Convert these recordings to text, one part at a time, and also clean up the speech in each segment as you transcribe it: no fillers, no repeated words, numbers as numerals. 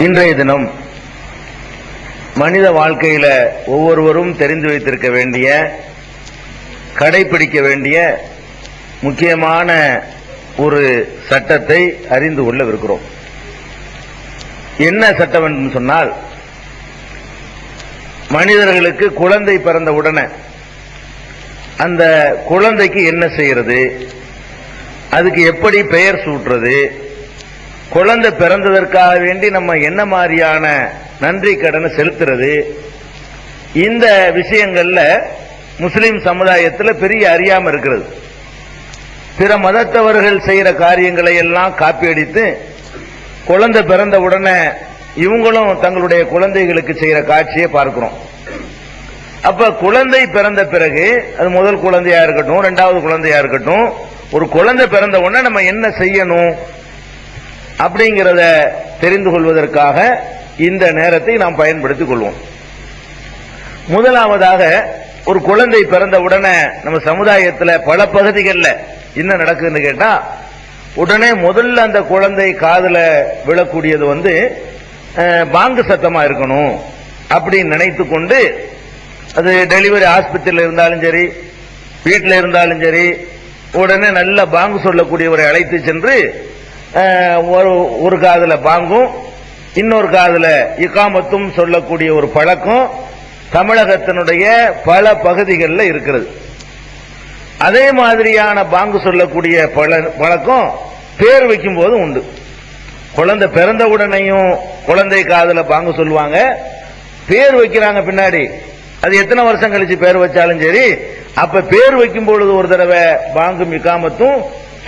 இன்றைய தினம் மனித வாழ்க்கையில ஒவ்வொருவரும் தெரிந்து வைத்திருக்க வேண்டிய, கடைபிடிக்க வேண்டிய முக்கியமான ஒரு சட்டத்தை அறிந்து கொள்ளவிருக்கிறோம். என்ன சட்டம் என்று சொன்னால், மனிதர்களுக்கு குழந்தை பிறந்த உடனே அந்த குழந்தைக்கு என்ன செய்யறது, அதுக்கு எப்படி பெயர் சூட்டுறது, குழந்தை பிறந்ததற்காக வேண்டி நம்ம என்ன மாதிரியான நன்றி கடனை செலுத்துறது, இந்த விஷயங்கள்ல முஸ்லிம் சமுதாயத்தில் பெரிய அறியாம இருக்கிறது. பிற மதத்தவர்கள் செய்யற காரியங்களை எல்லாம் காப்பியடித்து குழந்தை பிறந்த உடனே இவங்களும் தங்களுடைய குழந்தைகளுக்கு செய்யற காட்சியை பார்க்கிறோம். அப்ப குழந்தை பிறந்த பிறகு, அது முதல் குழந்தையா இருக்கட்டும், இரண்டாவது குழந்தையா இருக்கட்டும், ஒரு குழந்தை பிறந்த உடனே நம்ம என்ன செய்யணும் அப்படிங்கிறத தெரிந்து கொள்வதற்காக இந்த நேரத்தை நாம் பயன்படுத்திக் கொள்வோம். முதலாவதாக, ஒரு குழந்தை பிறந்த உடனே நம்ம சமுதாயத்தில் பல பகுதிகளில் என்ன நடக்குதுன்னு கேட்டா, உடனே முதல்ல அந்த குழந்தை காதுல விழக்கூடியது பாங்கு சத்தமா இருக்கணும் அப்படின்னு நினைத்து கொண்டு, அது டெலிவரி ஹாஸ்பிட்டல் இருந்தாலும் சரி, வீட்டில் இருந்தாலும் சரி, உடனே நல்ல பாங்கு சொல்லக்கூடியவரை அழைத்து சென்று ஒரு காதுல பாங்கும் இன்னொரு காதுல இகாமத்தும் சொல்லக்கூடிய ஒரு பழக்கம் தமிழகத்தினுடைய பல பகுதிகளில் இருக்கிறது. அதே மாதிரியான பாங்கு சொல்லக்கூடிய பழக்கம் பேர் வைக்கும் போது உண்டு. குழந்தை பிறந்த உடனேயும் குழந்தை காதுல பாங்கு சொல்லுவாங்க, பேர் வைக்கிறாங்க பின்னாடி, அது எத்தனை வருஷம் கழிச்சு பேர் வச்சாலும் சரி, அப்ப பேர் வைக்கும் பொழுது ஒரு தடவை பாங்கும் இகாமத்தும்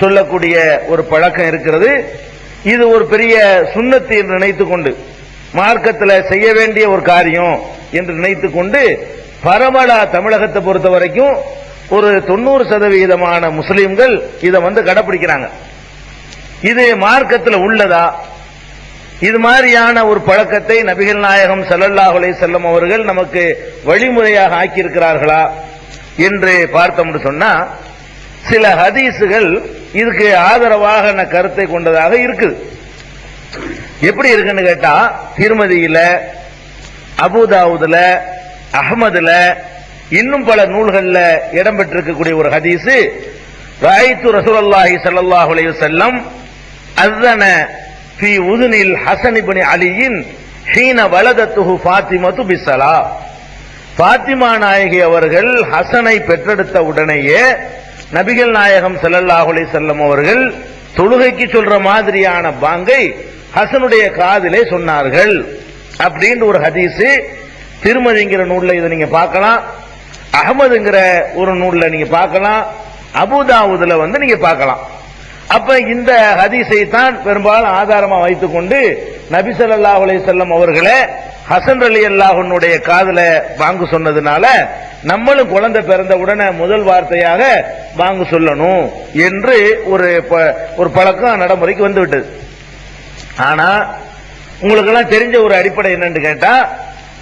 சொல்லக்கூடிய ஒரு பழக்கம் இருக்கிறது. இது ஒரு பெரிய சுன்னத்து என்று நினைத்துக் கொண்டு, மார்க்கத்தில் செய்ய வேண்டிய ஒரு காரியம் என்று நினைத்துக் கொண்டு, பரவலா தமிழகத்தை பொறுத்த வரைக்கும் ஒரு 90% முஸ்லிம்கள் இதை கடைபிடிக்கிறாங்க. இது மார்க்கத்தில் உள்ளதா? இது மாதிரியான ஒரு பழக்கத்தை நபிகள் நாயகம் ஸல்லல்லாஹு அலைஹி வஸல்லம் அவர்கள் நமக்கு வழிமுறையாக ஆக்கியிருக்கிறார்களா என்று பார்த்தோம்னு சொன்னா, சில ஹதீசுகள் இதுக்கு ஆதரவாக கருத்தை கொண்டதாக இருக்குது. எப்படி இருக்குன்னு கேட்டா, திர்மதியில, அபூதாவுதுல, அஹ்மதுல, இன்னும் பல நூல்கள்ல இடம்பெற்றிருக்கக்கூடிய ஒரு ஹதீஸ், ரஅய்து ரசூலுல்லாஹி ஸல்லல்லாஹு அலைஹி வஸல்லம் அஸன ஃபீ உதுனில் ஹஸன் இப்னு அலியின் ஹீன வலதத்துஹு ஃபாத்திமத்து பிஸ்ஸலா. ஃபாத்திமா நாயகி அவர்கள் ஹசனை பெற்றெடுத்த உடனேயே நபிகள் நாயகம் ஸல்லல்லாஹு அலைஹி வஸல்லம் அவர்கள் தொழுகைக்கு சொல்ற மாதிரியான பாங்கை ஹசனுடைய காதிலே சொன்னார்கள் அப்படின்னு ஒரு ஹதீஸ் திருமதிங்கிற நூல்ல இதை நீங்க பார்க்கலாம், அஹ்மதுங்கிற ஒரு நூல்ல நீங்க பார்க்கலாம், அபூதாவுதுல நீங்க பார்க்கலாம். அப்ப இந்த ஹதீஸை தான் பெரும்பாலும் ஆதாரமா வைத்துக் கொண்டு நபி ஸல்லல்லாஹு அலைஹி வஸல்லம் அவர்களே ஹசன் ரலியல்லாஹு அன்ஹுடைய காதுல பாங்கு சொன்னதுனால நம்மளும் குழந்தை பிறந்த உடனே முதல் வார்த்தையாக பாங்கு சொல்லணும் என்று ஒரு பழக்கம் நடைமுறைக்கு வந்து விட்டது. ஆனா உங்களுக்கு எல்லாம் தெரிஞ்ச ஒரு அடிப்படை என்னன்னு கேட்டா,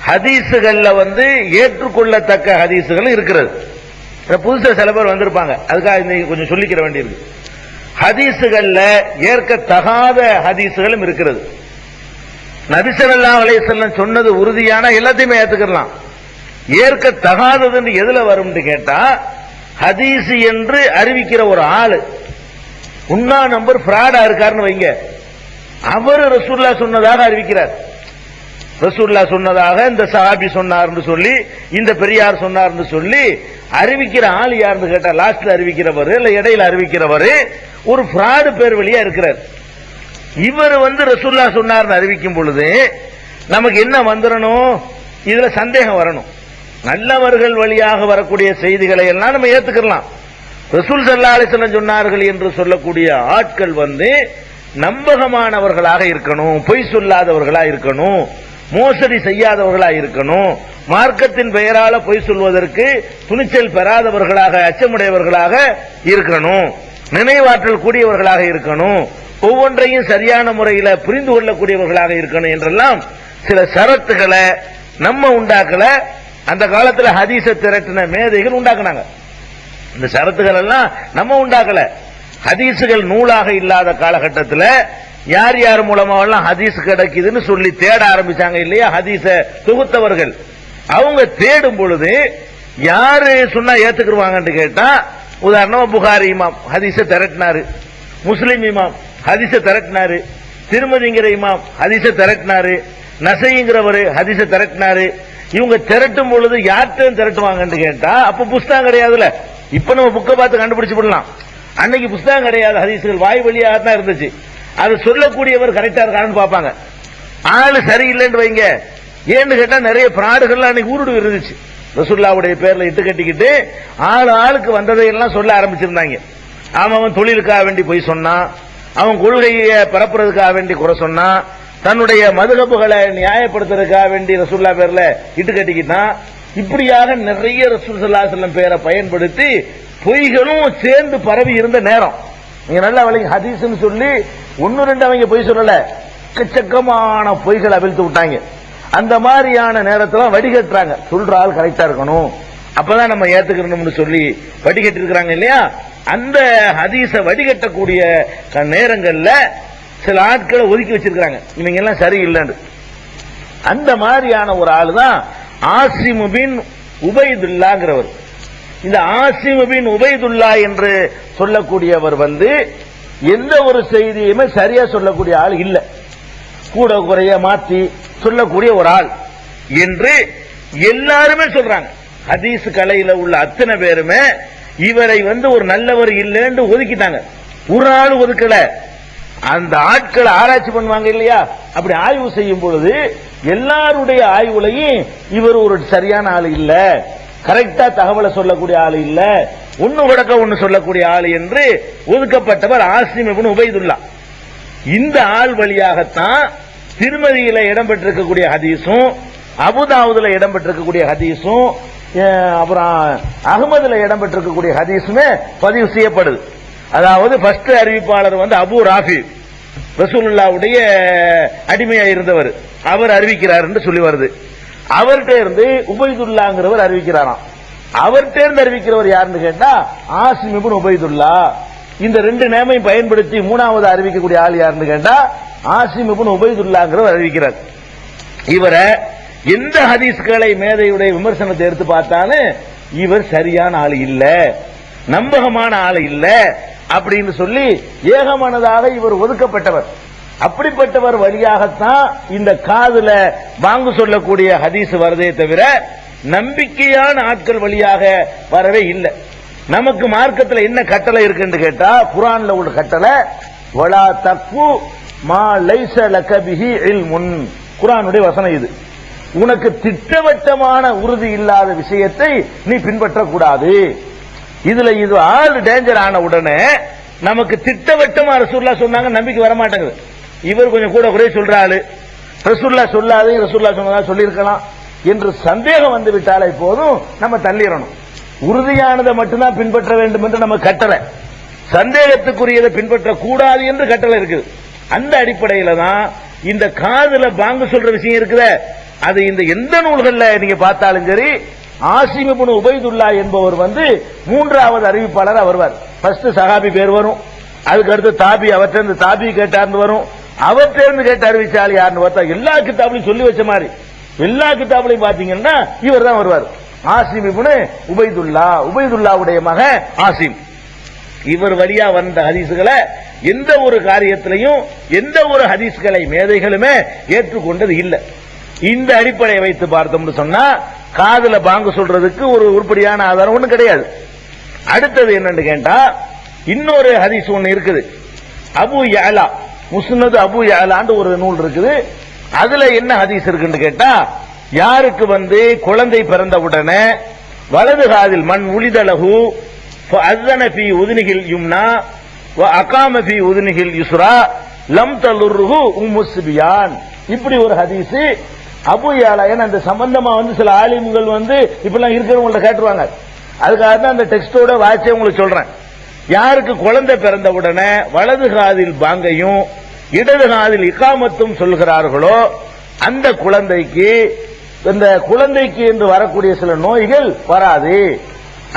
ஹதீசுகள்ல ஏற்றுக்கொள்ளத்தக்க ஹதீசுகள் இருக்கிறது. புதுசா சில பேர் வந்திருப்பாங்க, அதுக்காக இன்னைக்கு கொஞ்சம் சொல்லிக்கிற வேண்டியிருக்கு. ஹதீசுகள்ல ஏற்கத்தகாத ஹதீசுகளும் இருக்கிறது. நபி ஸல்லல்லாஹு அலைஹி வஸல்லம் சொன்னது உறுதியான எல்லாத்தையுமே ஏத்துக்கலாம். ஏற்கத்தகாதது எதுல வரும் கேட்டா, ஹதீஸ் என்று அறிவிக்கிற ஒரு ஆளு உன்னா நம்பர் ஃப்ராடா இருக்காருன்னு வைங்க, அவர் ரசூலுல்லாஹ் சொன்னதாக அறிவிக்கிறார். ரசூலுல்லாஹ் சொன்னதாக இந்த சஹாபி சொன்னார்னு சொல்லி, இந்த பெரியார் சொன்னார்னு சொல்லி அறிவிக்கிற ஆள் யாருன்னு கேட்டா, லாஸ்ட்ல அறிவிக்கிறவர் இல்ல இடையில அறிவிக்கிறவர் ஒரு ஃப்ராடு பேர் வழியா இருக்கிறார். இவர் ரசூலுல்லாஹ் சொன்னார்னு அறிவிக்கும் பொழுது நமக்கு என்ன வந்துடணும், இதுல சந்தேகம் வரணும். நல்லவர்கள் வழியாக வரக்கூடிய செய்திகளை எல்லாம் நம்ம ஏத்துக்கலாம். ரசூல் ஸல்லல்லாஹு அலைஹி வஸல்லம் சொன்னார்கள் என்று சொல்லக்கூடிய ஆட்கள் நம்பகமானவர்களாக இருக்கணும், பொய் சொல்லாதவர்களா இருக்கணும், மோசடி செய்யாதவர்களா இருக்கணும், மார்க்கத்தின் பெயரால பொய் சொல்வதற்கு துணிச்சல் பெறாதவர்களாக, அச்சமுடையவர்களாக இருக்கணும், நினைவாற்றல் கூடியவர்களாக இருக்கணும், ஒவ்வொன்றையும் சரியான முறையில் புரிந்து கொள்ளக்கூடியவர்களாக இருக்கணும் என்றெல்லாம் சில ஷரத்துகளை நம்ம உண்டாக்கல. அந்த காலத்தில் ஹதீஸை திரட்டின மேதைகள் உண்டாக்குனாங்க. இந்த ஷரத்துகள் எல்லாம் நம்ம உண்டாக்கல. ஹதீசுகள் நூலாக இல்லாத காலகட்டத்தில் யார் யார் மூலமாவெல்லாம் ஹதீஸ் கிடைக்குதுன்னு சொல்லி தேட ஆரம்பிச்சாங்க இல்லையா, ஹதீஸ தொகுத்தவர்கள். அவங்க தேடும் பொழுது யாரு சொன்னா ஏத்துக்குருவாங்கன்னு கேட்டா, உதாரணமா புகாரி இமாம் ஹதீஸ திரட்டினாரு, முஸ்லிம் இமாம் ஹதீஸ திரட்டினாரு, திருமதிங்கிற இமாம் ஹதீஸ திரட்டினாரு, நசைங்கிறவரு ஹதீஸ திரட்டினாரு. இவங்க திரட்டும் பொழுது யார்கிட்ட திரட்டுவாங்கன்னு கேட்டா, அப்ப புஸ்தகம் கிடையாதுல. இப்ப நம்ம புக்கை பார்த்து கண்டுபிடிச்சு விடலாம். அன்னைக்கு புஸ்தகம் கிடையாது, ஹதீசுகள் வாய் வழியாக தான் இருந்துச்சு. அது சொல்லக்கூடியவர் கரெக்டா இருக்கான்னு பார்ப்பாங்க. ஆளு சரியில்லைன்னு வைங்க, ஏன்னு கேட்டா நிறைய பிராடுகள் அன்னைக்கு ஊருடு இருந்துச்சு. ரசூலுல்லாஹ்வுடைய பேர்ல இட்டு கட்டிக்கிட்டு ஆளுக்கு வந்ததையெல்லாம் சொல்ல ஆரம்பிச்சிருந்தாங்க. அவன் தொழிலுக்காக வேண்டி போய் சொன்னான், அவன் கொள்கையை பரப்புறதுக்காக வேண்டி குறை சொன்னான், தன்னுடைய மதுஹபுகளை நியாயப்படுத்துறதுக்காக வேண்டி ரசூலுல்லாஹ் பேர்ல இட்டு கட்டிக்கிட்டான். இப்படியாக நிறைய ரசூல் ஸல்லல்லாஹு அலைஹி வஸல்லம் பேரை பயன்படுத்தி பொய்களும் சேர்ந்து பரவி இருந்த நேரம். நீங்க நல்லா வழி ஹதீஸ்னு சொல்லி ஒன்னு ரெண்டு அவங்க பொய் சொல்லல, எக்கச்சக்கமான பொய்கள் அவிழ்த்து விட்டாங்க. அந்த மாதிரியான நேரத்தில் வடிகட்டுறாங்க. சொல்ற ஆள் கரெக்டா இருக்கணும், அப்பதான் நம்ம ஏத்துக்கணும்னு சொல்லி வடிகட்டி இருக்கிறாங்க இல்லையா. அந்த ஹதீஸ வடிகட்டக்கூடிய நேரங்கள்ல சில ஆட்களை ஒதுக்கி வச்சிருக்காங்க, இவங்க எல்லாம் சரியில்லைன்னு. அந்த மாதிரியான ஒரு ஆளு தான் ஆசிம் பின் உபைதுல்லாங்கிறவர். இந்த ஆசிம் பின் உபைதுல்லா என்று சொல்லக்கூடியவர் எந்த ஒரு செய்தியுமே சரியா சொல்லக்கூடிய ஆள் இல்ல, கூட குறைய மாத்தி சொல்லக்கூடிய ஒரு ஆள் என்று எல்லாருமே சொல்றாங்க. ஹதீஸ் கலையில உள்ள அத்தனை பேருமே இவரை ஒரு நல்லவர் இல்லைன்னு ஒதுக்கிட்டாங்க. ஒரு ஆள் ஒதுக்கல, அந்த ஆட்களை ஆராய்ச்சி பண்ணுவாங்க இல்லையா, அப்படி ஆய்வு செய்யும் பொழுது எல்லாருடைய ஆய்வுலையும் இவர் ஒரு சரியான ஆள் இல்ல, கரெக்டா தகவலை சொல்லக்கூடிய ஆள் இல்ல, ஒன்னு உடக்க ஒன்னு சொல்லக்கூடிய ஆள் என்று ஒதுக்கப்பட்டவர் ஆசிம் இப்னு உபைதுல்லா. இந்த ஆள் வழியாகத்தான் திருமதியில இடம்பெற்றிருக்கக்கூடிய ஹதீஸும், அபுதாவுதுல இடம்பெற்றிருக்கக்கூடிய ஹதீஸும், அப்புறம் அகமதுல இடம்பெற்றிருக்கக்கூடிய ஹதீஸுமே பதிவு செய்யப்படுது. அதாவது ஃபர்ஸ்ட் அறிவிப்பாளர் அபு ராஃபி, ரசூலுல்லாஹ்வுடைய அடிமையா இருந்தவர், அவர் அறிவிக்கிறார் என்று சொல்லி வருது. அவர்கிட்ட இருந்து உபைதுல்லாங்கிறவர் அறிவிக்கிறாராம். அவர்கிட்ட இருந்து அறிவிக்கிறவர் யாருன்னு கேட்டா ஆசிம் இப்னு உபைதுல்லா. இந்த ரெண்டு நேமையும் பயன்படுத்தி மூணாவது அறிவிக்கக்கூடிய ஆள் யாருன்னு கேட்டா ஆசிம் இப்னு உபைதுல்லாங்கிறவர் அறிவிக்கிறார். இவரை எந்த ஹதீஸ்களை மேதையுடைய விமர்சனத்தை எடுத்து பார்த்தாலும் இவர் சரியான ஆள் இல்ல, நம்பகமான ஆள் இல்ல அப்படின்னு சொல்லி ஏகமானதாக இவர் ஒதுக்கப்பட்டவர். அப்படிப்பட்டவர் வழியாகத்தான் இந்த காதுல வாங்கு சொல்லக்கூடிய ஹதீஸ் வரதே தவிர நம்பிக்கையான ஆட்கள் வழியாக வரவே இல்லை. நமக்கு மார்க்கத்தில் என்ன கட்டளை இருக்குன்னு கேட்டா, குர்ஆன்ல உள்ள கட்டளை வலா தக்ஃபு மா லைஸ லக பிஹி இல்முன். குர்ஆனுடைய வசனம் இது. உனக்கு திட்டவட்டமான உறுதி இல்லாத விஷயத்தை நீ பின்பற்றக்கூடாது. இதுல இது ஆள் டேஞ்சர் ஆன உடனே நமக்கு திட்டவட்டமா ரசூலுல்லாஹ் சொன்னாங்க நம்பிக்கை வர மாட்டேங்குது. இவர் கொஞ்சம் கூட குறைய சொல்றாரு, ரசூலுல்லாஹ் சொல்லாதே ரசூலுல்லாஹ் சொன்னதா சொல்லியிருக்கலாம் என்று சந்தேகம் வந்து விட்டாலே போதும் நம்ம தள்ளிடணும். உறுதியானதை மட்டும்தான் பின்பற்ற வேண்டும் என்று நம்ம கட்டளை, சந்தேகத்துக்குரியதை பின்பற்ற கூடாது என்று கட்டளை இருக்குது. அந்த அடிப்படையில தான் இந்த காதுல பாங்கு சொல்ற விஷயம் இருக்குத, அது இந்த எந்த நூல்கள்ல நீங்க பார்த்தாலும் சரி ஆசிம் இப்னு உபைதுல்லா என்பவர் மூன்றாவது அறிவிப்பாளர் வருவார். ஃபர்ஸ்ட் சஹாபி பேர் வரும், அதுக்கு அடுத்து தாபி, அவற்றிலிருந்து தாபி கேட்டார்னு வரும், அவற்றிலிருந்து கேட்டு அறிவிச்சால் யாருன்னு பார்த்தா எல்லா கிதாபுலையும் சொல்லி வச்ச மாதிரி எல்லா கிதாபுலையும் பாத்தீங்கன்னா இவர் தான் வருவார், ஆசிம் இப்னு உபைதுல்லா, உபைதுல்லாவுடைய மகன் ஆசிம். இவர் வழியா வந்த ஹதீஸ்களை எந்த ஒரு காரியத்திலையும் எந்த ஒரு ஹதீஸ்களை மேதைகளுமே ஏற்றுக்கொண்டது இல்லை. இந்த அடிப்படையை வைத்து பார்த்தோம்னு சொன்னா காதுல பாங்கு சொல்றதுக்கு ஒரு உருப்படியான ஆதாரம் ஒண்ணு கிடையாது. அடுத்தது என்னன்னு கேட்டா இன்னொரு ஹதீஸ் ஒண்ணு இருக்குது, அபு யஅலா முஸ்னது அபு யஅலான்னு ஒரு நூல் இருக்குது. அதுல என்ன ஹதீஸ் இருக்குன்னு கேட்டா, யாருக்கு குழந்தை பிறந்த உடனே வலது காதில் மண் உலிதலகு ஃபஅஸன ஃபீ உதுனிஹில் யும்னா வ அகாம ஃபீ உதுனிஹில் யுஸ்ரா லம் தலுர்ஹு உம்மு சுபியான். இப்படி ஒரு ஹதீஸ் அபு யஅலா. ஏன்னா அந்த சம்பந்தமா சில ஆலிம்கள் இப்பெல்லாம் இருக்கிறவங்கள்ட்ட கேட்டுருவாங்க, அதுக்காக தான் அந்த டெக்ஸ்டோட வாட்சே உங்களுக்கு சொல்றேன். யாருக்கு குழந்தை பிறந்த உடனே வலது காதில் பாங்கையும் இடது காதில் இகாமத்தும் சொல்கிறார்களோ அந்த குழந்தைக்கு என்று வரக்கூடிய சில நோய்கள் வராது.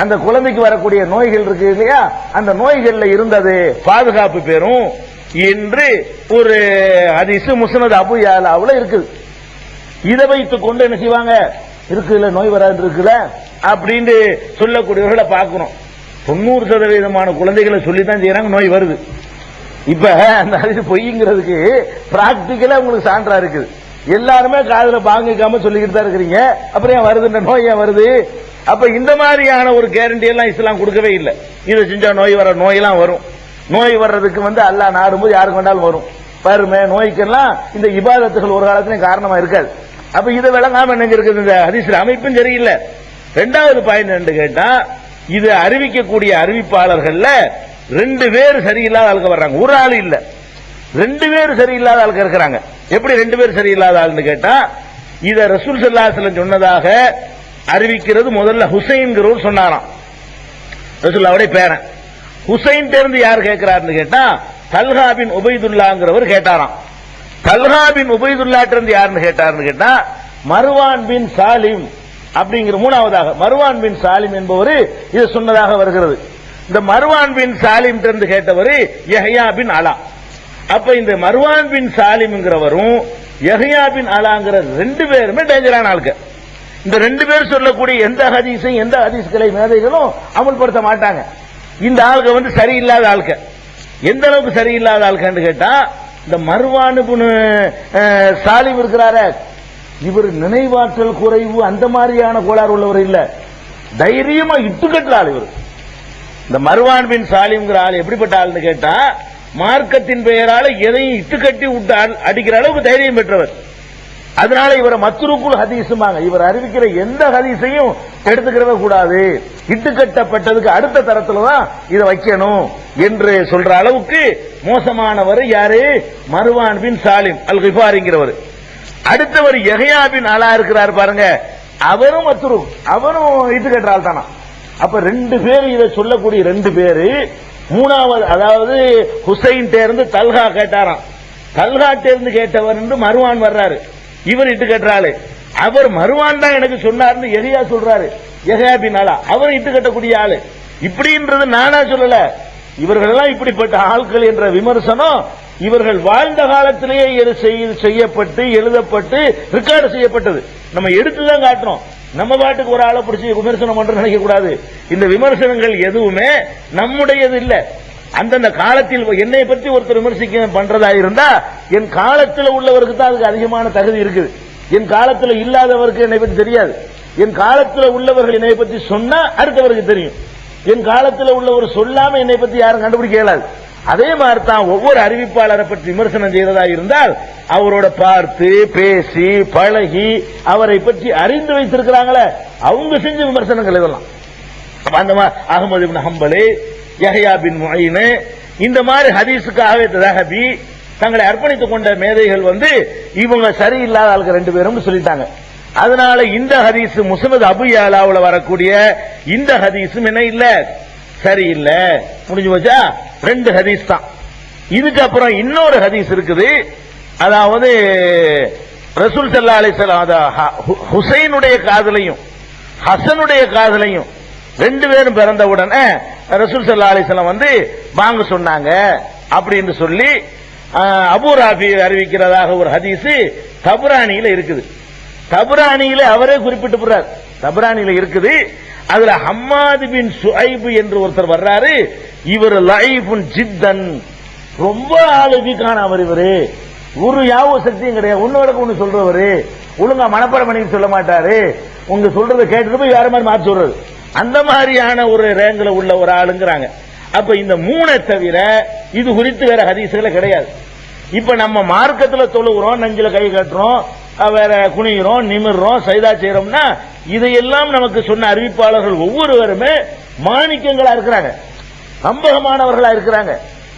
அந்த குழந்தைக்கு வரக்கூடிய நோய்கள் இருக்கு இல்லையா, அந்த நோய்கள்ல இருந்தது பாதுகாப்பு பெறும் என்று ஒரு ஹதீஸ் முஸ்னத் அபூ யாலாவுல இருக்குது. இதை வைத்துக் கொண்டு என்ன செய்வாங்க, இருக்குல்ல நோய் வராது இருக்குல்ல அப்படின்னு சொல்லக்கூடியவர்களை பார்க்கிறோம். 90% குழந்தைகளை சொல்லித்தான் செய்யறாங்க நோய் வருது. இப்ப அந்த ஹதீஸ் பொய்ங்கிறதுக்கு பிராக்டிக்கலா உங்களுக்கு சான்றா இருக்குது. எல்லாருமே காதுல பாங்கிக்காம சொல்லிக்கிட்டு தான் இருக்கிறீங்க, அப்புறம் ஏன் வருது நோய், ஏன் வருது? அப்ப இந்த மாதிரியான ஒரு கேரண்டி எல்லாம் இஸ்லாம் கொடுக்கவே இல்லை. இதை செஞ்சா நோய் வர நோயெல்லாம் வரும். நோய் வர்றதுக்கு அல்லாஹ் நாடும்போது யாருக்கு வேண்டாலும் வரும். வறுமை நோய்க்கெல்லாம் இந்த இபாதத்துகள் ஒரு காலத்திலும் காரணமா இருக்காது. அப்ப இதை விளங்காம என்ன இருக்குது, இந்த ஹதீஸ்ல அமைப்பும் சரியில்லை. ரெண்டாவது பாயிண்ட் என்ன கேட்டா, இது அறிவிக்கக்கூடிய அறிவிப்பாளர்கள்ல 2 பேர் சரியில்லாத ஆளுக்கு வர்றாங்க, ஒரு ஆள் இல்ல, 2 பேர் சரியில்லாத ஆளுக்கு இருக்கிறாங்க. எப்படி 2 பேர் சரியில்லாத ஆள்னு கேட்டா, இத ரசூல் ஸல்லல்லாஹு அலைஹி வஸல்லம் சொன்னதாக அறிவிக்கிறது முதல்ல ஹுசைன்கிறவர் சொன்னாராம். ரசூலுல்லாஹ்வுடைய பேரன் ஹுசைன் தேர்ந்து யார் கேட்கிறாருன்னு கேட்டா, தல்ஹா பின் உபைதுல்லாங்கிறவர் கேட்டாராம். தல்ஹா பின் உபைதுல்லா இருந்து யாருன்னு கேட்டாருன்னு கேட்டா, மர்வான் பின் சாலிம் அப்படிங்கிற மூணாவதாக மர்வான் பின் சாலிம் என்பவர் இது சொன்னதாக வருகிறது. இந்த மர்வான் பின் சாலிம் இருந்து கேட்டவர் யஹ்யா பின் அலா. அப்ப இந்த மர்வான் பின் சாலிம்ங்கிறவரும் யஹ்யா பின் அலாங்கிற 2 பேருமே டேஞ்சரான ஆளுங்க. இந்த 2 பேர் சொல்லக்கூடிய எந்த ஹதீஸையும் எந்த ஹதீஸ்களை மேதைகளும் அமல்படுத்த மாட்டாங்க. இந்த ஆளுக சரியில்லாத ஆளுக்க. எந்த அளவுக்கு சரியில்லாத ஆளுக்கன்னு கேட்டா, இந்த மர்வான் பின் சாலிம் இருக்கிறார, இவர் நினைவாற்றல் குறைவு அந்த மாதிரியான கோளாறு உள்ளவர் இல்ல, தைரியமா இட்டுக்கட்டல ஆள் இவர். இந்த மர்வான் பின் சாலிம்ங்கிற ஆள் எப்படிப்பட்ட ஆள்னு கேட்டா, மார்க்கத்தின் பெயரால எதையும் இட்டுக்கட்டி விட்டு அடிக்கிற அளவுக்கு தைரியம் பெற்றவர். அதனால இவரை மத்ரூக்குல் ஹதீஸுமாங்க. இவர் அறிவிக்கிற எந்த ஹதீஸையும் எடுத்துக்கிறவே கூடாது, இட்டுக்கட்டப்பட்டதுக்கு அடுத்த தரத்துல தான் இதை வைக்கணும் என்று சொல்ற அளவுக்கு மோசமானவர் யாரு, மர்வான் பின் சாலிம் அல் கிஃபாரிங்கிறவர். அடுத்தவர் யஹ்யா பின் அலா இருக்கிறார் பாருங்க, அவரும் மத்ரூக், அவரும் இட்டுக்கட்டால் தானா. அப்ப 2 பேர் இதை சொல்லக்கூடிய 2 பேரு. மூணாவது அதாவது ஹுசைன் தேர்ந்து தல்ஹா கேட்டாராம். தல்ஹா தேர்ந்து கேட்டவர் என்று மர்வான் வர்றாரு, இவர் இட்டு கட்டுறாரு. அவர் மர்வான் தான் எனக்கு சொன்னார்னு யஹ்யா சொல்றாரு, யஹ்யா பின் அலா அவர் இட்டு கட்டக்கூடிய ஆளு. இப்படின்றது நானா சொல்லல, இவர்கள் எல்லாம் இப்படிப்பட்ட ஆட்கள் என்ற விமர்சனம் இவர்கள் வாழ்ந்த காலத்திலேயே செய்யப்பட்டு எழுதப்பட்டு ரெக்கார்டு செய்யப்பட்டது. நம்ம எடுத்துதான் காட்டுறோம், நம்ம பாட்டுக்கு ஒரு ஆளை பிடிச்சி விமர்சனம் பண்ற நினைக்க கூடாது. இந்த விமர்சனங்கள் எதுவுமே நம்முடையது இல்ல. அந்தந்த காலத்தில் என்னை பற்றி ஒருத்தர் விமர்சிக்க பண்றதா இருந்தா, என் காலத்தில் உள்ளவருக்கு தான் அதுக்கு அதிகமான தகுதி இருக்குது. என் காலத்தில் இல்லாதவருக்கு என்னை பற்றி தெரியாது. என் காலத்தில் உள்ளவர்கள் என்னை பற்றி சொன்னா அடுத்தவருக்கு தெரியும். என் காலத்தில் உள்ளவர் சொல்லாம என்னை பற்றி யாரும் கண்டுபிடிக்க இயலாது. அதே மாதிரி தான் ஒவ்வொரு அறிவிப்பாளரை பற்றி விமர்சனம் செய்யறதா இருந்தால் அவரோட பார்த்து பேசி பழகி அவரை பற்றி அறிந்து வைத்திருக்கிறாங்களே அவங்க செஞ்ச விமர்சனங்கள் இதெல்லாம். அந்த அஹ்மது இப்னு ஹம்பல், யஹ்யா பின் முயின், இந்த மாதிரி ஹதீஸுக்காகவே தஹபி தங்களை அர்ப்பணித்துக் கொண்ட மேதைகள் இவங்க சரியில்லாத ஆளுக்கு 2 பேரும் சொல்லிட்டாங்க. அதனால இந்த ஹதீஸ் முஸ்னத் அபூ யாலாவுல வரக்கூடிய இந்த ஹதீஸும் என்ன இல்ல, சரியில்லை, முடிஞ்சு போச்சா. 2 ஹதீஸ் தான். இதுக்கப்புறம் இன்னொரு ஹதீஸ் இருக்குது. அதாவது ரசூல் ஸல்லல்லாஹு அலைஹி வஸல்லம் ஹுசைனுடைய காதலையும் ஹசனுடைய காதலையும் 2 பேரும் பிறந்த உடனே ரசூல் ஸல்லல்லாஹு அலைஹி வஸல்லம் வாங்க சொன்னாங்க அப்படின்னு சொல்லி அபூ ராஃபி அறிவிக்கிறதாக ஒரு ஹதீஸ் தபரானியில இருக்குது. தபரானியில அவரே குறிப்பிட்டு போறார், தபரானியில இருக்குது. அதுல ஹம்மாத் பின் சுஐப் என்று ஒருத்தர் வர்றாரு. இவர் லைஃபுன் ஜித்தன், ரொம்ப ஆளுக்கான அவர். இவரு ஒரு யாவ சக்தியும் கிடையாது, ஒன்னு சொல்றவரு, ஒழுங்கா மனப்பாடம் பண்ணி சொல்ல மாட்டாரு, உங்க சொல்றதை கேட்டுட்டு போய் வேற மாதிரி மாற்றி சொல்றது, அந்த மாதிரியான ஒரு ரேங்க்ல உள்ள ஒரு ஆளுங்கிறாங்க. அப்ப இந்த 3 தவிர இது குறித்து வேற ஹதீஸ்களே கிடையாது. இப்ப நம்ம மார்க்கத்துல தொழுகிறோம், நெஞ்சில கை கட்டுறோம், வேற குனிகிறோம், நிமிர்றோம், சைதா செய்யறோம்னா இதையெல்லாம் நமக்கு சொன்ன அறிவிப்பாளர்கள் ஒவ்வொருவருமே மாணிக்கங்களா இருக்கிறாங்க, நம்பகமானவர்களா இருக்கிறாங்க.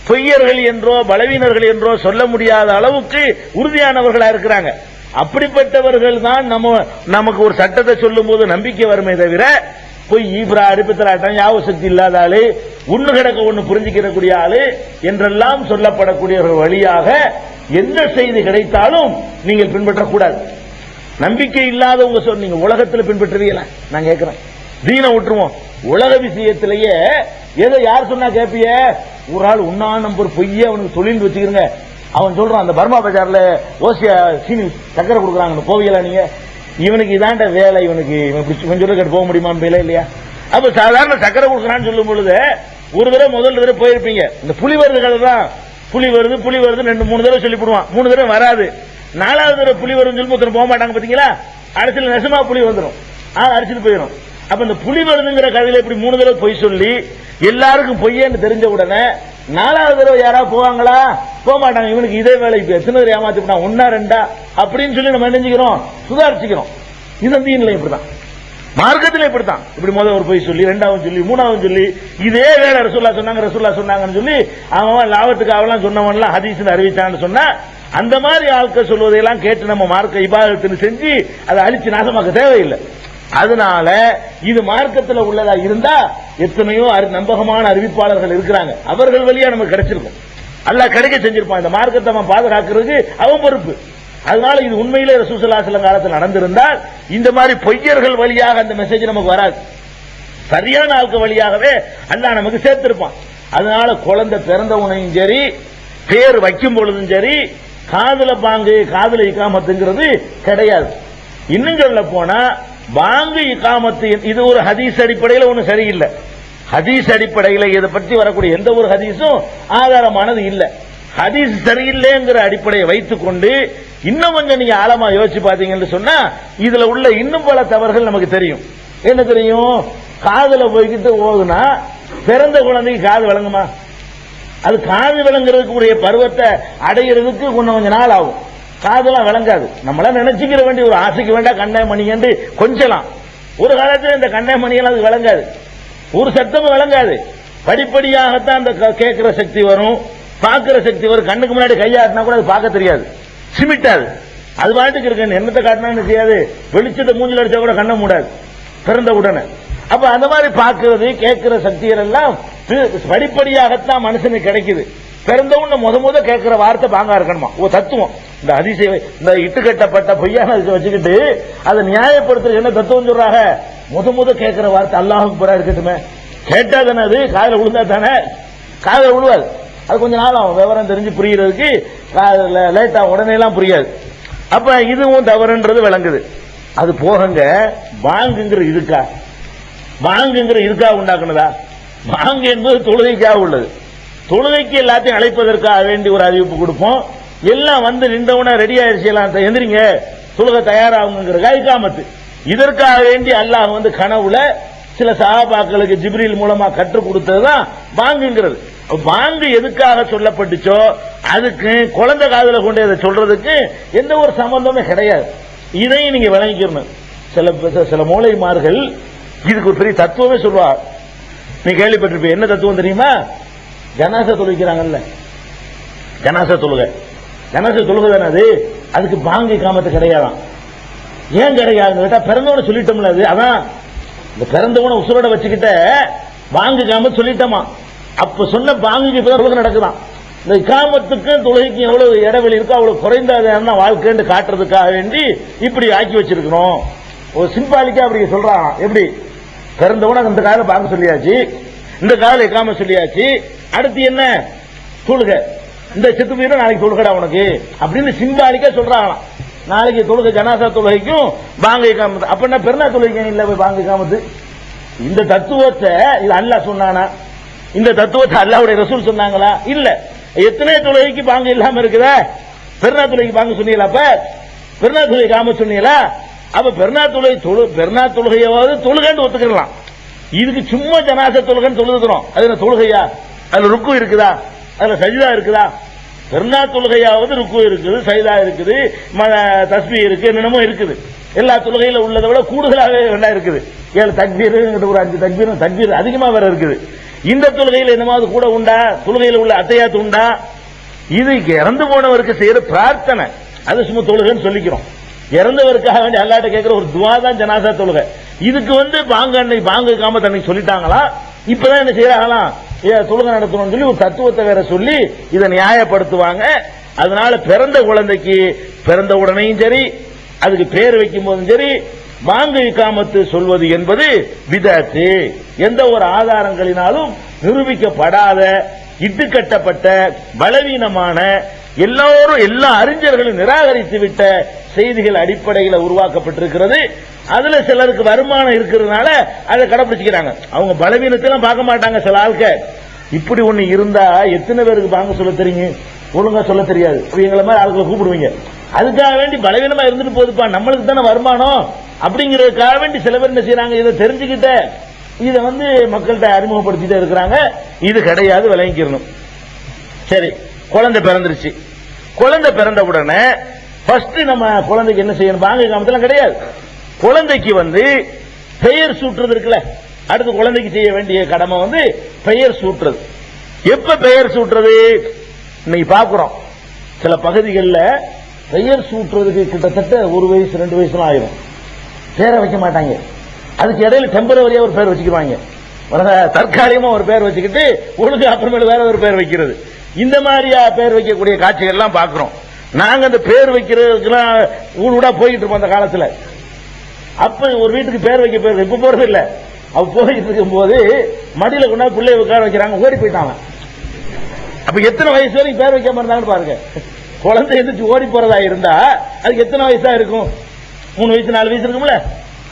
பொய்யர்கள் என்றோ பலவீனர்கள் என்றோ சொல்ல முடியாத அளவுக்கு உறுதியானவர்களா இருக்கிறாங்க. அப்படிப்பட்டவர்கள் தான் நமக்கு ஒரு சட்டத்தை சொல்லும் போது நம்பிக்கை வருமே தவிர, பொய் ஈப்ரா அரிப்பித்தலாட்டம் யாவ சக்தி இல்லாத ஆளு, ஒண்ணு கிடக்க ஒண்ணு புரிஞ்சுக்கிறக்கூடிய ஆளு என்றெல்லாம் சொல்லப்படக்கூடியவர்கள் வழியாக எந்த செய்தி கிடைத்தாலும் நீங்கள் பின்பற்றக்கூடாது. நம்பிக்கை இல்லாதவங்க சொன்னீங்க உலகத்தில் பின்பற்றுவீங்களா? நான் கேட்கிறேன். தீன விட்டுருவோம், உலக விஷயத்திலேயே எதை யார் சொன்னா கேப்பிய? ஒரு ஆள் உண்ணா நம்பர் பொய்ய அவனுக்கு தொழில் வச்சுக்கிறங்க. அவன் சொல்றான் அந்த பர்மா பஜார்ல ஓசியா சீனி சக்கரை கொடுக்குறாங்க போவீங்களா நீங்க? இவனுக்கு இதாண்ட வேலை, இவனுக்கு கொஞ்சம் சொல்ல போக முடியுமான்னு வேலை இல்லையா? அப்ப சாதாரண சக்கரை கொடுக்குறான்னு சொல்லும் பொழுது ஒரு தடவை முதல் தடவை போயிருப்பீங்க. இந்த புலி வருது கதை தான், புலி வருது 2-3 தடவை சொல்லி போடுவான், 3 தடவை வராது. 4வது தடவை புலி வருதுன்னு சொல்லி ஒருத்தர் போக மாட்டாங்க பாத்தீங்களா? அடுத்த நெசமா புலி வந்துடும், அடிச்சுட்டு போயிடும். அப்ப இந்த புலி வருதுங்கிற கதையில இப்படி 3 தடவை பொய் சொல்லி எல்லாருக்கும் பொய்யன்னு தெரிஞ்ச உடனே 4வது தடவை யாராவது போவாங்களா? போக மாட்டாங்க. இவனுக்கு இதே வேலை, இப்ப எத்தனை பேர் ஏமாத்தி விட்டான், 1-2 அப்படின்னு சொல்லி நம்ம நினைச்சுக்கிறோம், சுதாரிச்சுக்கிறோம். இது தீன்ல இப்படிதான், மார்க்கத்தில் இப்படித்தான். இப்படி முதல் ஒரு பொய் சொல்லி 2வது சொல்லி 3வது சொல்லி இதே வேலை ரசூல்லா சொன்னாங்கன்னு சொல்லி அவன் லாபத்துக்கு அவெல்லாம் சொன்னவன்லாம் ஹதீஸ் அறிவிச்சான்னு சொன்னா அந்த மாதிரி ஆட்கள் சொல்வதையெல்லாம் கேட்டு நம்ம மார்க்க இபாதத்தில் செஞ்சு அதை அழிச்சு நாசமாக்க தேவையில்லை. அதனால இது மார்க்கத்தில் உள்ளதா இருந்தா எத்தனையோ நம்பகமான அறிவிப்பாளர்கள் இருக்கிறாங்க, அவர்கள் வழியா நமக்கு கிடைச்சிருக்கும், அல்லாஹ் கிடைக்க செஞ்சிருப்பான். இந்த மார்க்கத்தை அவன் பாதுகாக்கிறதுக்கு அவன் பொறுப்பு. அதனால இது உண்மையிலே ரசூல் ஸல்லல்லாஹு அலைஹி வஸல்லம் காலத்தில் நடந்திருந்தால் இந்த மாதிரி பொய்யர்கள் வழியாக அந்த மெசேஜ் நமக்கு வராது, சரியான ஆட்கள் வழியாகவே அல்லாஹ் நமக்கு சேர்த்திருப்பான். அதனால குழந்தை பிறந்த உடனேயும் சரி, பேர் வைக்கும் பொழுதும் சரி, காதுல பாங்கு காதுல இகாமத்துங்கிறது கிடையாது. இன்னும் சொல்ல போனா பாங்கு இகாமத்து இது ஒரு ஹதீஸ் அடிப்படையில் ஒன்றும் சரியில்லை. ஹதீஸ் அடிப்படையில் இதை பற்றி வரக்கூடிய எந்த ஒரு ஹதீஸும் ஆதாரமானது இல்லை. ஹதீஸ் சரியில்லைங்கிற அடிப்படையை வைத்துக் கொண்டு இன்னும் கொஞ்சம் நீங்க ஆழமா யோசிச்சு பாத்தீங்கன்னு சொன்னா இதுல உள்ள இன்னும் பல தவறுகள் நமக்கு தெரியும். என்ன தெரியும்? காதுல போய்கிட்டு ஓதுனா பிறந்த குழந்தைக்கு காது விளங்குமா? அது காது விளங்குறதுக்குரிய பருவத்தை அடையிறதுக்கு கொஞ்சம் நாள் ஆகும். காதெல்லாம் விளங்காது. நம்மள நினைச்சுக்கிற வேண்டிய ஒரு ஆசைக்கு வேண்டாம் கண்ணை மணிகண்டு கொஞ்சலாம். ஒரு காலத்தில் இந்த கண்ணை மணிகள் அது விளங்காது, ஒரு சத்தமும் விளங்காது. படிப்படியாகத்தான் அந்த கேட்கிற சக்தி வரும், பார்க்கிற சக்தி வரும். கண்ணுக்கு முன்னாடி கையாட்டினா கூட அது பார்க்க தெரியாது, சிமிட்டாது, அது பாட்டுக்கு இருக்கு. என்னத்தை காட்டினா செய்யாது, வெளிச்சத்தை மூஞ்சில் அடிச்சா கூட கண்ணை மூடாது பிறந்த உடனே. அப்ப அந்த மாதிரி பார்க்கிறது கேட்கிற சக்திகள் எல்லாம் படிப்படியாகத்தான் மனுஷனுக்கு கிடைக்குது. பிறந்தவன முத கேட்கிற வார்த்தை பாங்கா இருக்கணுமா? ஓ தத்துவம். இந்த அதிசய இந்த இட்டுக்கட்டப்பட்ட பொய்யான வச்சுக்கிட்டு அதை நியாயப்படுத்துறது என்ன தத்துவம் சொல்றாங்க? முத கேட்கிற வார்த்தை அல்லாஹுக்கு புறா இருக்கட்டுமே, கேட்டா தானே அது காதல விழுந்தா தானே, காதல விழுவாது. அது கொஞ்ச நாள் ஆகும் விவரம் தெரிஞ்சு புரிகிறதுக்கு, லேட்டா உடனே எல்லாம் புரியாது. அப்ப இதுவும் தவறுன்றது விளங்குது. அது போகங்க வாங்குங்கிற இதுக்கா, வாங்குங்கிற இதுக்கா உண்டாக்குனதா? வாங்கு என்பது தொழுகைக்காக உள்ளது. தொழுகைக்கு எல்லாத்தையும் அழைப்பதற்காக வேண்டி ஒரு அறிவிப்பு கொடுப்போம். எல்லாம் வந்து நின்றவன ரெடி ஆயிடுச்சு, எல்லாம் எந்திரிங்க தொழுகை தயாராகுங்கிற இகாமத்து. இதற்காக வேண்டி அல்லாஹ் வந்து கனவுல சில சஹாபாக்களுக்கு ஜிப்ரீல் மூலமா கற்றுக் கொடுத்ததுதான் வாங்குங்கிறது. வாங்கு எதுக்காக சொல்லப்பட்டுச்சோ அதுக்கு குழந்தை காதல கொண்டு அதை சொல்றதுக்கு எந்த ஒரு சம்பந்தமே கிடையாது. இதையும் நீங்க விளங்கிக்கணும். சில மூளைமார்கள் இதுக்கு ஒரு பெரிய தத்துவமே சொல்லுவார். நீ கேள்விப்பட்டிருப்ப, என்ன தத்துவம் தெரியுமா? ஜனாசா தொழுகிறாங்கல்ல, ஜனாசா தொழுகை தானே அது, அதுக்கு பாங்கு காமத்து கிடையாதான். ஏன் கிடையாது கேட்டா பிறந்தவன சொல்லிட்டோம்ல, அது அதான் இந்த பிறந்தவன உசுரோட வச்சுக்கிட்ட பாங்கு காமத்து சொல்லிட்டோமா. அப்ப சொன்ன பாங்குக்கு இப்பதான் நடக்குதான். இந்த காமத்துக்கு தொழுகைக்கு எவ்வளவு இடைவெளி இருக்கோ அவ்வளவு குறைந்த வாழ்க்கைன்னு காட்டுறதுக்காக வேண்டி இப்படி ஆக்கி வச்சிருக்கணும். ஒரு சிம்பாலிக்கா அப்படி சொல்றான். எப்படி பிறந்தவன இந்த கால பாங்கு சொல்லியாச்சு, இந்த கால காம சொல்லியாச்சு, அடுத்து என்ன தொழுகை, இந்த செத்து போயிடும் நாளைக்கு தொழுகடா உனக்கு அப்படின்னு சிம்பாலிக்கா சொல்றாங்க. நாளைக்கு தொழுகை ஜனாசா தொழுகைக்கும் பாங்கை காமத்து. அப்ப என்ன பெருநா தொழுகை இல்ல போய் பாங்கை காமத்து? இந்த தத்துவத்தை இது அல்லாஹ் சொன்னானா? இந்த தத்துவத்தை அல்லாஹ்வுடைய ரசூல் சொன்னாங்களா? இல்ல. எத்தனை தொழுகைக்கு பாங்கு இல்லாம இருக்குதா? பெருநா தொழுகைக்கு பாங்கு சொன்னீங்களா? அப்ப பெருநா தொழுகை காம சொன்னீங்களா? அப்ப பெருநா தொழுகையாவது தொழுகைன்னு ஒத்துக்கலாம். இதுக்கு சும்மா ஜனாசா தொழுகைன்னு சொல்லுகிறோம். அது என்ன தொழுகையா? அதுல ருக்கு இருக்குதா? அதுல சஜிதா இருக்குதா? பெருநா தொழுகையாவது ருக்கு இருக்குது, சஜிதா இருக்குது, தஸ்பீ இருக்கு, என்னமோ இருக்குது. எல்லா தொழுகையில உள்ளதை விட கூடுதலாகவே வேண்டா இருக்குது. 7 தக்பீர், ஒரு 5 தக்பீர் அதிகமா வேற இருக்குது. இந்த தொழுகையில் என்னமாவது கூட உண்டா? தொழுகையில் உள்ள அத்தையாத்து உண்டா? இது இறந்து போனவருக்கு செய்யற பிரார்த்தனை, அது சும்மா தொழுகைன்னு சொல்லிக்கிறோம். இறந்தவருக்காக வேண்டிய அல்லாட்ட கேட்கிற ஒரு துவா தான் ஜனாசா தொழுகை. இதுக்கு வந்து பாங்கு காமத்து அன்னைக்கு சொல்லிட்டாங்களா? இப்பதான் என்ன செய்யறாங்களாம், தொழுகை நடத்தணும்னு சொல்லி ஒரு தத்துவத்தை வேற சொல்லி இதை நியாயப்படுத்துவாங்க. அதனால பிறந்த குழந்தைக்கு பிறந்த உடனேயும் சரி, அதுக்கு பேர் வைக்கும் போதும் சரி, பாங்கு இகாமத்து சொல்வது என்பது பிதஅத்து. எந்த ஒரு ஆதாரங்களினாலும் நிரூபிக்கப்படாத, இட்டுக்கட்டப்பட்ட, பலவீனமான, எல்லா அறிஞர்களும் நிராகரித்து விட்ட செய்திகள் அடிப்படையில் உருவாக்கப்பட்டிருக்கிறது. அதுல சிலருக்கு வருமானம் இருக்கிறதுனால அதை கடைபிடிச்சுக்கிறாங்க. அவங்க பலவீனத்தெல்லாம் பார்க்க மாட்டாங்க. சில ஆட்கள் இப்படி ஒண்ணு இருந்தா எத்தனை பேருக்கு பாங்க சொல்ல தெரியும், ஒழுங்கா சொல்ல தெரியாது. எங்களை மாதிரி ஆட்களை கூப்பிடுவீங்க. அதுக்காக வேண்டி பலவீனமா இருந்துட்டு போகுதுப்பா, நம்மளுக்கு தானே வருமானம் அப்படிங்கறதுக்காக வேண்டி சில பேர் என்ன செய்யறாங்க, இதை தெரிஞ்சுக்கிட்ட இதை மக்கள்கிட்ட அறிமுகப்படுத்திட்டே இருக்கிறாங்க. இது கிடையாது, விளங்கிக்கணும். சரி, குழந்தை பிறந்துருச்சு. குழந்தை பிறந்த உடனே ஃபர்ஸ்ட் நம்ம குழந்தைக்கு என்ன செய்யணும்? பாங்க காமத்தெல்லாம் கிடையாது. குழந்தைக்கு பெயர் சூட்டுறது இருக்குல்ல, அடுத்து குழந்தைக்கு செய்ய வேண்டிய கடமை பெயர் சூட்டுறது. எப்ப பெயர் சூட்டுறது? இன்னைக்கு பாக்குறோம் சில பகுதிகளில் பெயர் சூட்டுறதுக்கு கிட்டத்தட்ட 1 வயசு 2 வயசுலாம் ஆயிரும். பேரை வைக்க மாட்டாங்க. அதுக்கு இடையில டெம்பரவரியா ஒரு பேர் வச்சுக்குவாங்க. தற்காலிகமா ஒரு பேர் வச்சுக்கிட்டு ஒழுங்கு அப்புறமேல வேற ஒரு பேர் வைக்கிறது. இந்த மாதிரியா பேர் வைக்கக்கூடிய காட்சிகள் எல்லாம் பாக்குறோம். நாங்க அந்த பேர் வைக்கிறதுக்கெல்லாம் ஊடா போயிட்டு இருப்போம் அந்த காலத்துல. அப்ப ஒரு வீட்டுக்கு பேர் வைக்க பேர் இப்ப போறது இல்ல. அவ போயிட்டு இருக்கும் போது மடியில கொண்டாந்து பிள்ளைய உட்கார வைக்கிறாங்க, ஓடி போயிட்டாங்க. அப்ப எத்தனை வயசு வரைக்கும் பேர் வைக்காம இருந்தாங்கன்னு பாருங்க. குழந்தை எந்திரிச்சு ஓடி போறதா இருந்தா அதுக்கு எத்தனை வயசா இருக்கும்? 3 வயசு 4 வயசு இருக்கும்ல.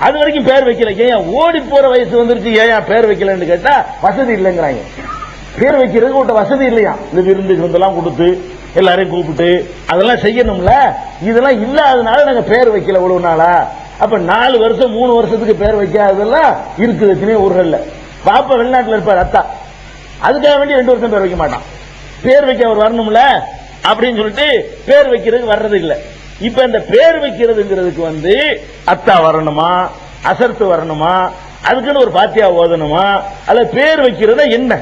அது வரைக்கும் பேர் வைக்கல. ஏன் ஓடி போற வயசு வந்துருச்சு, ஏன் பேர் வைக்கலன்னு கேட்டா வசதி இல்லைங்கிறாங்க. பேர் வைக்கிறதுக்கு ஒரு வசதி இல்லையா? இந்த விருந்தெல்லாம் கொடுத்து எல்லாரையும் கூப்பிட்டு அதெல்லாம் செய்யணும்ல. இதெல்லாம் இல்லாதனால நாங்க பேர் வைக்கல இவ்வளவு நாளா. அப்ப 4 வருஷம் 3 வருஷத்துக்கு பேர் வைக்காததெல்லாம் இருக்குது எத்தனையோ ஊர்கள்ல. பாப்பா வெளிநாட்டுல இருப்பார் அத்தா, அதுக்காக வேண்டி 2 வருஷம் பேர் வைக்க மாட்டான். பேர் வைக்க அவர் வரணும்ல அப்படின்னு சொல்லிட்டு பேர் வைக்கிறதுக்கு வர்றது இல்ல. இப்ப இந்த பேர் வைக்கிறதுங்கிறதுக்கு அத்தா வரணுமா, அசர்த்து வரணுமா, அதுக்குன்னு ஒரு பாத்தியா ஓதணுமா, அல்ல பேர் வைக்கிறத என்ன,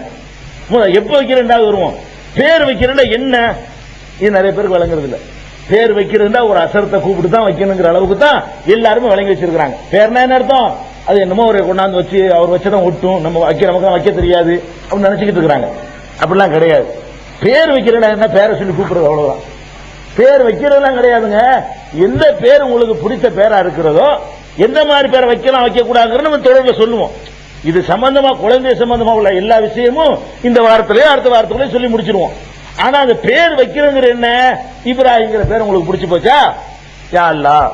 எப்ப வைக்கிறதா வருவோம். பேர் வைக்கிறதா என்ன, இது நிறைய பேருக்கு வழங்குறது இல்ல. பேர் வைக்கிறதா ஒரு அசரத்தை கூப்பிட்டு தான் வைக்கணுங்கிற அளவுக்கு தான் எல்லாருமே வழங்கி வச்சிருக்காங்க. பேர்னா என்ன அர்த்தம்? அது என்னமோ ஒரு கொண்டாந்து வச்சு அவர் வச்சதான் ஒட்டும், நம்ம நமக்கு வைக்க தெரியாது அப்படின்னு நினைச்சுக்கிட்டு இருக்கிறாங்க. அப்படிலாம் கிடையாது. பேர் வைக்கிறதா என்ன, பேரை சொல்லி கூப்பிடுறது அவ்வளவுதான். பேர் வைக்கிறதெல்லாம் கிடையாதுங்க. எந்த பேர் உங்களுக்கு பிடிச்ச பேரா இருக்கிறதோ, எந்த மாதிரி பேரை வைக்கலாம் வைக்க கூடாதுன்னு நம்ம தொடர்பு சொல்லுவோம். இது சம்பந்தமா, குழந்தை சம்பந்தமா உள்ள எல்லா விஷயமும் இந்த வாரத்திலேயே அடுத்த வாரத்திலேயே சொல்லி முடிச்சிருவோம். ஆனா அந்த பேர் வைக்கிறதுங்கிற என்ன, இப்ராஹிம்ங்கிற பேர் உங்களுக்கு பிடிச்சு போச்சா, யா அல்லாஹ்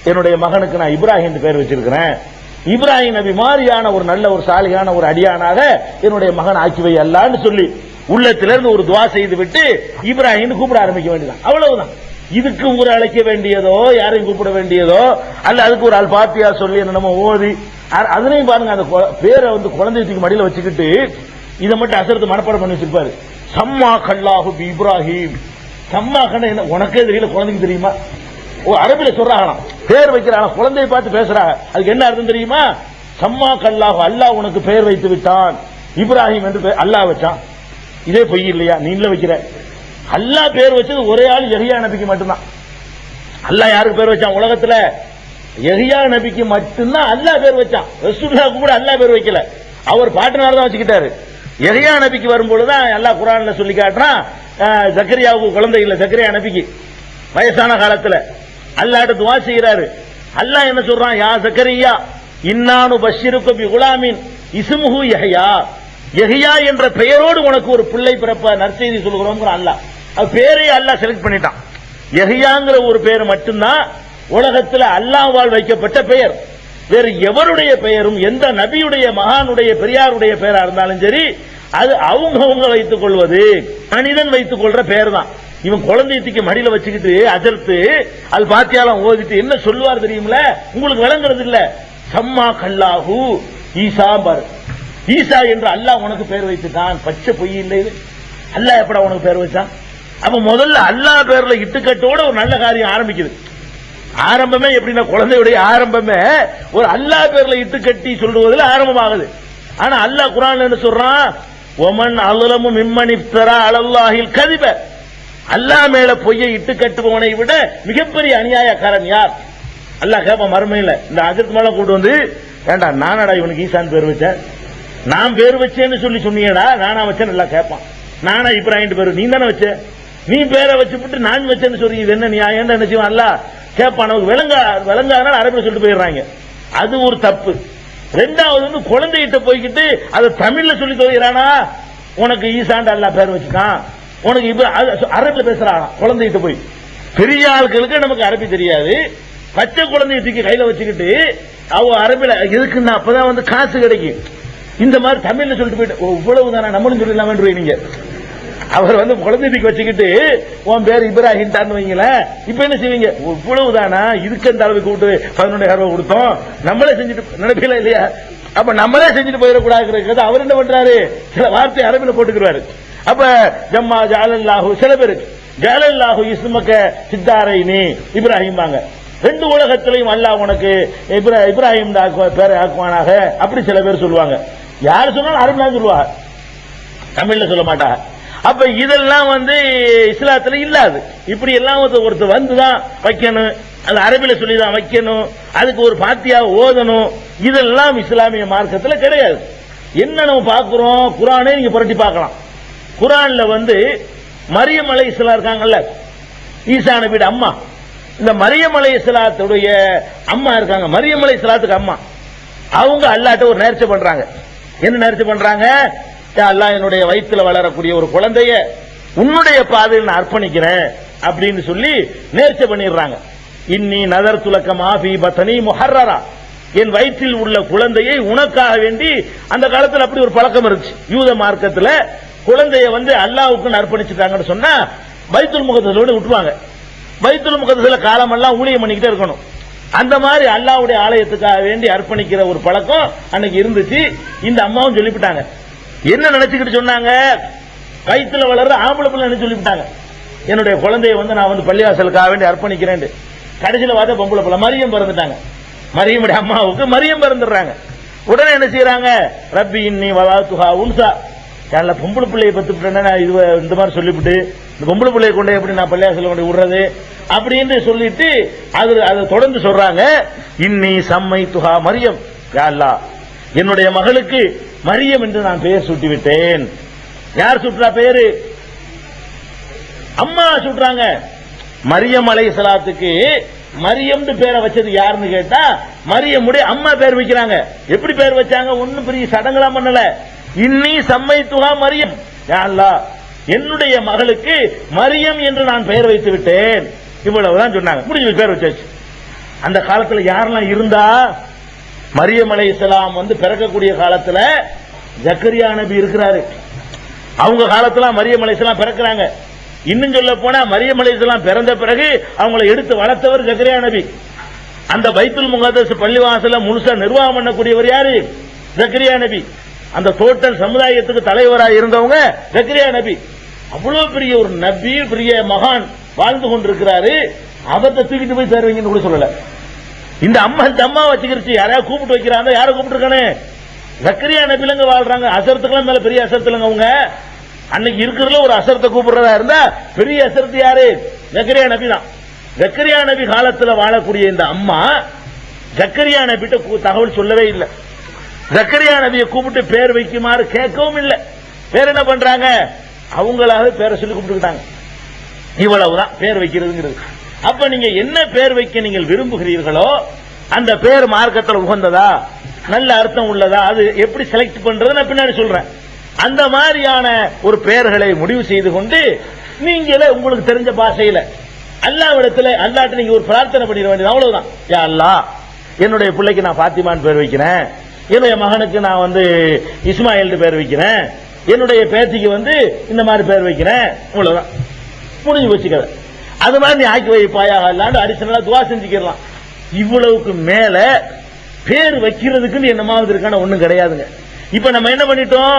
என்னுடைய மகனுக்கு நான் இப்ராஹிம் பேர் வச்சிருக்கிறேன், இப்ராஹிம் நபி மாதிரியான ஒரு நல்ல ஒரு சாலிகான ஒரு அடியானாக என்னுடைய மகன் ஆக்கி வை அல்லாஹ்னு சொல்லி உள்ளத்திலிருந்து ஒரு துவா செய்து விட்டு இப்ராஹிம் கூப்பிட ஆரம்பிக்க வேண்டியதான். அவ்வளவுதான். இதுக்கு ஊரை அழைக்க வேண்டியதோ, யாரையும் கூப்பிட வேண்டியதோ, அல்ல அதுக்கு ஒரு அல்பாத்தியா சொல்லி நம்ம ஓதி அதனையும் பாருங்க. அந்த பேரை குழந்தைக்கு மடியில வச்சுக்கிட்டு இதை மட்டும் அசரத்து மனப்பாடம் பண்ணி வச்சிருப்பாரு. சம்மா கல்லாஹு இப்ராஹிம். சம்மா கண்ண என்ன உனக்கே தெரியல, குழந்தைக்கு தெரியுமா? அரபில சொல்றாங்களாம், பேர் வைக்கிறாங்க, குழந்தையை பார்த்து பேசுறாங்க. அதுக்கு என்ன அர்த்தம் தெரியுமா? சம்மா கல்லாஹு, அல்லாஹ் உனக்கு பெயர் வைத்து விட்டான், இப்ராஹிம் என்று அல்லாஹ் வச்சான். இதே பொய் இல்லையா? நீங்களே வைக்கிற. அல்லாஹ் பேர் வச்சது ஒரே ஆள் யஹ்யா நபிக்கு மட்டும்தான். அல்லாஹ் யாருக்கு பேர் வச்சான் உலகத்துல? யஹ்யா நபிக்கு மட்டும்தான் அல்லாஹ் பேர் வச்சான். ரசூலுல்லாஹ்க்கு கூட அல்லாஹ் பேர் வைக்கல. அவர் பாட்டனால தான் வச்சுக்கிட்டாரு. யஹ்யா நபிக்கு வரும்பொழுதுதான் அல்லாஹ் குர்ஆன்ல சொல்லி காட்டுறான், ஜக்கரியாவுக்கு குழந்தை இல்ல, ஜக்கரியா நபிக்கு வயசான காலத்துல அல்லாஹ்ட்ட துஆ செய்யறாரு. அல்லாஹ் என்ன சொல்றான்? யா ஜக்கரியா இன்னானு பஷ்ஷிருக பி குலாமின் இஸ்முஹு யஹ்யா. யஹ்யா என்ற பெயரோடு உனக்கு ஒரு பிள்ளை பிறப்ப நற்செய்தி சொல்கிறோம் அல்லாஹ். அது பேரை அல்லாஹ் செலக்ட் பண்ணிட்டான். யஹ்யாங்கிற ஒரு பெயர் மட்டும்தான் உலகத்தில் அல்லாஹ்வால் வைக்கப்பட்ட பெயர். வேறு எவருடைய பெயரும், எந்த நபியுடைய, மகானுடைய, பெரியாருடைய பெயரா இருந்தாலும் சரி, அது அவங்க வைத்துக் கொள்வது, மனிதன் வைத்துக் கொள்ற பெயர் தான். இவன் குழந்தைக்கு மடியில வச்சுக்கிட்டு அஜர்த்து அல் பாத்தியாலாம் ஓதிட்டு என்ன சொல்லுவார் தெரியுமில? உங்களுக்கு விளங்குறது இல்ல. சம்மா கல்லாஹு ஈசா பாரு, ஈசா என்று அல்லாஹ் உனக்கு பெயர் வைத்துட்டான். பச்சை பொய் இல்லை. அல்லாஹ் எப்படா உனக்கு பெயர் வச்சான்? அப்ப முதல்ல அல்லாஹ் பேர்ல இட்டுக்கட்டோட ஒரு நல்ல காரியம் ஆரம்பிக்குது. ஆரம்பமே எப்படின்னா, குழந்தையுடைய ஆரம்பமே ஒரு அல்லாஹ் பேர்ல இட்டுக்கட்டி சொல்றதுல ஆரம்பமாகுது. ஆனா அல்லாஹ் குர்ஆன்ல என்ன சொல்றான்? ஒமன் அலமு மிம்மன் இஃப்தரா அலல்லாஹில் கதிப. அல்லாஹ் மேல பொய்யை இட்டு கட்டுபவனை விட மிகப்பெரிய அநியாயக்காரன் யார்? அல்லாஹ் கேட்பான் மறுமையில. இந்த அஜத் மேல கூட்டு வந்து, ஏண்டா நானடா இவனுக்கு ஈசான் பேர் வச்சேன், நான் பேர் வச்சேன்னு சொல்லி சொன்னியடா, நானா வச்சேன்னு எல்லாம் கேட்பான். நானா இப்ராஹிம் பேரு, நீ தானே வச்ச, நீ பேரை வச்சுட்டு நான் வச்சேன்னு சொல்லி இது என்ன நியாயம்? என்ன செய்வான்? அல்லாஹ் கேட்பான் விளங்காதனால அரபில சொல்லிட்டு போயிடுறாங்க. அது ஒரு தப்பு. ரெண்டாவது வந்து குழந்தைகிட்ட போய்கிட்டு அதை தமிழ்ல சொல்லி தோகிறானா, உனக்கு ஈசாண்டு அல்லா பேர் வச்சுக்கான், உனக்கு இப்ப அரபில பேசுறானா குழந்தைகிட்ட போய். பெரிய ஆட்களுக்கு நமக்கு அரபி தெரியாது, பச்சை குழந்தைய தூக்கி கையில வச்சுக்கிட்டு அவ அரபில எதுக்குன்னா அப்பதான் வந்து காசு கிடைக்கும். இந்த மாதிரி தமிழ்ல சொல்லிட்டு போயிட்டு இவ்வளவு தானே நம்மளும் சொல்லிடலாமே நீங்க. அவர் வந்து குழந்தை தூக்கி வச்சுக்கிட்டு உன் பேர் இப்ராஹிம் தான் வைங்களேன், இப்ப என்ன செய்வீங்க, இவ்வளவு தானா இதுக்கு அந்த அளவுக்கு கூட்டு 11,000 ரூபாய் கொடுத்தோம் நம்மளே செஞ்சுட்டு நினைப்பீங்களா இல்லையா? அப்ப நம்மளே செஞ்சுட்டு போயிடக்கூடாது. அவர் என்ன பண்றாரு, சில வார்த்தை அரபில போட்டுக்கிறாரு. அப்ப ஜம்மா ஜாலல்லாஹு, சில பேருக்கு ஜாலல்லாஹு இஸ்மக்க சித்தாரைனி இப்ராஹிம் வாங்க, ரெண்டு உலகத்திலையும் அல்லாஹ் உனக்கு இப்ராஹிம் பேரை ஆக்குவானாக, அப்படி சில பேர் சொல்லுவாங்க. யார் சொன்னாலும் அரபில சொல்லுவாங்க, தமிழ்ல சொல்ல மாட்டாங்க. அப்ப இதெல்லாம் வந்து இஸ்லாத்துல இல்லாது. இப்படி எல்லாம் ஒருத்தர் வந்துதான் வைக்கணும், அது அரபில சொல்லிதான் வைக்கணும், அதுக்கு ஒரு பாத்தியா ஓதணும், இதெல்லாம் இஸ்லாமிய மார்க்கத்தில் கிடையாது. என்ன நம்ம பார்க்கிறோம், குர்ஆனே நீங்க புரட்டி பார்க்கலாம். குர்ஆன்ல வந்து மரியம் அலைஹிஸ்ஸலாம் இருக்காங்கல்ல, ஈசா நபியோட அம்மா, இந்த மரியம் அலைஹிஸ்ஸலாத்துடைய அம்மா இருக்காங்க, மரியம் அலைஹிஸ்ஸலாத்துக்கு அம்மா, அவங்க அல்லாஹ்ட்ட ஒரு நேர்ச்சை பண்றாங்க. என்ன நேர்ச்சை பண்றாங்க, அல்லாஹ் என்னுடைய வயிற்றுல வளரக்கூடிய ஒரு குழந்தைய உன்னுடைய பாதையில் நான் அர்ப்பணிக்கிறேன் அப்படின்னு சொல்லி நேர்ச்சை பண்ணிடுறாங்க. இன்னி நதர் துலக்கம் ஆஃபி பத்தனி முஹர்ரரா, என் வயிற்றில் உள்ள குழந்தையை உனக்காக வேண்டி. அந்த காலத்தில் அப்படி ஒரு பழக்கம் இருந்துச்சு யூத மார்க்கத்தில். குழந்தைய வந்து அல்லாஹ்வுக்கு அர்ப்பணிச்சுட்டாங்கன்னு சொன்னா பைத்துல் முகத்தஸோட விட்டுருவாங்க. பைத்துல் முகத்தஸில் காலமெல்லாம் ஊழியம் பண்ணிக்கிட்டே இருக்கணும். அந்த மாதிரி அல்லாஹ்வுடைய ஆலயத்துக்காக வேண்டி அர்ப்பணிக்கிற ஒரு பழக்கம் அன்னைக்கு இருந்துச்சு. இந்த அம்மாவும் சொல்லிவிட்டாங்க. என்ன நினைச்சுக்கிட்டு சொன்னாங்க, வயிற்றுல வளர்ற ஆம்பளை பிள்ளை என்ன சொல்லிவிட்டாங்க, என்னுடைய குழந்தைய வந்து நான் வந்து பள்ளிவாசலுக்காக வேண்டி அர்ப்பணிக்கிறேன். கடைசியில் பார்த்தா பொம்பளை பிள்ளை மரியம் பிறந்துட்டாங்க. மரியமுடைய அம்மாவுக்கு மரியம் பிறந்துடுறாங்க. உடனே என்ன செய்யறாங்க, ரப்பி இன்னி வலாத்துஹா உன்சா, யாரில் பொம்பளை பிள்ளையை பத்துட்டேன்னா இது இந்த மாதிரி சொல்லிவிட்டு இந்த பொம்பளை பிள்ளையை கொண்டு எப்படி நான் பள்ளிவாசல கொண்டு விடுறது அப்படின்னு சொல்லிட்டு அதை தொடர்ந்து சொல்றாங்க. இன்னி சம்மை துஹா மரியம், யா அல்லாஹ் என்னுடைய மகளுக்கு மரியம் என்று நான் பெயர் சூட்டி விட்டேன். யார் சுற்றா பெயரு, அம்மா சுட்டுறாங்க. மரியம் அலைஹிஸ்ஸலாத்துக்கு மரியம் பேரை வச்சது யாருன்னு கேட்டா மரியமுடைய அம்மா பேர் வைக்கிறாங்க. எப்படி பேர் வச்சாங்க, ஒன்னும் பெரிய சடங்கெல்லாம் பண்ணல. இன்னி சம்மைத்துஹா மரியம், யா அல்லாஹ் என்னுடைய மகளுக்கு மரியம் என்று நான் பெயர் வைத்து விட்டேன். இவ்வளவுதான் சொன்னாங்க, முடிஞ்சு பேர் வச்சாச்சு. அந்த காலத்துல யாரெல்லாம் இருந்தா, மரியம் அலைஹிஸ்ஸலாம் வந்து பிறக்கக்கூடிய காலத்துல ஜக்கரியா நபி இருக்கிறாரு. அவங்க காலத்துல மரியம் அலைஹிஸ்ஸலாம் பிறக்கிறாங்க. இன்னும் சொல்ல போனா மரியம் அலைஹிஸ்ஸலாம் பிறந்த பிறகு அவங்களை எடுத்து வளர்த்தவர் ஜக்கரியா நபி. அந்த பைத்துல் முகத்தஸ் பள்ளிவாசல முழுசா நிர்வாகம் பண்ணக்கூடியவர் யாரு, ஜக்கரியா நபி. அந்த டோட்டல் சமுதாயத்துக்கு தலைவராக இருந்தவங்க ஜக்கரியா நபி. அவ்வளவு பெரிய ஒரு நபி, பெரிய மகான் வாழ்ந்து கொண்டிருக்கிறாரு. அவத்தை தூக்கிட்டு போய் சேருவீங்கன்னு கூட சொல்லல. இந்த அம்மா வச்சுக்கிருச்சு, யாரையா கூப்பிட்டு வைக்கிறாங்க, யாரை கூப்பிட்டுருக்கானே, ஜக்கரியா நபிலங்க வாழ்றாங்க. அசரத்துக்கெல்லாம் மேல பெரிய அசரத்துலங்க அவங்க. அன்னைக்கு இருக்கிறதுல ஒரு அசரத்தை கூப்பிடுறதா இருந்தா பெரிய அசரத்து யாரு, ஜக்கரியா நபி தான். ஜக்கரியா நபி காலத்துல வாழக்கூடிய இந்த அம்மா ஜக்கரியா நபிட்ட தகவல் சொல்லவே இல்லை. ஜக்கரியா நபியை கூப்பிட்டு பேர் வைக்குமாறு கேட்கவும் இல்லை. பேர் என்ன பண்றாங்க, அவங்களாக பேரை சொல்லி கூப்பிட்டுக்கிட்டாங்க. இவ்வளவுதான் பேர் வைக்கிறதுங்கிறது. அப்ப நீங்க என்ன பேர் வைக்க நீங்கள் விரும்புகிறீர்களோ அந்த பேர் மார்க்கத்தில் உகந்ததா, நல்ல அர்த்தம் உள்ளதா, அது எப்படி செலக்ட் பண்றது நான் பின்னாடி சொல்றேன். அந்த மாதிரியான ஒரு பெயர்களை முடிவு செய்து கொண்டு நீங்களே உங்களுக்கு தெரிஞ்ச பாஷையில அல்லாஹ்விடத்துல அல்லாஹ்ட்ட நீங்க ஒரு பிரார்த்தனை பண்ணிட வேண்டியது, அவ்வளவுதான். யா அல்லாஹ் என்னுடைய பிள்ளைக்கு நான் பாத்திமான் பேர் வைக்கிறேன், என்னுடைய மகனுக்கு நான் வந்து இஸ்மாயில் பேர் வைக்கிறேன், என்னுடைய பேத்திக்கு வந்து இந்த மாதிரி பேர் வைக்கிறேன், அவ்வளவுதான், முடிஞ்சு வச்சுக்க. அது மாதிரி நீ ஆக்கி வைப்பாயாக அல்லாண்டு அடிஷனலா துவா செஞ்சுக்கலாம். இவ்வளவுக்கு மேல பேர் வைக்கிறதுக்கு என்னமாவது இருக்கான ஒண்ணும் கிடையாதுங்க. இப்ப நம்ம என்ன பண்ணிட்டோம்,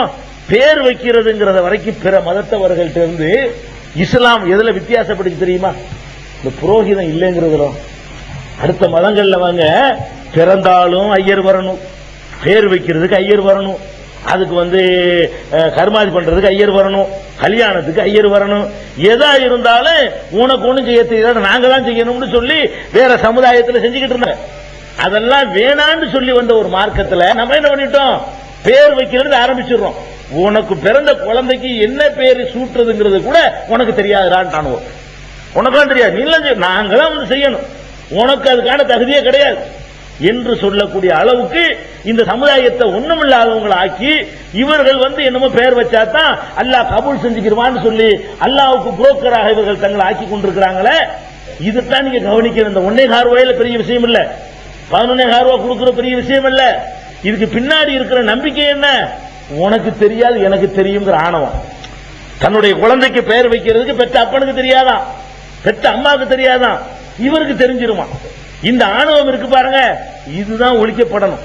பேர் வைக்கிறதுங்கிறத வரைக்கும் பிற மதத்தவர்கள்ட்ட இருந்து இஸ்லாம் எதுல வித்தியாசப்படுச்சு தெரியுமா, இந்த புரோகிதம் இல்லைங்கிறதுல. அடுத்த மதங்கள்ல வாங்க பிறந்தாலும் ஐயர் வரணும், பேர் வைக்கிறதுக்கு ஐயர் வரணும், அதுக்கு வந்து கர்மாதி பண்றதுக்கு ஐயர் வரணும், கல்யாணத்துக்கு ஐயர் வரணும், எதா இருந்தாலும் உனக்கு ஒண்ணும் செய்ய தெரியாது, நாங்க தான் செய்யணும்னு சொல்லி வேற சமுதாயத்தில் செஞ்சுக்கிட்டு இருந்தாங்க. அதெல்லாம் வேணான்னு சொல்லி வந்த ஒரு மார்க்கத்துல நம்ம என்ன பண்ணிட்டோம், பேர் வைக்கிறது ஆரம்பிச்சிடுறோம். உனக்கு பிறந்த குழந்தைக்கு என்ன பேரு சூட்டுறதுங்கிறது கூட உனக்கு தெரியாதுடான்னு, உனக்கெல்லாம் தெரியாது, நீ நாங்க தான் வந்து செய்யணும். உனக்கு அதுக்கான தகுதியே கிடையாது என்று சொல்லக்கூடிய அளவுக்கு இந்த சமுதாயத்தை ஒண்ணுமில்லாதவங்களை ஆக்கி இவர்கள் என்னமோ பெயர் வச்சாதான் அல்லாஹ் கபூல் செஞ்சுக்கிறான்னு சொல்லி அல்லாஹ்வுக்கு புரோக்கராக இவர்கள் தங்களை ஆக்கி கொண்டிருக்கிறாங்களே. இதுதான் நீங்க கவனிக்கிற இந்த 1.25 ரூபாயில பெரிய விஷயம் இல்ல, 11.25 ரூபாய் கொடுக்கிற பெரிய விஷயம் இல்ல. இதுக்கு பின்னாடி இருக்கிற நம்பிக்கை என்ன? உனக்கு தெரியாது எனக்கு தெரியுங்கிற ஆணவம். தன்னுடைய குழந்தைக்கு பெயர் வைக்கிறதுக்கு பெற்ற அப்பனுக்கு தெரியாதான், பெற்ற அம்மாவுக்கு தெரியாதான், இவருக்கு தெரிஞ்சிருமா. இந்த ஆணவம் இருக்கு பாருங்க, இதுதான் ஒழிக்கப்படணும்.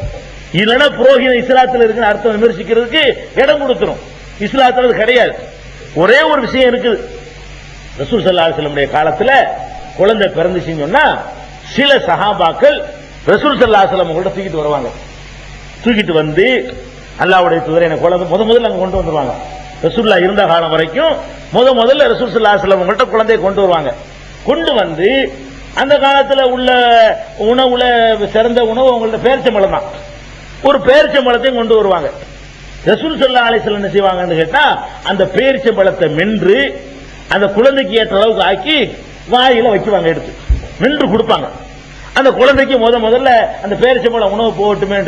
இல்லைன்னா புரோகித இஸ்லாத்தில் இருக்கிற அர்த்தம் விமர்சிக்கிறதுக்கு இடம் கொடுத்துரும். இஸ்லாத்தில் அது கிடையாது. ஒரே ஒரு விஷயம் இருக்குது. ரசூல் ஸல்லல்லாஹு அலைஹி வஸல்லம் காலத்துல குழந்தை பிறந்துச்சுன்னு சொன்னா சில சஹாபாக்கள் ரசூல் ஸல்லல்லாஹு அலைஹி வஸல்லம் கூட தூக்கிட்டு வருவாங்க. தூக்கிட்டு வந்து அல்லாஹ்வுடைய தூதரே எனக்கு குழந்தை முதல்ல அங்க கொண்டு வந்துருவாங்க. ரசூலுல்லாஹ் இருந்த காலம் வரைக்கும் முதல்ல ரசூல் ஸல்லல்லாஹு அலைஹி வஸல்லம் கிட்ட குழந்தையை கொண்டு வருவாங்க. கொண்டு வந்து அந்த காலத்துல உள்ள உணவுல சிறந்த உணவு அவங்களோட பேரிச்சம்பழம் தான். ஒரு பேரிச்சம்பழத்தையும் கொண்டு வருவாங்க. ரசூல் ஸல்லல்லாஹு அலைஹி வஸல்லம் என்ன செய்வாங்கன்னு கேட்டா அந்த பேரிச்சம்பழத்தை மென்று அந்த குழந்தைக்கு ஏற்ற அளவுக்கு ஆக்கி வாயில வைக்குவாங்க, எடுத்து மென்று கொடுப்பாங்க. அந்த குழந்தைக்கு முதல்ல அந்த பேரிச்சம்பழம் உணவு போகட்டுமே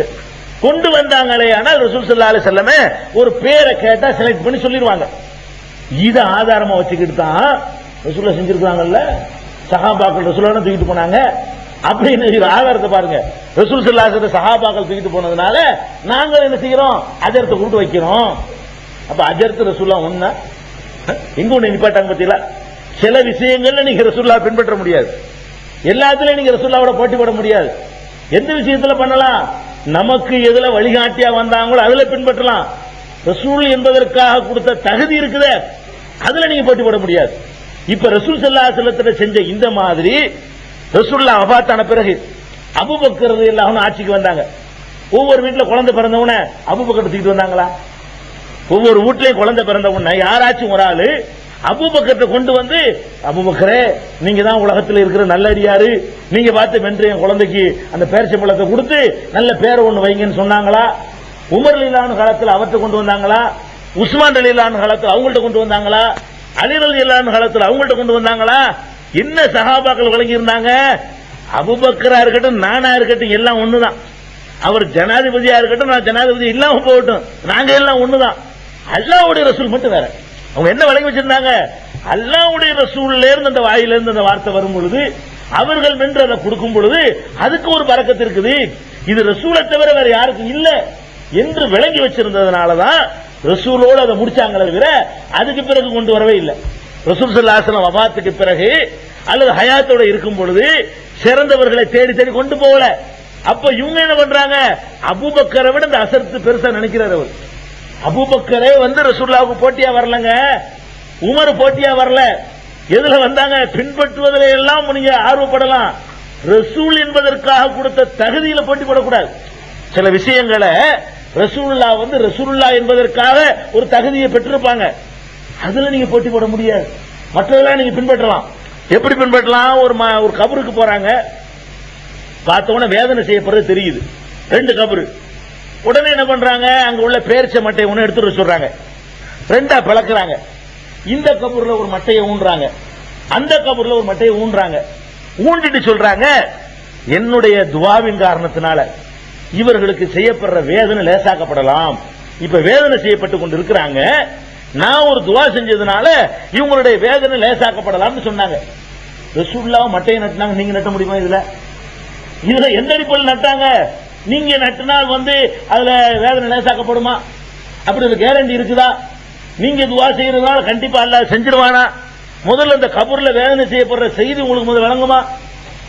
கொண்டு வந்தாங்களே. ஆனால் ரசூல் ஸல்லல்லாஹு அலைஹி வஸல்லம் ஒரு பேரை கேட்டா செலக்ட் பண்ணி சொல்லிடுவாங்க. இதை ஆதாரமா வச்சுக்கிட்டு தான் ரசூலுல்லாஹ் செஞ்சிருக்காங்கல்ல, சஹாபாக்கள் ரசூலுல்லாஹ் தூக்கிட்டு போனாங்க அப்படின்னு ஆதாரத்தை பாருங்க. ரசூல் ஸல்லல்லாஹு அலைஹி வஸல்லம் சஹாபாக்கள் தூக்கிட்டு போனதுனால நாங்க என்ன செய்யறோம், அஜர்த்தை கூட்டு வைக்கிறோம். அப்ப அஜர்த்து ரசூலுல்லாஹ் ஒண்ணா எங்க ஒண்ணு நிப்பாட்டாங்க பத்தியில. சில விஷயங்கள்ல நீங்க ரசூலுல்லாஹ் பின்பற்ற முடியாது, எல்லாத்துலயும் நீங்க ரசூலுல்லாஹ்வோட போட்டி போட முடியாது. எந்த விஷயத்துல பண்ணலாம், நமக்கு எதுல வழிகாட்டியா வந்தாங்களோ அதுல பின்பற்றலாம். ரசூல் என்பதற்காக கொடுத்த தகுதி இருக்குதே அதுல நீங்க போட்டி போட முடியாது. இப்ப ரசூல் ஸல்லல்லாஹு அலைஹி வஸல்லம் செஞ்ச இந்த மாதிரி ரசூலுல்லாஹ் வஃபாத்தான பிறகு அபூபக்கர் ரலியல்லாஹு அன்ஹு ஆட்சிக்கு வந்தாங்க. ஒவ்வொரு வீட்டுல குழந்தை பிறந்தவன அபூபக்கர் தூக்கிட்டு வந்தாங்களா? ஒவ்வொரு வீட்லயும் குழந்தை பிறந்த உடனே யாராச்சும் ஒரு ஆளு அபூபக்கரை கொண்டு வந்து, அபூபக்கரே நீங்க தான் உலகத்தில் இருக்கிற நல்ல அடியாரு, நீங்க பார்த்து வென்று என் குழந்தைக்கு அந்த பேரிச்சம்பழத்தை கொடுத்து நல்ல பேரை ஒண்ணு வைங்கன்னு சொன்னாங்களா? உமர் ரலியல்லாஹு அன்ஹு காலத்தில் அவர்கிட்ட கொண்டு வந்தாங்களா? உஸ்மான் ரலியல்லாஹு அன்ஹு காலத்தில் அவங்கள்ட்ட கொண்டு வந்தாங்களா? அலி ரலியல்லாஹு அன்ஹு காலத்தில் அவங்கள்ட்ட கொண்டு வந்தாங்களா? என்ன சஹாபாக்கள் வழங்கி இருந்தாங்க? அபூபக்கரா இருக்கட்டும் நானா இருக்கட்டும் எல்லாம் ஒண்ணுதான். அவர் ஜனாதிபதியா இருக்கட்டும் நான் ஜனாதிபதி இல்லாம போகட்டும், நாங்க எல்லாம் ஒண்ணுதான். அல்லாஹ்வுடைய ரசூல் மட்டும் வேற. அவங்க என்ன வழங்கி வச்சிருந்தாங்க? அல்லாஹ்வுடைய ரசூல்ல இருந்து அந்த வாயில இருந்து அந்த வார்த்தை வரும் பொழுது அவர்கள் வென்று அதை கொடுக்கும் பொழுது அதுக்கு ஒரு பரக்கத்து இருக்குது. இது ரசூலை தவிர வேற யாருக்கும் இல்ல என்று விளங்கி வச்சிருந்ததுனாலதான் ரசூலோடு அதை முடிச்சாங்களே தவிர அதுக்கு பிறகு கொண்டு வரவே இல்லை. ரசூல் ஸல்லல்லாஹு அலைஹி வஸல்லம் வஃபாத்துக்கு பிறகு அல்லது ஹயாத்தோட இருக்கும் பொழுது சிறந்தவர்களை தேடி தேடி கொண்டு போகல. அப்ப இவங்க என்ன பண்றாங்க, அபூபக்கரை விட இந்த அசர்த்து பெருசா நினைக்கிறார். அவர் அபூபக்கரே ரசூலுல்லாஹ்வுக்கு போட்டியா வரலங்க, உமர் போட்டியா வரல. எதுல வந்தாங்க, பின்பற்றுவதில் எல்லாம் நீங்க ஆர்வப்படலாம், ரசூல் என்பதற்காக கொடுத்த தகுதியில போட்டி போடக்கூடாது. சில விஷயங்களை ரசூலுல்லாஹ் ரசூலுல்லாஹ் என்பதற்காக ஒரு தகுதியை பெற்றிருப்பாங்க, அதுல நீங்க போட்டி போட முடியாது. மற்றதெல்லாம் நீங்க பின்பற்றலாம். எப்படி பின்பற்றலாம்? ஒரு கபருக்கு போறாங்க, பார்த்தவன வேதனை செய்யப்படுறது தெரியுது, 2 கபரு. உடனே என்ன பண்றாங்க, அங்க உள்ள பேரிச்ச மட்டையை ஒண்ணு எடுத்துட்டு சொல்றாங்க, 2 பிளக்குறாங்க. இந்த கபூர்ல ஒரு மட்டையை ஊன்றாங்க, அந்த கபூர்ல ஒரு மட்டையை ஊன்றாங்க. ஊண்டிட்டு சொல்றாங்க, என்னுடைய துவாவின் காரணத்தினால இவர்களுக்கு செய்யப்படுற வேதனை லேசாக்கப்படலாம். இப்ப வேதனை செய்யப்பட்டு கொண்டு இருக்கிறாங்க, நான் ஒரு துவா செஞ்சதுனால இவங்களுடைய வேதனை லேசாக்கப்படலாம்னு சொன்னாங்க. ரசூலுல்லாஹ் மட்டையை நட்டினாங்க, நீங்க நட்ட முடியுமா? இதுல எந்த அடிப்படையில் நட்டாங்க? நீங்க நட்டினால் அதுல வேதனை லேசாக்கப்படுமா? அப்படி ஒரு கேரண்டி இருக்குதா? நீங்க துவா செய்யறதுனால கண்டிப்பா அல்லாஹ் செஞ்சிருவானா? முதல்ல இந்த கபூர்ல வேதனை செய்யப்படுற செய்தி உங்களுக்கு முதல்ல விளங்குமா?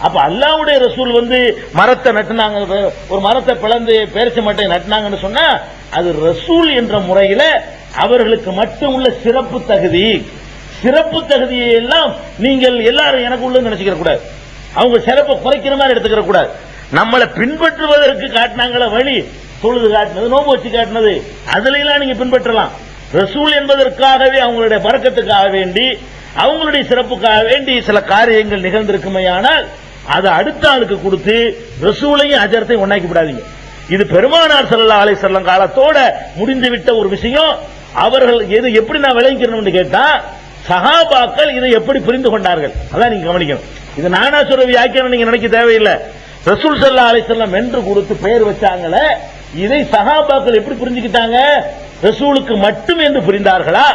அப்ப அல்லாஹ்வுடைய ரசூல் மரத்தை நட்டினாங்க, ஒரு மரத்தை பிளந்து பேரிச்ச மட்டையை நட்டினாங்கன்னு சொன்னா அது ரசூல் என்ற முறையில அவர்களுக்கு மட்டும் உள்ள சிறப்பு தகுதி. சிறப்பு தகுதியை எல்லாம் நீங்கள் எல்லாரும் எனக்கு உள்ள நினைச்சுக்கிற கூடாது, அவங்க சிறப்பை குறைக்கிற மாதிரி எடுத்துக்கிற கூடாது. நம்மளை பின்பற்றுவதற்கு காட்டினாங்களே வழி, தொழுது காட்டினது, நோம்பு வச்சு காட்டினது, அதுல எல்லாம் நீங்க பின்பற்றலாம். ரசூல் என்பதற்காகவே அவங்களுடைய பரக்கத்துக்காக வேண்டி அவங்களுடைய சிறப்புக்காக வேண்டி சில காரியங்கள் நிகழ்ந்திருக்குமையானால் அதை அடுத்த ஆளுக்கு கொடுத்து ரசூலையும் அஜரத்தையும் ஒன்னாக்கி விடாதீங்க. இது பெருமானார் ஸல்லல்லாஹு அலைஹி வஸல்லம் காலத்தோட முடிந்துவிட்ட ஒரு விஷயம். அவர்கள் எது எப்படி நான் விளங்கிக்கணும்னு கேட்டா சஹாபாக்கள் இதை எப்படி புரிந்து கொண்டார்கள், அதான் நீங்க கவனிக்கணும். இது நானா சொல்ற வியாக்கியானம் நீங்க நினைக்க தேவையில்லை. ரசூல் ஸல்லல்லாஹு அலைஹி வஸல்லம் என்று கொடுத்து பெயர் வச்சாங்களே, இதை சஹாபாக்கள் எப்படி புரிஞ்சுக்கிட்டாங்க? ரசூலுக்கு மட்டும் என்று புரிந்தார்களா,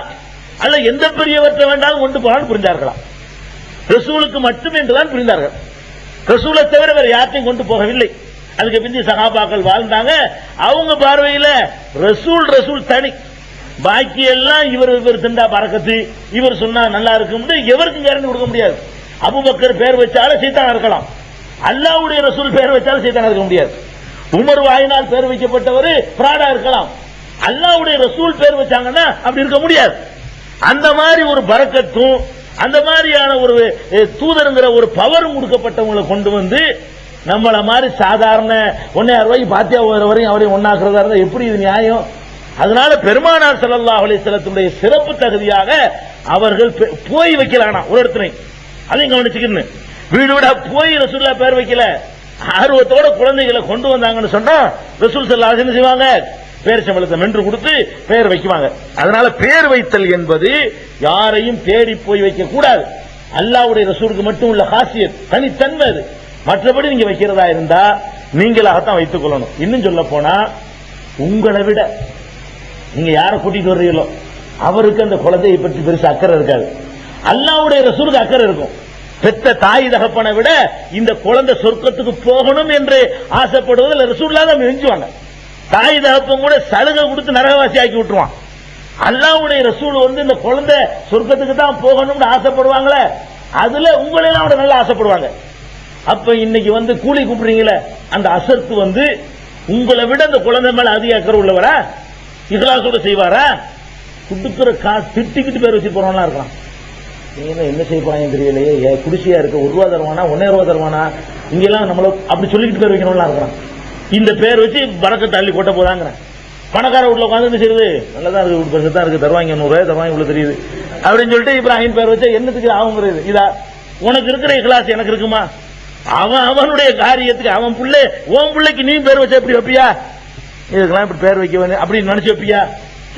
அல்ல எந்த பெரியவற்றை வேண்டாலும் கொண்டு போனாலும் புரிந்தார்களா? ரசூலுக்கு மட்டும் என்றுதான் புரிந்தார்கள். ரசூலை தவிர வேற யார்ட்டையும் கொண்டு போகவில்லை. அதுக்கு பிந்தைய சஹாபாக்கள் வாழ்ந்தாங்க. அவங்க பார்வையில ரசூல் தனி, பாக்கி எல்லாம் இவர் திண்டா பறக்கத்து, இவர் சொன்னா நல்லா இருக்கும், எவருக்கும் கேரண்டி கொடுக்க முடியாது. அபூபக்கர் பேர் வச்சாலும் சைத்தான் இருக்கலாம், அல்லாஹ்வுடைய ரசூல் பேர் வச்சாலும் சைத்தான் இருக்க முடியாது. உமர் வாயினால் பேர் வைக்கப்பட்டவர் பிராடா இருக்கலாம், அல்லாஹ்வுடைய ரசூல் பேர் வச்சாங்கன்னா அப்படி இருக்க முடியாது. அந்த மாதிரி ஒரு பரக்கத்தும் அந்த மாதிரியான ஒரு தூதருங்கிற ஒரு பவரும் கொடுக்கப்பட்டவங்களை கொண்டு வந்து நம்மள மாதிரி சாதாரண 1000 ரூபாய்க்கு பாத்தியா வரையும் அவரையும் ஒன்னாக்குறதா இருந்தா எப்படி இது நியாயம்? அதனால பெருமானார் ஸல்லல்லாஹு அலைஹி வஸல்லத்துடைய சிறப்பு தகுதியாக அவர்கள் போய் வைக்கலானா ஒரு இடத்துல, அதையும் கவனிச்சுக்கணும். வீடு வீடா போய் ரசூலுல்லாஹ் பேர் வைக்கல, ஆர்வத்தோட குழந்தைகளை கொண்டு வந்தாங்கன்னு சொன்னா ரசூல் ஸல்லல்லாஹு அலைஹி வஸல்லம் செய்வாங்க, பேர் சம்பளத்தை மென்று கொடுத்து பெயர் வைக்குவாங்க. அதனால பேர் வைத்தல் என்பது யாரையும் தேடி போய் வைக்க கூடாது. அல்லாஹ்வுடைய ரசூலுக்கு மட்டும் உள்ள காசியத், தனித்தன்மை அது. மற்றபடி நீங்க வைக்கிறதா இருந்தா நீங்களாகத்தான் வைத்துக் கொள்ளணும். இன்னும் சொல்ல போனா உங்களை விட நீங்க யாரை கூட்டிட்டு வர்றீங்களோ அவருக்கு அந்த குழந்தையை பற்றி பெருசு அக்கறை இருக்காது. அல்லாஹ்வுடைய ரசூலுக்கு அக்கறை இருக்கும். பெத்த தாய் தகப்பனை விட இந்த குழந்தை சொர்க்கத்துக்கு போகணும் என்று ஆசைப்படுவதில் ரசூலுல்லாஹ் தான் மிஞ்சுவாங்க. தாய் தகப்பன் கூட சலுகை கொடுத்து நரகவாசி ஆக்கி விட்டுருவான். அல்லாஹ்வுடைய ரசூல் இந்த குழந்தை சொர்க்கத்துக்கு தான் போகணும்னு ஆசைப்படுவாங்களே, அதுல உங்களெல்லாம் விட நல்லா ஆசைப்படுவாங்க. அப்ப இன்னைக்கு கூலி கூப்பிடுறீங்களே, அந்த அசர்த்து உங்களை விட அந்த குழந்தை மேல அதிக அக்கறை உள்ளவரா, இஹ்லாஸோட செய்வாரா? குடுக்கிற காசு திட்டிக்கிட்டு பேர் வச்சு போறவனா இருக்கான். என்ன செய்ய போறாங்க தெரியலையே, குடிசையா இருக்க 1 ரூபா தருவானா 1.5 ரூபா தருவானா, இங்கெல்லாம் நம்மள அப்படி சொல்லிக்கிட்டு பேர் வைக்கணும்லாம் இருக்கிறான். இந்த பேர் வச்சு பறக்க தள்ளி போட்ட போதாங்க. பணக்கார வீட்டுல உட்காந்து செய்யுது, நல்லதான் இருக்கு, பெருசா தான் இருக்கு, தருவாங்க 100 ரூபாய் தருவாங்க, இவ்வளவு தெரியுது அப்படின்னு சொல்லிட்டு இப்ராஹிம் பேர் வச்சா என்னத்துக்கு ஆகுங்கிறது? இதா உனக்கு இருக்கிற இஹ்லாஸ் எனக்கு இருக்குமா? அவனுடைய காரியத்துக்கு அவன் பிள்ளை, உன் பிள்ளைக்கு நீ பேர் வச்சா எப்படி வைப்பியா? இதுக்கெல்லாம் இப்படி பேர் வைக்க வேண்டிய அப்படின்னு நினைச்சு வைப்பியா?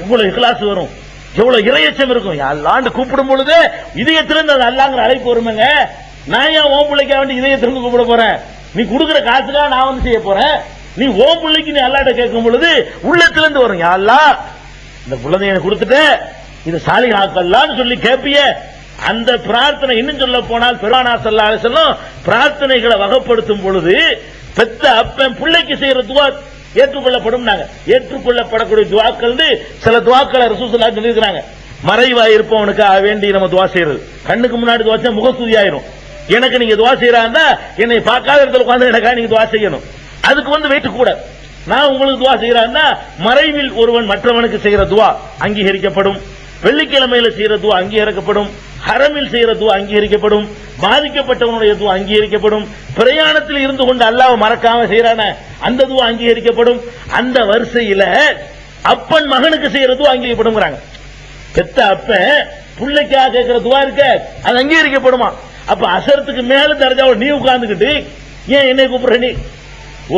எவ்வளவு இஹ்லாஸ் வரும், எவ்வளவு இறையச்சம் இருக்கும். அல்லாண்டு கூப்பிடும் பொழுது இதயத்திலிருந்து அது அல்லாங்கிற அழைப்பு வருமேங்க. நான் ஏன் உன் பிள்ளைக்க வேண்டி இதயத்திலிருந்து கூப்பிட போறேன்? நீ கொடுக்கிற காசுக்காக நான் செய்ய போறேன். நீ உன் பிள்ளைக்கு நீ அல்லாட்ட கேட்கும் பொழுது உள்ளத்திலிருந்து வரும், யா அல்லாஹ் இந்த குழந்தைய கொடுத்துட்டு இது சாலிஹாக்கல்லான்னு சொல்லி கேட்பிய அந்த பிரார்த்தனை. இன்னும் சொல்ல போனால் பெருமானார் ஸல்லல்லாஹு அலைஹி வஸல்லம் பிரார்த்தனைகளை வகைப்படுத்தும் பொழுது பெத்த அப்பன் பிள்ளைக்கு செய்யற துவா ஏற்றுக்கொள்ளப்படும். ஏற்றுக்கொள்ளப்படக்கூடிய துவாக்கள் சில துவாக்களை ரசூல் ஸல்லல்லாஹு அலைஹி வஸல்லம் சொல்லியிருக்காங்க. மறைவா இருப்பவனுக்காக வேண்டி நம்ம துவா செய்யறது, கண்ணுக்கு முன்னாடி துவா செய்ய முகஸ்துதி ஆயிரும். எனக்கு நீங்க துவா செய்யறாந்தா என்னை பார்க்காத இடத்துல உட்கார்ந்து எனக்காக நீங்க துவா செய்யணும். அதுக்கு வெயிட் கூட. நான் உங்களுக்கு துவா செய்யறான்னா மறைவில் ஒருவன் மற்றவனுக்கு செய்யற துவா அங்கீகரிக்கப்படும். வெள்ளிக்கிழமையில செய்யற துவா அங்கீகரிக்கப்படும். ஹரமில் செய்யற துவா அங்கீகரிக்கப்படும். பாதிக்கப்பட்டவனுடைய துவா அங்கீகரிக்கப்படும். பிரயாணத்தில் இருந்து கொண்டு அல்லாஹ்வை மறக்காம செய்யறான அந்த துவா அங்கீகரிக்கப்படும். அந்த வரிசையில அப்பன் மகனுக்கு செய்யற துவா அங்கீகரிக்கப்படும்ங்கறாங்க. பெத்த அப்பன் பிள்ளைக்காக கேட்கிற துவா இருக்க அது அங்கீகரிக்கப்படுமா? அப்ப அசரத்துக்கு மேல தரஜாவோட நீ உட்கார்ந்துக்கிட்டு ஏன் என்னை கூப்பிடுற? நீ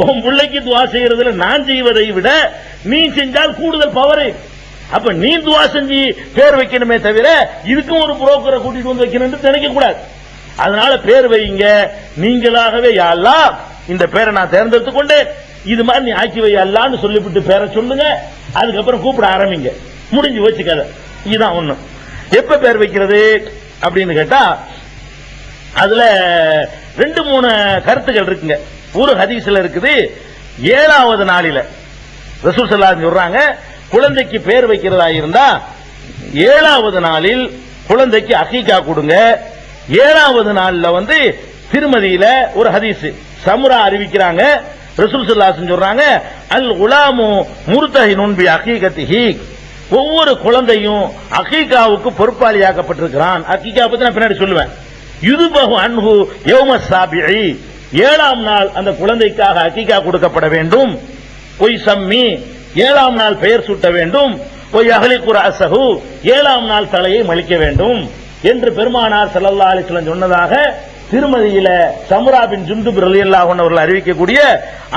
உன் பிள்ளைக்கு துவா செய்யறதுல நான் செய்வதை விட நீ செஞ்சால் கூடுதல் பவர். அப்ப நீ துவா செஞ்சு பேர் வைக்கணுமே தவிர இதுக்கும் ஒரு புரோக்கரை கூட்டிட்டு வந்து வைக்கணும் நினைக்க கூடாது. அதனால பேர் வைங்க நீங்களாகவே, யா அல்லாஹ் இந்த பேரை நான் தேர்ந்தெடுத்துக் கொண்டு இது மாதிரி நீ ஆக்கி வை அல்லான்னு சொல்லிவிட்டு பேரை சொல்லுங்க. அதுக்கப்புறம் கூப்பிட ஆரம்பிங்க, முடிஞ்சு வச்சு கதை. இதுதான் ஒண்ணு. எப்ப பேர் வைக்கிறது அப்படின்னு கேட்டா அதுல 2-3 கருத்துக்கள் இருக்குங்க. ஒரு ஹதீஸ்ல இருக்குது 7வது நாளில ரசூல் ஸல்லல்லாஹு அலைஹி வஸல்லம் சொல்றாங்க, குழந்தைக்கு பேர் வைக்கிறதா இருந்தா 7வது நாளில் குழந்தைக்கு அகீகா கொடுங்க. 7வது நாள்ல திருமதியில ஒரு ஹதீஸ் சமுரா அறிவிக்கிறாங்க. ரசூல் ஸல்லல்லாஹு அலைஹி வஸல்லம் சொல்றாங்க, அல் குலாமு முர்தஹினுன் பி அகீகத்திஹி, ஒவ்வொரு குழந்தையும் அகீகாவுக்கு பொறுப்பாளியாக்கப்பட்டிருக்கிறான். அகீகா பத்தி நான் பின்னாடி சொல்லுவேன். யுதுபஹு அன்ஹு யௌம ஸாபிஇ, 7ஆம் நாள் அந்த குழந்தைக்காக அகீகா கொடுக்கப்பட வேண்டும். ஒய் சம்மி, 7ஆம் நாள் பெயர் சூட்ட வேண்டும். ஒய் அஹ்லிகு ரஅஸஹு, 7ஆம் நாள் தலையை மலிக்க வேண்டும் என்று பெருமானார் ஸல்லல்லாஹு அலைஹி வஸல்லம் சொன்னதாக திருமதியில சமுரா பின் ஜுந்துப் ரலியல்லாஹு அன்ஹு அவர்கள் அறிவிக்கக்கூடிய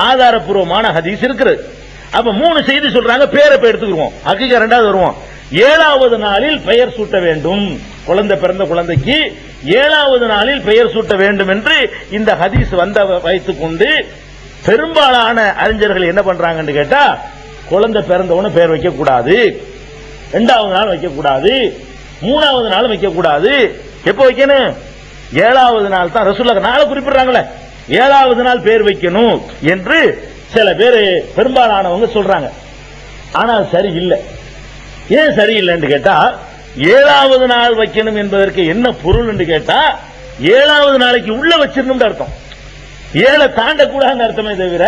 ஆதாரப்பூர்வமான ஹதீஸ் இருக்குது. அப்ப 3 செய்தி சொல்றாங்க. பேரை எடுத்துக்குவோம், அகீகா 2வது வருவோம். 7வது நாளில் பெயர் சூட்ட வேண்டும். குழந்தை பிறந்த குழந்தைக்கு 7வது நாளில் பெயர் சூட்ட வேண்டும் என்று இந்த ஹதீஸ் வந்த வைத்துக் கொண்டு பெரும்பாலான அறிஞர்கள் என்ன பண்றாங்கன்னு கேட்டா, குழந்தை பிறந்தவன பெயர் வைக்க கூடாது, 2வது நாள் வைக்க கூடாது, 3வது நாள் வைக்க கூடாது. எப்ப வைக்கணும்? 7வது நாள் தான். ரசூலுல்லாஹ் நாளை குறிப்பிடுறாங்களே, 7வது நாள் பேர் வைக்கணும் என்று சில பேர் பெரும்பாலானவங்க சொல்றாங்க. ஆனால் சரி இல்லை. ஏன் சரியில்லைன்னு கேட்டா, 7வது நாள் வைக்கணும் என்பதற்கு என்ன பொருள் என்று கேட்டா, 7வது நாளைக்கு உள்ள வச்சிடணும் அர்த்தம். 7 தாண்டக்கூடாதுன்னு அர்த்தமே தவிர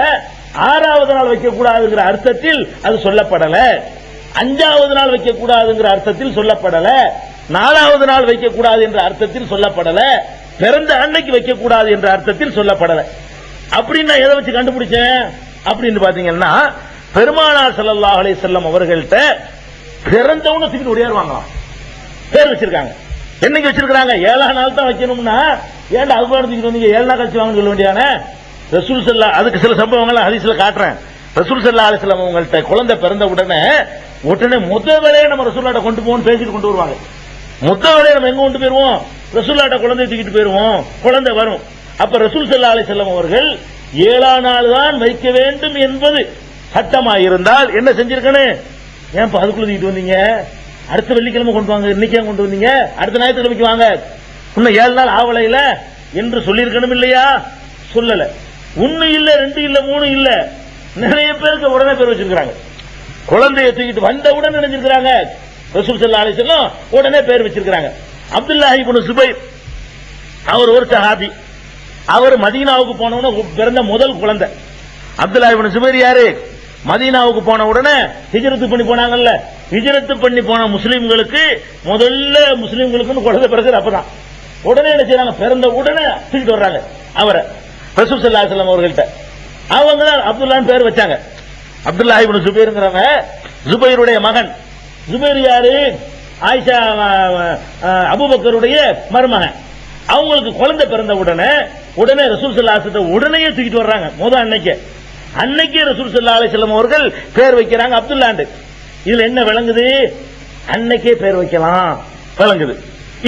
6வது நாள் வைக்கக்கூடாதுங்கிற அர்த்தத்தில் அது சொல்லப்படல. 5வது நாள் வைக்கக்கூடாதுங்கிற அர்த்தத்தில் சொல்லப்படல. 4வது நாள் வைக்கக்கூடாது என்ற அர்த்தத்தில் சொல்லப்படல. பிறந்த அன்னைக்கு வைக்கக்கூடாது என்ற அர்த்தத்தில் சொல்லப்படல. அப்படின்னு நான் எதை வச்சு கண்டுபிடிச்சேன் அப்படின்னு பாத்தீங்கன்னா, பெருமானார் ஸல்லல்லாஹு அலைஹி வஸல்லம் அவர்கள்ட்ட பிறந்தவங்க தூக்கிட்டு ஓடியாருவாங்களாம். பேர் வச்சிருக்காங்க. என்னைக்கு வச்சிருக்காங்க? 7ஆம் நாள் தான் வைக்கணும்னா, ஏன்டா அது தூக்கிட்டு வந்தீங்க 7 நாள் கழிச்சு வாங்கன்னு சொல்ல வேண்டியானே. ரசூல் ஸல்லல்லாஹு, அதுக்கு சில சம்பவங்கள் ஹதீஸ்ல காட்டுறேன். ரசூல் ஸல்லல்லாஹு அலைஹி வஸல்லம் அவங்கள்ட்ட குழந்தை பிறந்த உடனே முதல்ல நம்ம ரசூலுல்லாஹ்ட்ட கொண்டு போவோம் பேசிட்டு கொண்டு வருவாங்க. முதல்ல நம்ம எங்க கொண்டு போயிருவோம்? ரசூலுல்லாஹ்ட்ட குழந்தை தூக்கிட்டு போயிருவோம். குழந்தை வரும். அப்ப ரசூல் ஸல்லல்லாஹு அலைஹி வஸல்லம் அவர்கள் 7ஆம் நாள் தான் வைக்க வேண்டும் என்பது சட்டமாயிருந்தால் என்ன செஞ்சிருக்கணும்? ஏன் அதுக்குள்ள தூக்கிட்டு வந்தீங்க? அடுத்த வெள்ளிக்கிழமை கொண்டு வாங்க, இன்னைக்கு ஏன் கொண்டு வந்தீங்க? அடுத்த ஞாயிற்றுக்கிழமைக்கு வாங்க, இன்னும் 7 நாள் ஆவலையில என்று சொல்லியிருக்கணும் இல்லையா? சொல்லல. 1 இல்ல, 2 இல்ல, 3 இல்ல, நிறைய பேருக்கு உடனே பேர் வச்சிருக்காங்க. குழந்தையை தூக்கிட்டு வந்த உடனே நினைச்சிருக்காங்க ரசூல் ஸல்லல்லாஹு அலைஹி வஸல்லம் உடனே பேர் வச்சிருக்காங்க. அப்துல்லாஹ் இப்னு சுபைர் அவர் ஒரு சஹாபி. அவர் மதீனாவுக்கு போனவன பிறந்த முதல் குழந்தை. அப்துல்லாஹ் இப்னு சுபைர் யாரு? மதீனாவுக்கு போன உடனே ஹிஜ்ரத் பண்ணி போனாங்கல்ல, ஹிஜ்ரத் பண்ணி போன முஸ்லிம்களுக்கு முதல்ல முஸ்லிம்களுக்கு குழந்தை பிறகு அப்பதான் உடனே என்ன செய்யறாங்க? பிறந்த உடனே தூக்கிட்டு வர்றாங்க அவரை ரசூல் ஸல்லல்லாஹு அலைஹி வஸல்லம் அவர்கள்ட்ட. அவங்க அப்துல்லாஹ்னு பேர் வச்சாங்க. அப்துல்லாஹ் இப்னு சுபைர்ங்கறவங்க ஜுபைருடைய மகன். ஜுபைர் யாரு? ஆயிஷா அபூபக்கருடைய மருமகன். அவங்களுக்கு குழந்தை பிறந்த உடனே ரசூல் ஸல்லல்லாஹு அலைஹி வஸல்லம் உடனே தூக்கிட்டு வர்றாங்க. அன்னைக்கே ரசூல் ஸல்லல்லாஹு அலைஹி வஸல்லம் அவர்கள் பேர் வைக்கிறாங்க அப்துல்லாஹ். இதுல என்ன விளங்குது? அன்னைக்கே பேர் வைக்கலாம் விளங்குது.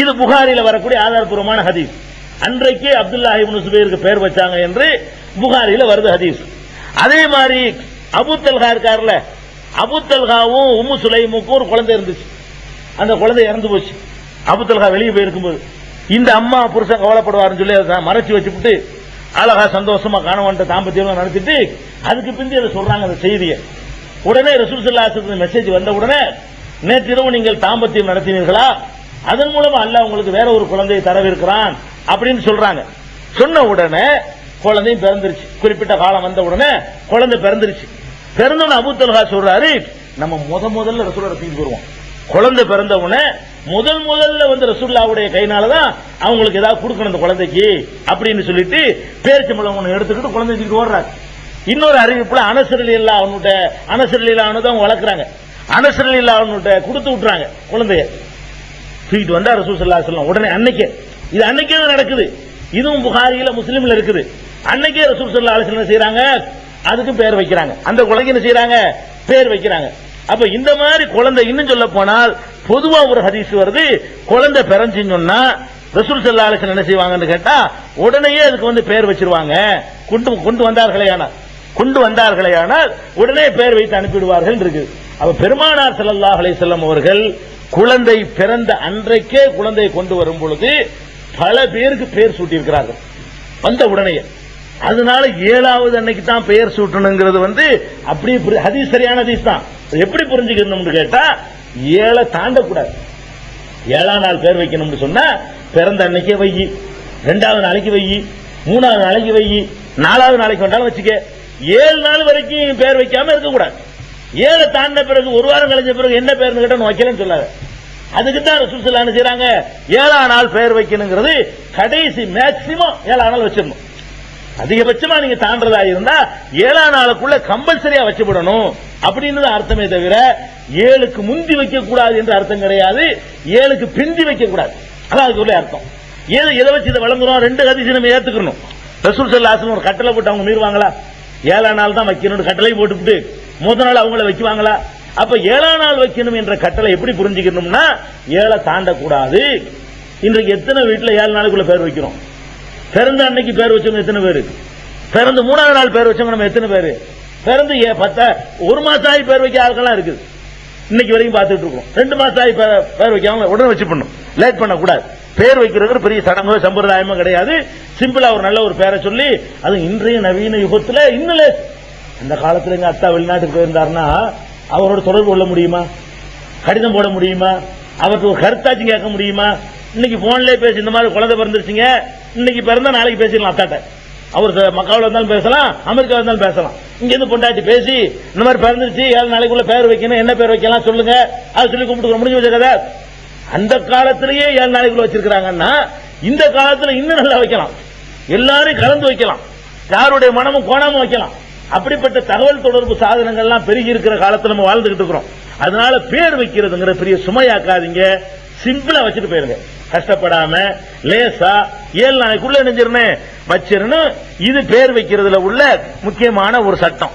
இது புகாரில வரக்கூடிய ஆதாரபூர்வமான ஹதீஸ். அன்றைக்கே அப்துல்லாஹ் இப்னு சுபைருக்கு பேர் வச்சாங்க என்று புகாரில வருது ஹதீஸ். அதே மாதிரி அபூ தல்ஹா இருக்கார்ல, அபூ தல்ஹாவும் உம்மு சுலைமுக்கும் ஒரு குழந்தை இருந்துச்சு. அந்த குழந்தை இறந்து போச்சு. அபூ தல்ஹா வெளியே போயிருக்கும்போது இந்த அம்மா புருஷன் கவலைப்படுவாருன்னு சொல்லி அதை மறைச்சு வச்சுட்டு அழகா சந்தோஷமா காணவன்ட்ட தாம்பத்தியம் நடத்திட்டு அதுக்கு பிந்தி அதை சொல்றாங்க அந்த செய்தியை. உடனே ரசூல் ஸல்லல்லாஹு அலைஹி வஸல்லம் மெசேஜ் வந்த உடனே, நேற்றிரவு நீங்கள் தாம்பத்தியம் நடத்தினீர்களா? அதன் மூலமா அல்லாஹ் உங்களுக்கு வேற ஒரு குழந்தையை தரவிருக்கிறான் அப்படின்னு சொல்றாங்க. சொன்ன உடனே குழந்தையும் பிறந்துருச்சு. குறிப்பிட்ட காலம் வந்த உடனே குழந்தை பிறந்துருச்சு. பிறந்தவன அபூ தல்ஹா சொல்றாரு, நம்ம முதல்ல ரசூலுல்லாஹ் தூக்கிட்டு வருவோம். குழந்தை பிறந்த உடனே முதல்ல வந்து ரசூலுல்லாஹ்வுடைய கையினாலதான் அவங்களுக்கு ஏதாவது கொடுக்கணும் அந்த குழந்தைக்கு அப்படின்னு சொல்லிட்டு பேரிச்சம்பழம் ஒன்று எடுத்துக்கிட்டு குழந்தை தூக்கிட்டு ஓடுறாரு. இன்னொரு அறிவிப்புல அனஸ் ரலியல்லாஹு தான் வளர்க்குறாங்க. அனஸ் ரலியல்லாஹு கொடுத்து விட்டுறாங்க குழந்தைய. தூக்கிட்டு வந்தா ரசூல் ஸல்லல்லாஹு அலைஹி வஸல்லம் உடனே அன்னைக்கே நடக்குது. இதுவும் புகாரியில முஸ்லிம்ல இருக்குது. அன்னைக்கே ரசூல் ஸல்லல்லாஹு அலைஹி வஸல்லம் செய்றாங்க, அதுக்கு பேர் வைக்கிறாங்க. அந்த குழந்தைக்கு என்ன செய்றாங்க? பேர் வைக்கிறாங்க. அப்ப இந்த மாதிரி குழந்தை இன்னும் சொல்ல போனால் பொதுவா ஒரு ஹதீஸ் வருது, குழந்தை பிறந்துன்னு சொன்னா ரசூல் ஸல்லல்லாஹு அலைஹி வஸல்லம் என்ன செய்வாங்கன்னு கேட்டா உடனே அதுக்கு வந்து பேர் வச்சிருவாங்க. கொண்டு வந்தார்களேயானால் உடனே பேர் வைத்து அனுப்பிடுவார்கள் இருக்கு. அப்ப பெருமானார் ஸல்லல்லாஹு அலைஹி வஸல்லம் அவர்கள் குழந்தை பிறந்த அன்றைக்கே குழந்தையை கொண்டு வரும் பொழுது பல பேருக்கு பேர் சூட்டியிருக்கிறார்கள் வந்த உடனே. அதனால 7வது அன்னைக்கு தான் பெயர் சூட்டணுங்கிறது வந்து அப்படி ஹதீஸ் சரியான ஹதீஸ் தான். எப்படி புரிஞ்சுக்கணும்னு கேட்டா 7 தாண்டக்கூடாது. 7ஆம் நாள் பேர் வைக்கணும்னு சொன்னா பிறந்த அன்னைக்கே வை, 2வது நாளைக்கு வை, 3வது நாளைக்கு வை, 4வது நாளைக்கு வந்தாலும் வச்சுக்க. 7 நாள் வரைக்கும் பேர் வைக்காம இருக்கக்கூடாது. 7 தாண்ட பிறகு ஒரு வாரம் கழிஞ்ச பிறகு என்ன பேர்னு கேட்டா வைக்கலன்னு சொல்லாத. அதுக்கு தான் ரசூல் ஸல்லல்லாஹு அலைஹி வஸல்லம் செய்றாங்க, 7ஆம் நாள் பெயர் வைக்கணுங்கிறது கடைசி மேக்சிமம் 7ஆம் நாள் வச்சிடணும். அதிகபட்சமா நீங்க தாண்டதா இருந்தா 7ஆம் நாளுக்குள்ள கம்பல்சரியா வச்சுவிடணும் அப்படின்னு அர்த்தமே தவிர 7க்கு முந்தி வைக்க கூடாது என்று அர்த்தம் கிடையாது. 7க்கு பிந்தி வைக்க கூடாது, அதான் அதுக்குள்ள அர்த்தம். எதை வச்சு இதை வழங்குறோம்? 2 ஹதீஸ் நம்ம ஏத்துக்கணும். ரசூல் ஸல்லல்லாஹு அலைஹி வஸல்லம் ஒரு கட்டளை போட்டு அவங்க மீறுவாங்களா? 7ஆம் நாள் தான் வைக்கணும்னு கட்டளை போட்டுவிட்டு முதல் நாள் அவங்கள வைக்குவாங்களா? அப்ப 7ஆம் நாள் வைக்கணும் என்ற கட்டளை எப்படி புரிஞ்சுக்கணும்னா 7 தாண்டக்கூடாது. இன்றைக்கு எத்தனை வீட்டில் 7 நாளுக்குள்ள பேர் வைக்கிறோம்? பிறந்த அன்னைக்கு பேர் வச்சவங்க எத்தனை பேரு? பிறந்த 3ஆவது நாள் பேர் வச்சவங்க நம்ம எத்தனை பேரு? பிறந்து 1 மாசம் ஆகி பேர் வைக்க ஆட்கள்லாம் இருக்குது. இன்னைக்கு வரைக்கும் பார்த்துட்டு இருக்கோம். 2 மாசம் ஆகி பேர் வைக்காம உடனே வச்சு பண்ணும். லேட் பண்ணக்கூடாது. பேர் வைக்கிறது பெரிய சடங்கோ சம்பிரதாயமோ கிடையாது. சிம்பிளா ஒரு நல்ல ஒரு பேரை சொல்லி, அது இன்றைய நவீன யுகத்துல இன்னும் அந்த காலத்துல எங்க அத்தா வெளிநாட்டுக்கு போயிருந்தாருன்னா அவரோட தொடர்பு கொள்ள முடியுமா? கடிதம் போட முடியுமா? அவருக்கு ஒரு கருத்தாச்சும் கேட்க முடியுமா? இன்னைக்கு போன்லயே பேசி இந்த மாதிரி குழந்தை பிறந்துருச்சுங்க, இன்னைக்கு பிறந்தா நாளைக்கு பேசிடலாம் அத்தாட்ட. அவர் மக்காவில் இருந்தாலும் பேசலாம், அமெரிக்கா இருந்தாலும் பேசலாம். இங்க இருந்து பொண்டாட்டி பேசி இந்த மாதிரி பிறந்துருச்சு, 7 நாளைக்குள்ள பேர் வைக்கணும், என்ன பேர் வைக்கலாம் சொல்லுங்க, அது சொல்லி கும்பிட்டு முடிஞ்சு வச்ச கதை. அந்த காலத்திலேயே 7 நாளைக்குள்ள வச்சிருக்காங்கன்னா இந்த காலத்துல இன்னும் நல்லா வைக்கலாம். எல்லாரும் கலந்து வைக்கலாம், யாருடைய மனமும் கோணாம வைக்கலாம். அப்படிப்பட்ட தகவல் தொடர்பு சாதனங்கள்லாம் பெருகி இருக்கிற காலத்துல நம்ம வாழ்ந்துகிட்டு இருக்கிறோம். அதனால பேர் வைக்கிறதுங்கிற பெரிய சுமையாக்காதீங்க, சிம்பிளா வச்சுட்டு போயிருங்க. கஷ்டப்படாம லேசா 7 நாளைக்குள்ள நெஞ்சிருன்னு வச்சிருன்னு. இது பேர் வைக்கிறதுல உள்ள முக்கியமான ஒரு சட்டம்.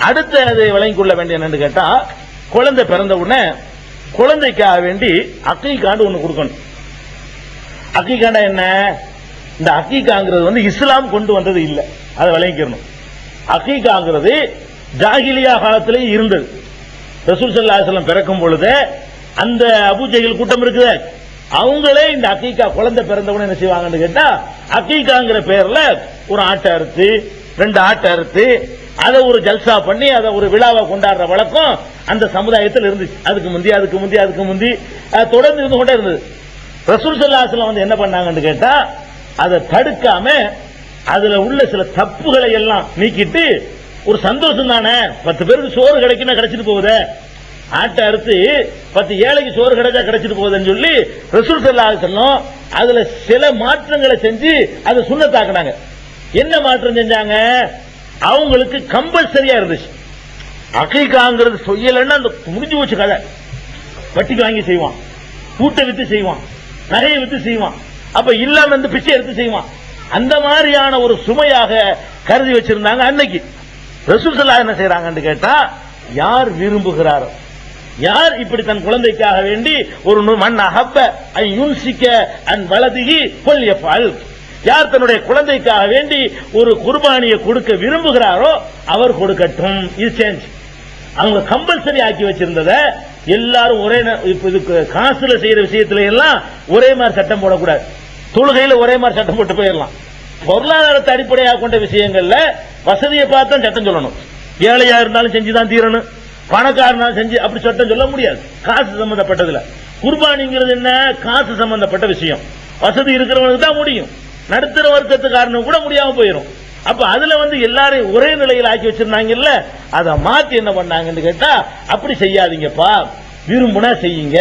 அடுத்து அதை விளங்கிக் கொள்ள வேண்டிய என்னன்னு கேட்டா, குழந்தை பிறந்த உடனே குழந்தைக்காக வேண்டி அக்கீகாண்டு ஒண்ணு கொடுக்கணும். அக்கீகாண்டா என்ன? இந்த அக்கீகாங்கிறது இஸ்லாம் கொண்டு வந்தது இல்ல, அதை விளங்கிக்கணும். அக்கீகாங்கிறது ஜாகிலியா காலத்திலேயே இருந்தது. ரசூல் ஸல்லல்லாஹு அலைஹி வஸல்லம் பிறக்கும் பொழுது அந்த அபூஜஹல் கூட்டம் இருக்குது, அவங்களே இந்த அக்கீகா குழந்தை பிறந்தவன என்ன செய்வாங்கன்னு கேட்டா, அக்கீகாங்கிற பேர்ல ஒரு ஆட்டை அறுத்து 2 ஆட்டை அறுத்து அதை ஒரு ஜல்சா பண்ணி அதை ஒரு விழாவை கொண்டாடுற வழக்கம் அந்த சமுதாயத்தில் இருந்துச்சு. அதுக்கு முந்தி தொடர்ந்து இருந்து கொண்டே இருந்தது. ரசூல் ஸல்லல்லாஹு அலைஹி வஸல்லம் என்ன பண்ணாங்கன்னு கேட்டா, அதை தடுக்காம அதுல உள்ள சில தப்புகளை எல்லாம் நீக்கிட்டு, ஒரு சந்தோஷம் தானே, 10 பேருக்கு சோறு கிடைக்குன்னா கிடைச்சிட்டு போகுது, ஆட்டை அறுத்து 10 ஏழைக்கு சோறு கிடைச்சா கிடைச்சிட்டு போகுதுன்னு சொல்லி ரசூல் ஸல்லல்லாஹு அலைஹி வஸல்லம் அதுல சில மாற்றங்களை செஞ்சு அதை சுன்னத்தாக்குனாங்க. என்ன மாற்றம் செஞ்சாங்க? அவங்களுக்கு கம்பல்சரியா இருந்துச்சு. அகீகாங்கிறது செய்யலன்னா அந்த முடிஞ்சு போச்சு கதை. வட்டிக்கு வாங்கி செய்வான், கூட்டை வித்து செய்வான், நகையை வித்து செய்வான், அப்ப இல்லாம இந்த பிச்சை எடுத்து செய்வான். அந்த மாதிரியான ஒரு சுமையாக கருதி வச்சிருந்தாங்க அன்னைக்கு. ரசூல் ஸல்லல்லாஹு என்ன செய்யறாங்கன்னு கேட்டா, யார் விரும்புகிறாரோ, யார் இப்படி தன் குழந்தைக்காக வேண்டி ஒரு மன் அஹப்ப ஐ யுன்சிக அன் வலதிஹி ஃபல்யஃபல், யார் தன்னுடைய குழந்தைக்காக வேண்டி ஒரு குர்பானியை கொடுக்க விரும்புகிறாரோ அவர் கொடுக்கட்டும். இது சேஞ்ச். அவங்க கம்பல்சரி ஆக்கி வச்சிருந்ததை எல்லாரும் ஒரே இதுக்கு காசுல செய்யற விஷயத்துல எல்லாம் ஒரே மாதிரி சட்டம் போடக்கூடாது. தொழுகையில ஒரே மாதிரி சட்டம் போட்டு போயிடலாம். பொருளாதாரத்தை அடிப்படையாக கொண்ட விஷயங்கள்ல வசதியை பார்த்தா சட்டம் சொல்லணும். ஏழையா இருந்தாலும் செஞ்சுதான் தீரணும், பணக்காரனாலும் செஞ்சு அப்படி சட்டம் சொல்ல முடியாது. காசு சம்பந்தப்பட்டதுல குர்பானிங்கிறது என்ன? காசு சம்பந்தப்பட்ட விஷயம். வசதி இருக்கிறவனுக்கு தான் முடியும், நடுத்தர வர்க்கத்துக்காரனுக்கு கூட முடியாம போயிடும். அப்ப அதுல எல்லாரையும் ஒரே நிலையில் ஆக்கி வச்சிருந்தாங்கல்ல, அதை மாத்தி என்ன பண்ணாங்கன்னு கேட்டா, அப்படி செய்யாதீங்கப்பா, விரும்புனா செய்யுங்க,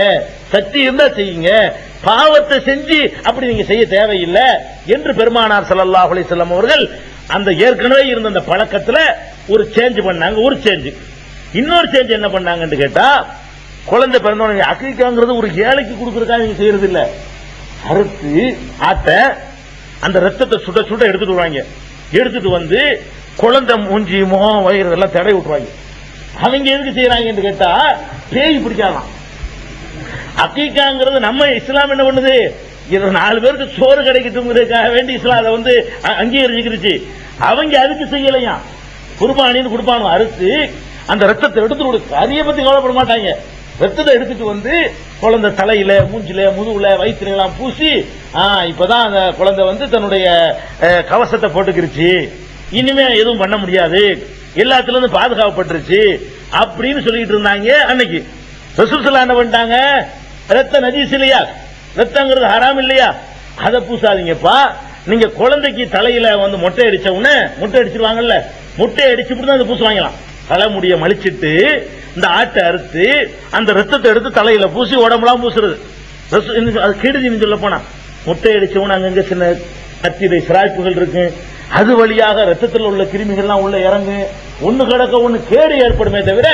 சக்தி இருந்தா செய்யுங்க, பாவத்தை செஞ்சு அப்படி நீங்க செய்ய தேவையில்லை என்று பெருமானார் ஸல்லல்லாஹு அலைஹி வஸல்லம் அவர்கள் அந்த ஏற்கனவே இருந்த அந்த பழக்கத்துல ஒரு சேஞ்ச் பண்ணாங்க. ஒரு சேஞ்ச். இன்னொரு சேஞ்ச் என்ன பண்ணாங்கன்னு கேட்டா, குழந்தை பிறந்தவங்க அக்கீகாங்கிறது ஒரு ஏழைக்கு கொடுக்கறதுக்காக நீங்க செய்யறது இல்ல, அறுத்து ஆட்ட அந்த ரத்தத்தை சுட சுட எடுத்துட்டு வருவாங்க. எடுத்துட்டு குழந்தை மூஞ்சி முகம் வயிறு எல்லாம் தடை விட்டுருவாங்க. அவங்க எதுக்கு செய்யறாங்கன்னு கேட்டா, பேய் பிடிக்கலாம். அக்கீகாங்கிறது நம்ம இஸ்லாம் என்ன பண்ணுது, 4 பேருக்கு சோறு கிடைக்கட்டுங்கிறதுக்காக வேண்டி இஸ்லாம் அதை அங்கீகரிச்சுக்கிருச்சு. அவங்க அதுக்கு செய்யலையா, குர்பானின்னு கொடுப்பானு அறுத்து அந்த ரத்தத்தை எடுத்துட்டு கறியை பத்தி கவலைப்பட மாட்டாங்க. ரத்தத்தை எடுத்துட்டு குழந்தை தலையில மூஞ்சில முதுகுல வயிற்றுல எல்லாம் பூசி, இப்பதான் அந்த குழந்தை தன்னுடைய கவசத்தை போட்டுக்கிருச்சு, இனிமே எதுவும் பண்ண முடியாது, எல்லாத்துல இருந்து பாதுகாக்கப்பட்டுருச்சு அப்படின்னு சொல்லிட்டு இருந்தாங்க அன்னைக்கு. ரசூல் ஸல்லல்லாஹு என்ன பண்ணிட்டாங்க, ரத்த நஜீஸ் இல்லையா, ரத்தங்கிறது ஹராம் இல்லையா, அதை பூசாதீங்கப்பா. நீங்க குழந்தைக்கு தலையில மொட்டை அடிச்ச உடனே மொட்டை அடிச்சிருவாங்கல்ல, மொட்டை அடிச்சுட்டு தான் பூசுவாங்களாம். தலைமுடிய மலிச்சிட்டு இந்த ஆட்டை அறுத்து அந்த ரத்தத்தை எடுத்து தலையில பூசி உடம்புலாம் பூசுறது. அது கெடுதின்னு சொல்ல போனா, மொட்டை அடிச்சவன அங்கங்க சின்ன கத்திரை சிராய்ப்புகள் இருக்கு, அது வழியாக ரத்தத்தில் உள்ள கிருமிகள்லாம் உள்ள இறங்கு, ஒண்ணு கிடக்க ஒண்ணு கேடு ஏற்படுமே தவிர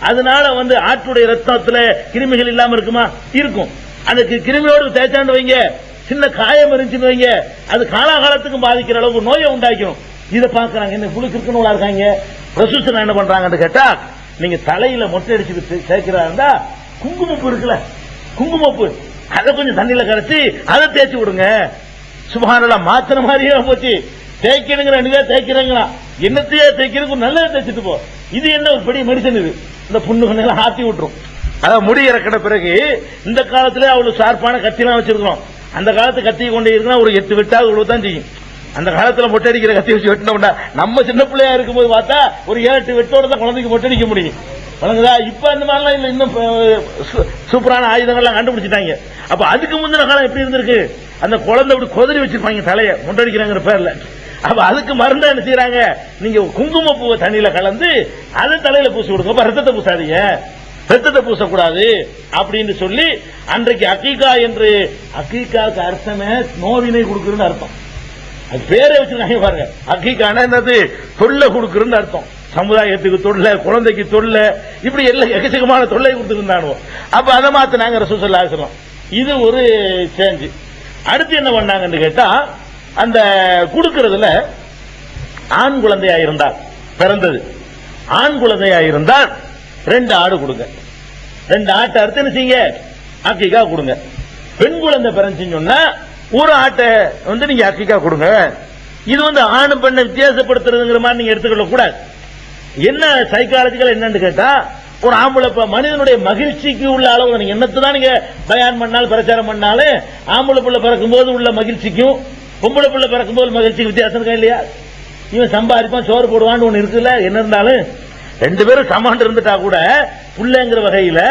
அதனால ஆட்டுடைய ரத்தத்துல கிருமிகள் இல்லாம இருக்குமா? இருக்கும். அந்த கிருமியோடு தேய்ச்சாண்டு வைங்க, சின்ன காயம் இருந்துச்சுன்னு வைங்க, அது காலாகாலத்துக்கும் பாதிக்கிற அளவுக்கு நோயை உண்டாக்கும். இதை பாக்குறாங்க, என்ன புழுக்கு இருக்குன்னு இருக்காங்க. ரசூல் என்ன பண்றாங்கன்னு கேட்டா, நீங்க தலையில மொட்டை அடிச்சுட்டு சேர்க்கிறா இருந்தா குங்குமப்பூ இருக்குல்ல, குங்குமப்பூ அதை கொஞ்சம் தண்ணியில கரைச்சி அதை தேய்ச்சி விடுங்க. சுபஹானல்லாஹ், மாத்திர மாதிரியே போச்சு. தேய்க்கணுங்கிற தேய்க்கிறீங்களா, என்னத்தையே தேய்க்கிறதுக்கு நல்லதை தேய்ச்சிட்டு போ. இது என்ன ஒரு பெரிய மெடிசன் இது, இந்த புண்ணுகள் ஆத்தி விட்டுரும். அதான் முடி இறக்கின பிறகு இந்த காலத்துல அவ்வளவு ஷார்ப்பான கத்திலாம் வச்சிருக்கோம். அந்த காலத்து கத்தி கொண்டு இருந்தா ஒரு 8 வெட்டாவது இவ்வளவுதான் செய்யும். அந்த காலத்துல மொட்டை அடிக்கிற கத்தி வச்சு வெட்டினோம்னா, நம்ம சின்ன பிள்ளையா இருக்கும்போது பார்த்தா ஒரு 7-8 வெட்டோட தான் குழந்தைக்கு மொட்டை அடிக்க முடியும். வழங்குதா? இப்ப அந்த மாதிரிலாம் இல்ல, இன்னும் சூப்பரான ஆயுதங்கள்லாம் கண்டுபிடிச்சிட்டாங்க. அப்ப அதுக்கு முந்தின காலம் எப்படி இருந்திருக்கு, அந்த குழந்தை அப்படி கொதறி வச்சிருப்பாங்க தலைய மொட்டை அடிக்கிறாங்கிற பேர்ல. அப்ப அதுக்கு மருந்தா என்ன செய்யறாங்க, நீங்க குங்குமப்பூவை தண்ணியில கலந்து அதை தலையில பூசி விடுங்க. அப்ப ரத்தத்தை பூசாதீங்க, ரத்தத்தை பூசக்கூடாது அப்படின்னு சொல்லி அன்றைக்கு அக்கீகா என்று, அக்கீகாவுக்கு அர்த்தமே நோவினை கொடுக்குறன்னு அர்த்தம். அது பேரை வச்சிருக்காங்க பாருங்க. அக்கீகான என்னது, தொல்லை கொடுக்குறன்னு அர்த்தம். சமுதாயத்துக்கு தொல்லை, குழந்தைக்கு தொல்லை, இப்படி எல்லாம் எக்கச்சக்கமான தொல்லை கொடுத்துருந்தானோ. அப்ப அதை மாத்தினாங்க ரசூல் ஸல்லல்லாஹு அலைஹி வஸல்லம். இது ஒரு சேஞ்ச். அடுத்து என்ன பண்ணாங்கன்னு கேட்டா, அந்த கொடுக்கறதுல ஆண் குழந்தையா இருந்தால், பிறந்தது ஆண் குழந்தையா இருந்தால் 2 ஆடு கொடுங்க. 2 ஆட்டை அறுத்து என்ன செய்யுங்க, அக்கீகா கொடுங்க. பெண் குழந்தை பிறந்துச்சுன்னு சொன்னா 1 ஆட்டை நீங்க அக்கீகா கொடுங்க. இது ஆணு பெண்ணை வித்தியாசப்படுத்துறதுங்கிற மாதிரி நீங்க எடுத்துக்கொள்ள கூடாது. என்ன சைக்காலஜிக்கல் என்னன்னு கேட்டா, ஒரு ஆம்பளை மனிதனுடைய மகிழ்ச்சிக்கு உள்ள அளவு, நீங்க என்னத்தான் நீங்க பயான் பண்ணாலும் பிரச்சாரம் பண்ணாலும், ஆம்பளை பிள்ளை பிறக்கும் போது உள்ள மகிழ்ச்சிக்கும் பொம்பளை பிள்ளை பிறக்கும் போது மகிழ்ச்சிக்கு வித்தியாசம் இருக்கா இல்லையா? இவன் சம்பாதிப்பான், சோறு போடுவான்னு ஒண்ணு இருக்குல்ல. என்ன இருந்தாலும் 2 பேரும் சமான் இருந்துட்டா கூட புள்ளைங்கிற வகையில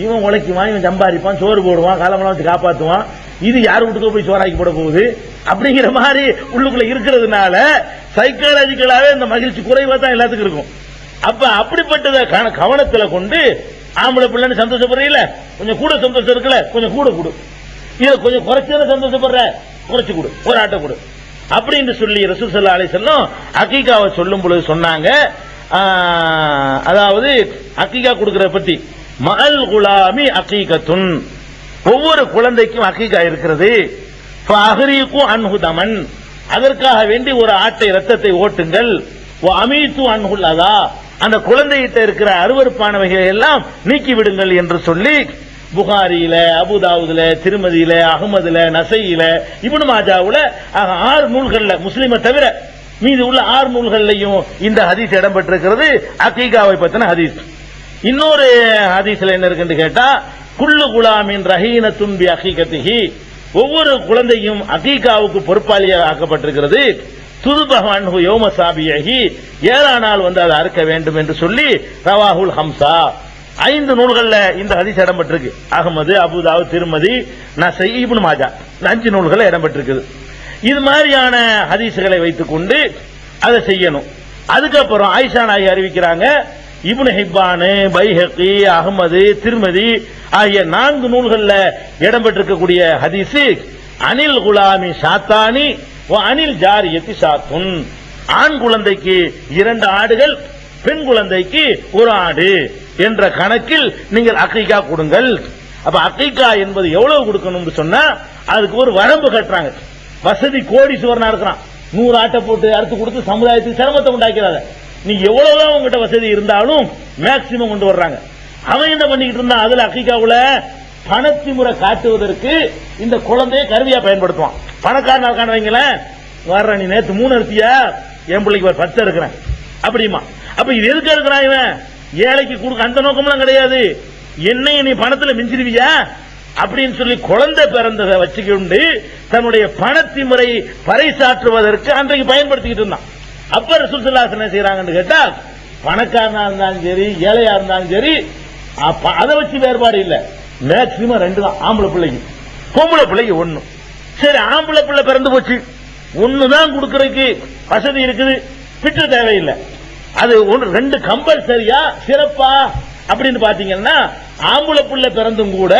இவன் உழைக்குவான், இவன் சம்பாதிப்பான், சோறு போடுவான், காலமெல்லாம் வச்சு காப்பாத்துவான். இது யார் வீட்டுக்கோ போய் சோறாக்கி போட போகுது அப்படிங்கிற மாதிரி உள்ளுக்குள்ள இருக்கிறதுனால சைக்காலஜிக்கலாவே இந்த மகிழ்ச்சி குறைவா தான் எல்லாத்துக்கும் இருக்கும். அப்ப அப்படிப்பட்டத கவனத்துல கொண்டு, ஆம்பளை பிள்ளைன்னு சந்தோஷப்படுறீங்கள, கொஞ்சம் கூட சந்தோஷம் இருக்குல்ல, கொஞ்சம் கூட கொடு. இதை கொஞ்சம் குறைச்சத சந்தோஷப்படுற, குறைச்சு கொடு, 1 ஆட்டை கொடு அப்படின்னு சொல்லி ரசூல் ஸல்லல்லாஹு அலைஹி வஸல்லம் அக்கீகாவை சொல்லும் பொழுது சொன்னாங்க. அதாவது அக்கீகா கொடுக்கிற பத்தி, மஅல் குலாமி அக்கீகத்துன், ஒவ்வொரு குழந்தைக்கும் அக்கீகா இருக்கிறது. ஃபஅஹ்ரீகு அன்ஹு தமன், அதற்காக வேண்டி 1 ஆட்டை ரத்தத்தை ஓட்டுங்கள். அமீத்து அன்ஹுல் அதா, அந்த குழந்தைகிட்ட இருக்கிற அருவருப்பானவைகளை எல்லாம் நீக்கி விடுங்கள் என்று சொல்லி புகாரியில, அபுதாவுதுல, திருமதியில, அகமதுல, நசையில, இப்னு மாஜாவுல 6 நூல்கள்ல, முஸ்லிமை தவிர மீது உள்ள 6 நூல்கள்லையும் இந்த ஹதீஸ் இடம்பெற்றிருக்கிறது. அக்கீகாவை பத்தின ஹதீஸ். இன்னொரு ஹதீஸ்ல என்ன இருக்குன்னு கேட்டா, குல்லு குலாமின் ரஹீனத்துன் பி அகீகத்திஹி, ஒவ்வொரு குழந்தையும் அகீகாவுக்கு பொறுப்பாளியாக ஆக்கப்பட்டிருக்கிறது. துதுபஹு யௌம சாபியஹி, 7ஆம் நாள் அதை அறுக்க வேண்டும் என்று சொல்லி ரவாஹுல் ஹம்சா, 5 நூல்கள்ல இந்த ஹதீஸ் இடம்பெற்றிருக்கு. அகமது, அபுதாவுத், திருமதி, நசை, இப்னு மாஜா, 5 நூல்கள் இடம்பெற்றிருக்குது. இது மாதிரியான ஹதீஸ்களை வைத்துக் கொண்டு அதை செய்யணும். அதுக்கப்புறம் ஆயிஷா நாயகி அறிவிக்கிறாங்க, இப்னு ஹிப்பான், பைஹகி, அகமது, திருமதி ஆகிய 4 நூல்கள்ல இடம்பெற்றிருக்கக்கூடிய ஹதீஸ், அனில் குலாமி சாத்தானி அனில் ஜாரியத்தி சாத்துன், ஆண் குழந்தைக்கு 2 ஆடுகள், பெண் குழந்தைக்கு 1 ஆடு என்ற கணக்கில் நீங்கள் அக்கீகா கொடுங்கள். அப்ப அக்கீகா என்பது எவ்வளவு கொடுக்கணும்னு சொன்னா அதுக்கு ஒரு வரம்பு கட்டுறாங்க. வசதி கோடீஸ்வரனா இருக்கிறான், 100 ஆட்டை போட்டு அறுத்து கொடுத்து சமுதாயத்துக்கு சிரமத்தை உண்டாக்கிறாங்க. நீ எவ்வளவுதான் உங்ககிட்ட வசதி இருந்தாலும் மேக்சிமம் கொண்டு வர்றாங்க. அவன் என்ன பண்ணிக்கிட்டு இருந்தான், அதுல அக்கீகாவுல பணத்திமுறை காட்டுவதற்கு இந்த குழந்தையை கருவியா பயன்படுத்துவான். பணக்காரனா இருக்கான்னு வைங்களேன், வர்ற நீ நேற்று 3 அறுத்தியா, என் பிள்ளைக்கு 10 இருக்கிறேன் அப்படிமா. அப்ப இது எதுக்கு இருக்கிறான் இவன், ஏழைக்கு கொடுக்க அந்த நோக்கம்லாம் கிடையாது. என்னைய நீ பணத்துல மிஞ்சிருவியா அப்படின்னு சொல்லி குழந்தை பிறந்ததை வச்சுக்கொண்டு தன்னுடைய பணத்திமுறை பறைசாற்றுவதற்கு அன்றைக்கு பயன்படுத்திக்கிட்டு இருந்தான். அப்ப ரசூல் ஸல்லல்லாஹு அலைஹி வஸல்லம் என்ன செய்யறாங்கன்னு கேட்டா, பணக்காரனா இருந்தாலும் சரி, ஏழையா இருந்தாலும் சரி, அதை வச்சு வேறுபாடு இல்ல. மேக்சிமம் 2 தான், ஆம்பளை பிள்ளைக்கு, பொம்பளை பிள்ளைக்கு 1. சரி, ஆம்பளை பிள்ளை பிறந்து போச்சு, 1 தான் கொடுக்கறதுக்கு வசதி இருக்குது, பிட்டு தேவையில்லை. அது 2 கம்பல்சரியா சிறப்பா அப்படின்னு பாத்தீங்கன்னா, ஆம்பளை பிள்ளை பிறந்தும் கூட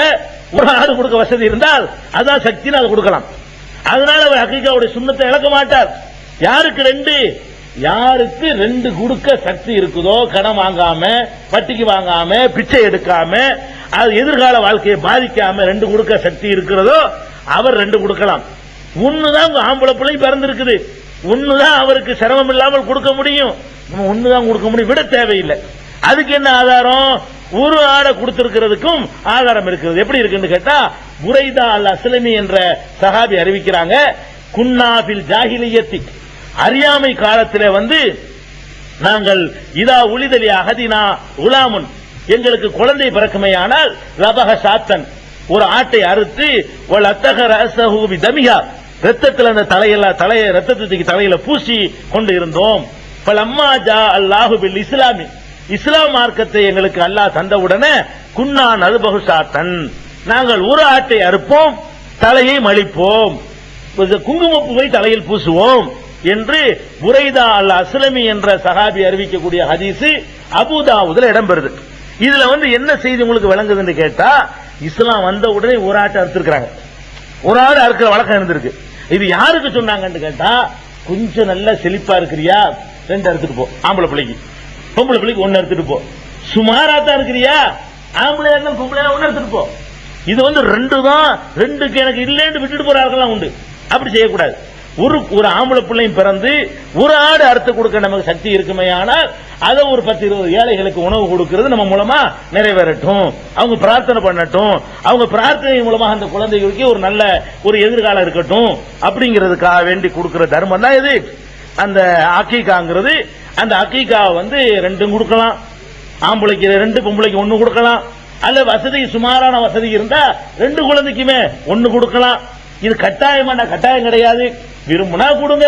1 ஆடு கொடுக்க வசதி இருந்தால் அதான் சக்தின்னு அதை கொடுக்கலாம். அதனால அவர் அக்கீகாவுடைய சுன்னத்தை இழக்க மாட்டார். யாருக்கு 2, யாருக்கு 2 கொடுக்க சக்தி இருக்குதோ, கடன் வாங்காம, வட்டிக்கு வாங்காம, பிச்சை எடுக்காம, அது எதிர்கால வாழ்க்கையை பாதிக்காம 2 கொடுக்க சக்தி இருக்கிறதோ அவர் 2 கொடுக்கலாம். 1 தான் உங்க ஆம்பளை பிள்ளை பிறந்திருக்குது, 1 தான் அவருக்கு சிரமம் இல்லாமல் கொடுக்க முடியும், 1 தான் கொடுக்க முடியும், விட தேவையில்லை. அதுக்கு என்ன ஆதாரம்? ஒரு ஆடை கொடுத்திருக்கிறதுக்கும் ஆதாரம் இருக்கிறது. எப்படி இருக்குன்னு கேட்டா, புரைதா அல் அஸ்லமி என்ற சஹாபி அறிவிக்கிறாங்க, குன்னாபில் ஜாஹிலியத்தி, அறியாமை காலத்திலே நாங்கள் இதா உளிதலி அகதினா உலாமுன், எங்களுக்கு குழந்தை பிறக்குமையானால் லபக சாத்தன், ஒரு ஆட்டை அறுத்து ஒரு அத்தக ரசஹூபி தமிகா, ரத்தத்தில் அந்த தலையை ரத்தத்துக்கு தலையில பூசி கொண்டு இருந்தோம். பலம்மா ஜா அல்லாஹு பில் இஸ்லாமி, இஸ்லாம் மார்க்கத்தை எங்களுக்கு அல்லாஹ் தந்தவுடனே குன்னா நல்பகு சாத்தன், நாங்கள் ஒரு ஆட்டை அறுப்போம், தலையை மலிப்போம், குங்குமப்பூவை தலையில் பூசுவோம் என்று புரைதா அல் அஸ்லமி என்ற சஹாபி அறிவிக்கக்கூடிய ஹதீஸ் அபூதாவுதுல இடம்பெறுது. இதுல என்ன செய்தி உங்களுக்கு விளங்குதுன்னு கேட்டா, இஸ்லாம் வந்த உடனே ஒரு ஆட்டை அறுத்திருக்கிறாங்க, ஒரு ஆடு அறுக்கிற வழக்கம் இருந்திருக்கு. இது யாருக்கு சொன்னாங்கன்னு கேட்டா, கொஞ்சம் நல்லா செழிப்பா இருக்கிறியா 2 அறுத்துட்டு போ, ஆம்பளை பிள்ளைக்கு, பொம்பளை பிள்ளைக்கு 1 அறுத்துட்டு போ, சுமாராத்தான் இருக்கிறியா ஆம்பளை பொம்பளை 1 எடுத்துட்டு போ. இது 2 தான், 2க்கு எனக்கு இல்லைன்னு விட்டுட்டு போறார்கள்லாம் உண்டு. அப்படி செய்யக்கூடாது. ஒரு ஆம்பளை பிள்ளையும் பிறந்து ஒரு ஆடு அறுத்து கொடுக்க நமக்கு சக்தி இருக்குமே, ஆனால் அதை ஒரு 10-20 ஏழைகளுக்கு உணவு கொடுக்கிறது நம்ம மூலமா நிறைவேறட்டும், அவங்க பிரார்த்தனை பண்ணட்டும், அவங்க பிரார்த்தனை மூலமாக அந்த குழந்தைகளுக்கு ஒரு நல்ல ஒரு எதிர்காலம் இருக்கட்டும் அப்படிங்கிறதுக்காக வேண்டி கொடுக்கிற தர்மம் தான் இது அந்த அக்கீகாங்கிறது. அந்த அக்கீகா 2 கொடுக்கலாம், ஆம்பளைக்கு 2, பொம்பளைக்கு 1 கொடுக்கலாம், அல்ல வசதி சுமாரான வசதி இருந்தா 2 குழந்தைக்குமே 1 கொடுக்கலாம். இது கட்டாயமான கட்டாயம் கிடையாது. விரும்புனா கொடுங்க,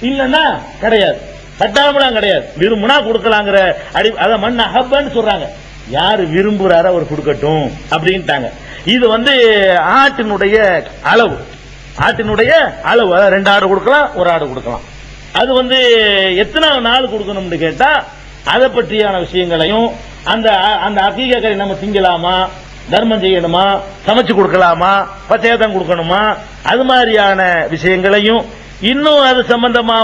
இல்லன்னா கிடையாது. கட்டாயமெல்லாம் கிடையாது, விரும்புனா கொடுக்கலாங்கிற அத மண் அஹப்பன்னு சொல்றாங்க. யாரு விரும்புறாரோ அவர் கொடுக்கட்டும் அப்படின்ட்டாங்க. இது ஆட்டினுடைய அளவு, ஆட்டினுடைய அளவு. 2 ஆடு கொடுக்கலாம், 1 ஆடு கொடுக்கலாம். அது எத்தனை நாள் கொடுக்கணும்னு கேட்டா, அதை பற்றியான விஷயங்களையும், அந்த அந்த அகீகை நம்ம திங்கலாமா, தர்மம் செய்யணுமா, சமைச்சு கொடுக்கலாமா, பச்சையத்தான் கொடுக்கணுமா, அது மாதிரியான விஷயங்களையும், இன்னும் அது சம்பந்தமா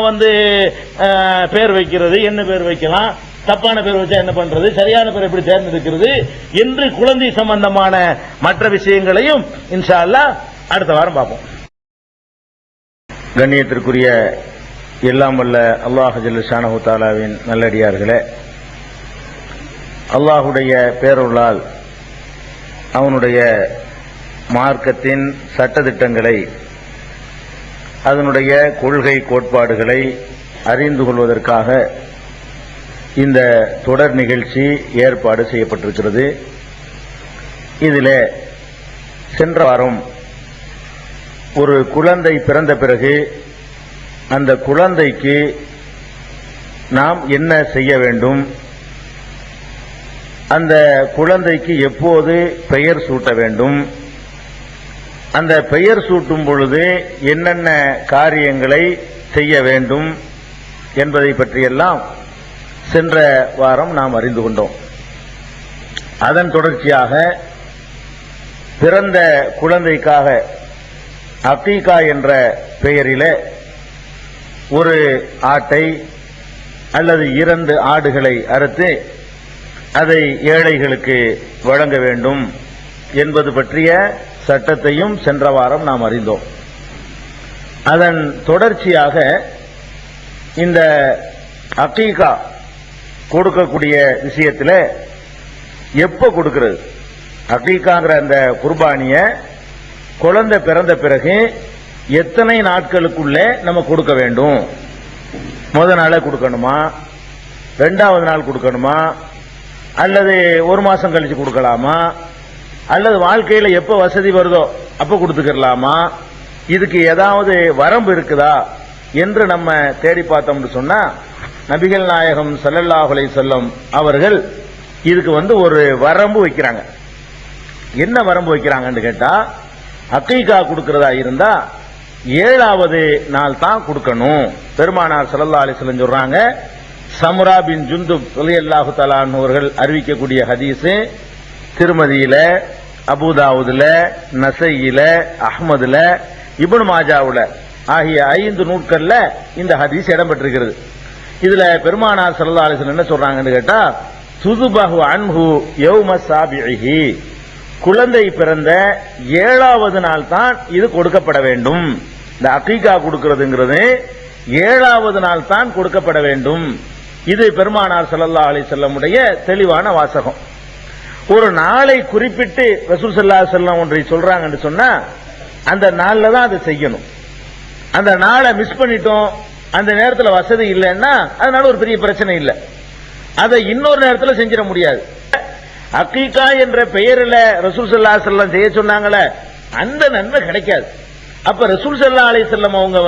பேர் வைக்கிறது, என்ன பேர் வைக்கலாம், தப்பான பேர் வச்சா என்ன பண்றது, சரியான பேர் எப்படி தேர்ந்தெடுக்கிறது என்று குழந்தை சம்பந்தமான மற்ற விஷயங்களையும் இன்ஷா அல்லாஹ் அடுத்த வாரம் பார்ப்போம். கண்ணியத்திற்குரிய எல்லாம் வல்ல அல்லாஹ் ஜல்ல ஷானஹு தஆலாவின் நல்லடியார்களே, அல்லாஹுடைய பேரருளால் அவனுடைய மார்க்கத்தின் சட்டதிட்டங்களை, அதனுடைய கொள்கை கோட்பாடுகளை அறிந்து கொள்வதற்காக இந்த தொடர் நிகழ்ச்சி ஏற்பாடு செய்யப்பட்டிருக்கிறது. இதில் சென்ற வாரம் ஒரு குழந்தை பிறந்த பிறகு அந்த குழந்தைக்கு நாம் என்ன செய்ய வேண்டும், அந்த குழந்தைக்கு எப்போது பெயர் சூட்ட வேண்டும், அந்த பெயர் சூட்டும் பொழுது என்னென்ன காரியங்களை செய்ய வேண்டும் என்பதை பற்றியெல்லாம் சென்ற வாரம் நாம் அறிந்து கொண்டோம். அதன் தொடர்ச்சியாக பிறந்த குழந்தைக்காக அகீகா என்ற பெயரிலே ஒரு ஆட்டை அல்லது 2 ஆடுகளை அறுத்து அதை ஏழைகளுக்கு வழங்க வேண்டும் என்பது பற்றிய சட்டத்தையும் சென்ற வாரம் நாம் அறிந்தோம். அதன் தொடர்ச்சியாக இந்த அகீகா கொடுக்கக்கூடிய விஷயத்தில் எப்ப கொடுக்கிறது, அகீகாங்கிற அந்த குர்பானிய குழந்தை பிறந்த பிறகு எத்தனை நாட்களுக்குள்ளே நம்ம கொடுக்க வேண்டும், முதல் நாளே கொடுக்கணுமா, 2வது நாள் கொடுக்கணுமா, அல்லது 1 மாசம் கழிச்சு கொடுக்கலாமா, அல்லது வாழ்க்கையில் எப்ப வசதி வருதோ அப்ப கொடுத்துக்கலாமா, இதுக்கு ஏதாவது வரம்பு இருக்குதா என்று நம்ம தேடி பார்த்தோம்னு சொன்னா, நபிகள் நாயகம் ஸல்லல்லாஹு அலைஹி வஸல்லம் அவர்கள் இதுக்கு ஒரு வரம்பு வைக்கிறாங்க. என்ன வரம்பு வைக்கிறாங்கன்னு கேட்டா, அகீகா கொடுக்கிறதா இருந்தா 7வது நாள் தான் கொடுக்கணும். பெருமானார் ஸல்லல்லாஹு அலைஹி வஸல்லம் சொல்றாங்க, சமுரா பின் ஜுந்துப் ரலியல்லாஹு தஆலா அன்ஹு அவர்கள் அறிவிக்கக்கூடிய ஹதீஸ் திருமதியில, அபூதாவுதுல, நஸையில, அஹ்மதுல, இப்னு மாஜாவுல ஆகிய 5 நூல்கள்ல இந்த ஹதீஸ் இடம்பெற்றிருக்கிறது. இதுல பெருமானார் ஸல்லல்லாஹு அலைஹி வஸல்லம் என்ன சொல்றாங்கன்னு கேட்டா, துதுபஹு அன்ஹு யௌம சாபிஹி, குழந்தை பிறந்த 7வது நாள் தான் இது கொடுக்கப்பட வேண்டும். இந்த அகீகா கொடுக்கிறதுங்கிறது 7வது நாள் தான் கொடுக்கப்பட வேண்டும். இது பெருமானார் ஸல்லல்லாஹு அலைஹி வஸல்லமுடைய தெளிவான வாசகம். ஒரு நாளை குறிப்பிட்டு ரசூல் ஸல்லல்லாஹு அலைஹி வஸல்லம் ஒன்றை சொல்றாங்கன்னு சொன்னா அந்த நாள்ல தான் அதை செய்யணும். அந்த நாளை மிஸ் பண்ணிட்டோம், அந்த நேரத்தில் வசதி இல்லைன்னா அதனால ஒரு பெரிய பிரச்சனை இல்லை. அதை இன்னொரு நேரத்தில் செஞ்சிட முடியாது. அகீகா என்ற பெயரில் ரசூல் ஸல்லல்லாஹு அலைஹி வஸல்லம் செய்ய சொன்னாங்களே, அந்த நன்மை கிடைக்காது. அப்ப ரசூல் ஸல்லல்லாஹு அலைஹி வஸல்லம் அவங்க